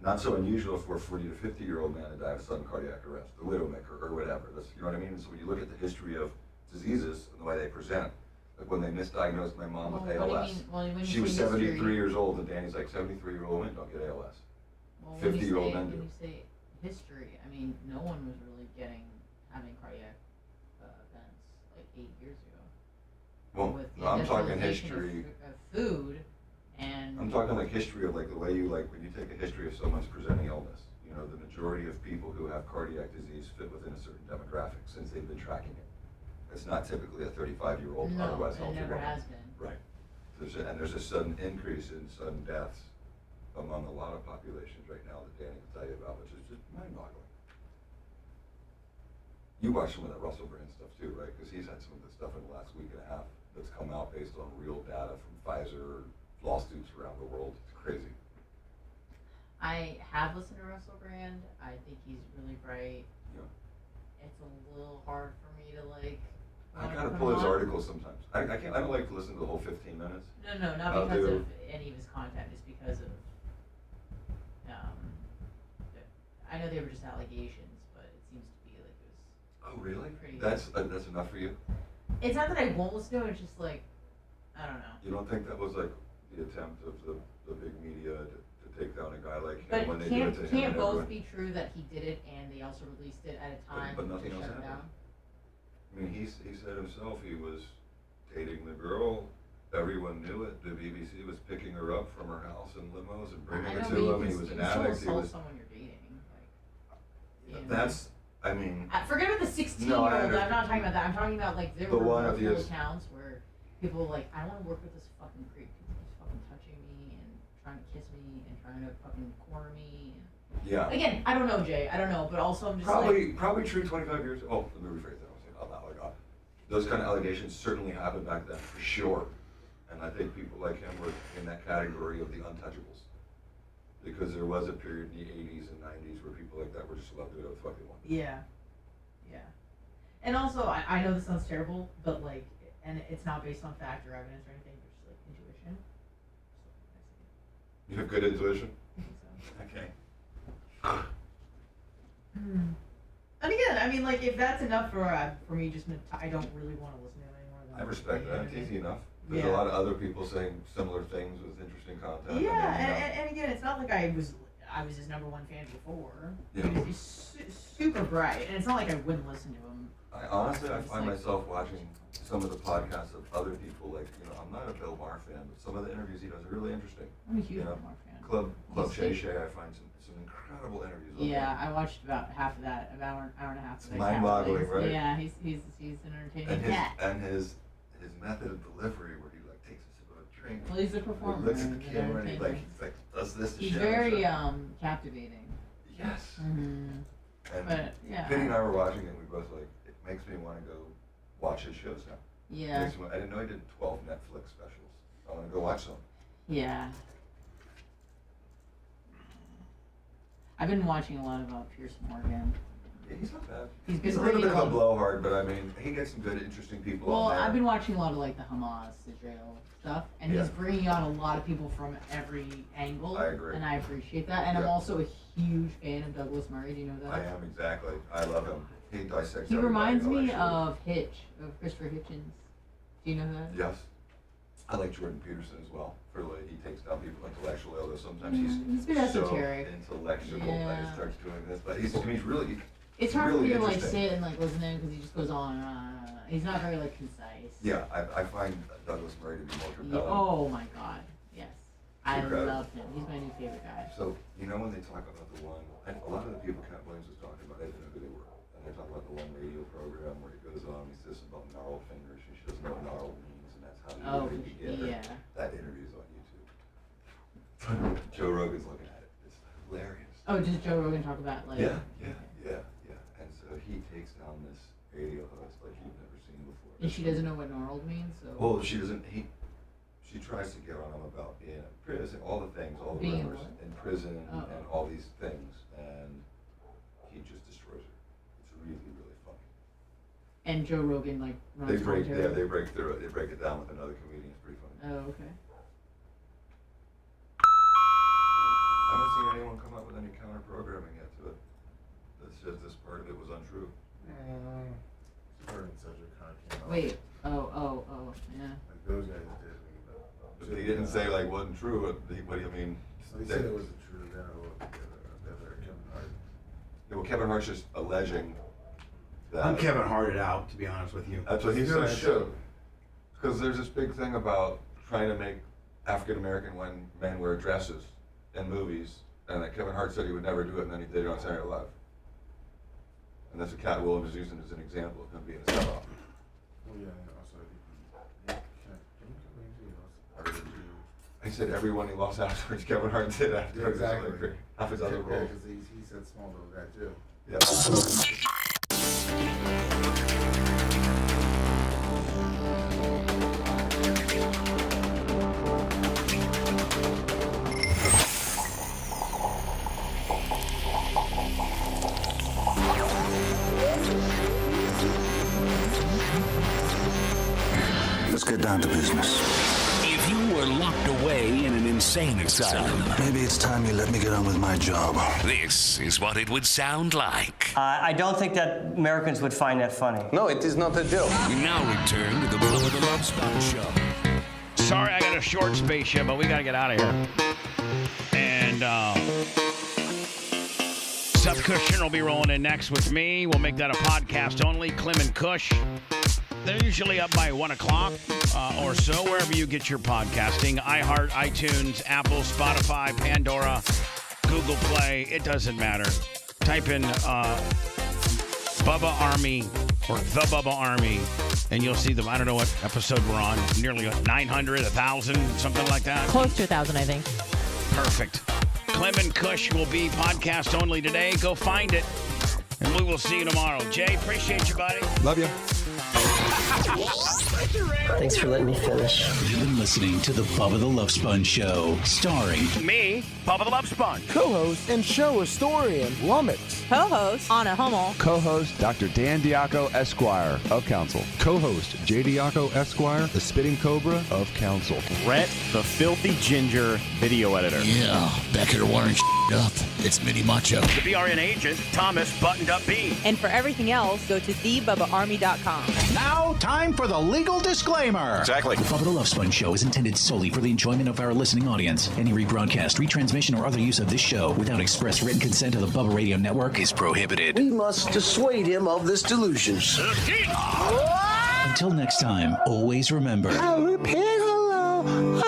Not so unusual for a 40 to 50-year-old man to die of sudden cardiac arrest, the widowmaker or whatever. You know what I mean? So when you look at the history of diseases and the way they present, Like when they misdiagnosed my mom with What do you ALS. mean- well, when you She was say history- 73 years old, and Danny's like, 73-year-old women don't get ALS. Well, 50-year-old men when do. you say history, I mean, no one was really having cardiac events like 8 years ago. Well, With the no, I'm talking industrialization history. of food, and I'm talking like history of like the way you like when you take a history of someone's presenting illness. You know, the majority of people who have cardiac disease fit within a certain demographic since they've been tracking it. It's not typically a 35-year-old No, otherwise it healthy never woman. has been. Right. There's a sudden increase in sudden deaths among a lot of populations right now that Danny can tell you about, which is just mind-boggling. You watch some of that Russell Brand stuff too, right? Because he's had some of the stuff in the last week and a half that's come out based on real data from Pfizer lawsuits around the world. It's crazy. I have listened to Russell Brand. I think he's really bright. Yeah. It's a little hard for me to like. I gotta pull his articles sometimes. I don't like to listen to the whole 15 minutes. No, not because of any of his content. Just because of. I know they were just allegations, but it seems to be like it was. Oh really? Pretty That's enough for you? It's not that I won't listen to it. It's just like, I don't know. You don't think that was like the attempt of the big media to take down a guy like him But when they did it to him? can't and both everyone? be true that he did it and they also released it at a time But nothing to else shut it happened. down? I mean, he said himself he was dating the girl. Everyone knew it. The BBC was picking her up from her house in limos and bringing her to him. He was an addict. He was. Someone you're dating. That's. I mean. Forget about the 16-year-old. No, I I'm not talking about that. I'm talking about like there The were one of multiple his- accounts where people were like, I don't want to work with this fucking creep. He's fucking touching me and trying to kiss me and trying to fucking corner me. And Yeah. Again, I don't know, Jay. I don't know, but also I'm just Probably true 25 years. Oh, let me rephrase that. I'm not like those kind of allegations certainly happened back then for sure, and I think people like him were in that category of the untouchables, because there was a period in the 80s and 90s where people like that were just allowed to do whatever the fuck they wanted. Yeah. And also, I know this sounds terrible, but like, and it's not based on fact or evidence or anything, but just like intuition. You have good intuition. I think so. Okay. And again, I mean, like, if that's enough for me, just I don't really want to listen to it anymore. I respect that. It's easy enough. There's a lot of other people saying similar things with interesting content. Yeah, I mean, and again, it's not like I was his #1 fan before. Yeah. He's super bright, and it's not like I wouldn't listen to him. I honestly find myself watching some of the podcasts of other people. Like, I'm not a Bill Maher fan, but some of the interviews he does are really interesting. I'm a huge Bill Maher fan. Club Shay Shay, I find some incredible interviews. Yeah, I watched about half of that, about hour and a half. It's mind-boggling, right? Yeah, he's an entertaining and cat. his method of delivery, where he like takes a sip of a drink. Well, he's a performer. He looks at the camera and he like does this to He's show very himself. captivating. Yes. Mm-hmm. And But, yeah. Penny and I were watching it. And we both like it makes me want to go watch his shows now. Yeah. I didn't know he did 12 Netflix specials. I want to go watch them. Yeah. I've been watching a lot of Pierce Morgan. Yeah, he's not bad. He's a little bit of a blowhard, but I mean, he gets some good, interesting people Well, on there. I've been watching a lot of like the Hamas, Israel stuff, and he's bringing on a lot of people from every angle. I agree. And I appreciate that. And I'm also a huge fan of Douglas Murray. Do you know that? I am, exactly. I love him. He dissects He reminds me intellectually. of Hitch, of Christopher Hitchens. Do you know that? Yes. I like Jordan Peterson as well. For like, he takes down people intellectually, although sometimes He's been so esoteric. intellectual that Yeah. he starts doing this. But he's really. It's hard really for me to like interesting. sit and like listen to him because he just goes on and on. He's not very like concise. Yeah, I find Douglas Murray to be more Yeah, compelling. oh my god, yes. I Incredible. love him. He's my new favorite guy. So, when they talk about the one, and a lot of the people Cat Williams was talking about, I didn't know who they were. And they talk about the one radio program where he goes on, he says about gnarled fingers, and she doesn't know what gnarled means, and that's how you get her. yeah. That interview's on YouTube. Joe Rogan's looking at it. It's hilarious. Oh, does Joe Rogan talk about like? Yeah. And so he takes down this radio host like you've never seen before. And she doesn't know what gnarled means, so. Well, she doesn't. She tries to get on him about being in prison, all the things, all the Being rumors what? in prison Oh. and all these things, and he just destroys her. It's really, really funny. And Joe Rogan like runs They break commentary? they break it down with another comedian. It's pretty funny. Oh, okay. I haven't seen anyone come up with any counter programming yet to it that says this part of it was untrue. Certain subject kind of came out. Wait. Oh. Yeah. didn't say like wasn't true. What do you mean? So he said it wasn't true. Well, Kevin Hart's just alleging that. I'm Kevin Harted out, to be honest with you. That's what he's saying too. Because there's this big thing about trying to make African American men wear dresses in movies, and that Kevin Hart said he would never do it, and then he did it on Saturday Night Live. And that's what Cat Williams is using as an example of him being a sell-off. He said everyone he lost afterwards, Kevin Hart did afterwards. Exactly. Like, half his other roles. Because he said Smallville guy too. Yeah. Let's get down to business. If you were locked away in an insane asylum, Maybe it's time you let me get on with my job. this is what it would sound like. I don't think that Americans would find that funny. No, it is not a joke. We now return to the Bubba the Love Sponge show. Sorry, I got a short spaceship, but we got to get out of here. And Seth Kushner will be rolling in next with me. We'll make that a podcast only. Clem and Kush. They're usually up by 1 o'clock or so, wherever you get your podcasting. iHeart, iTunes, Apple, Spotify, Pandora, Google Play. It doesn't matter. Type in Bubba Army or The Bubba Army, and you'll see them. I don't know what episode we're on. Nearly 900, 1,000, something like that. Close to 1,000, I think. Perfect. Clem and Kush will be podcast only today. Go find it, and we will see you tomorrow. Jay, appreciate you, buddy. Love you. Thanks for letting me finish. You've been listening to the Bubba the Love Sponge show, starring me, Bubba the Love Sponge. Co-host and show historian Lummox. Co-host Anna Hummel. Co-host Dr. Dan Diaco, Esquire of Council. Co-host J. Diaco, Esquire, the Spitting Cobra of Council. Rhett, the Filthy Ginger video editor. Yeah, back here wiring up. It's Mini Macho. The BRN agent, Thomas Buttoned Up B. And for everything else, go to thebubbaarmy.com. Now, time for the legal disclaimer. Exactly. The Bubba the Love Sponge show is intended solely for the enjoyment of our listening audience. Any rebroadcast, retransmission, or other use of this show without express written consent of the Bubba Radio Network is prohibited. We must dissuade him of this delusion. Until next time, always remember. I repeat hello.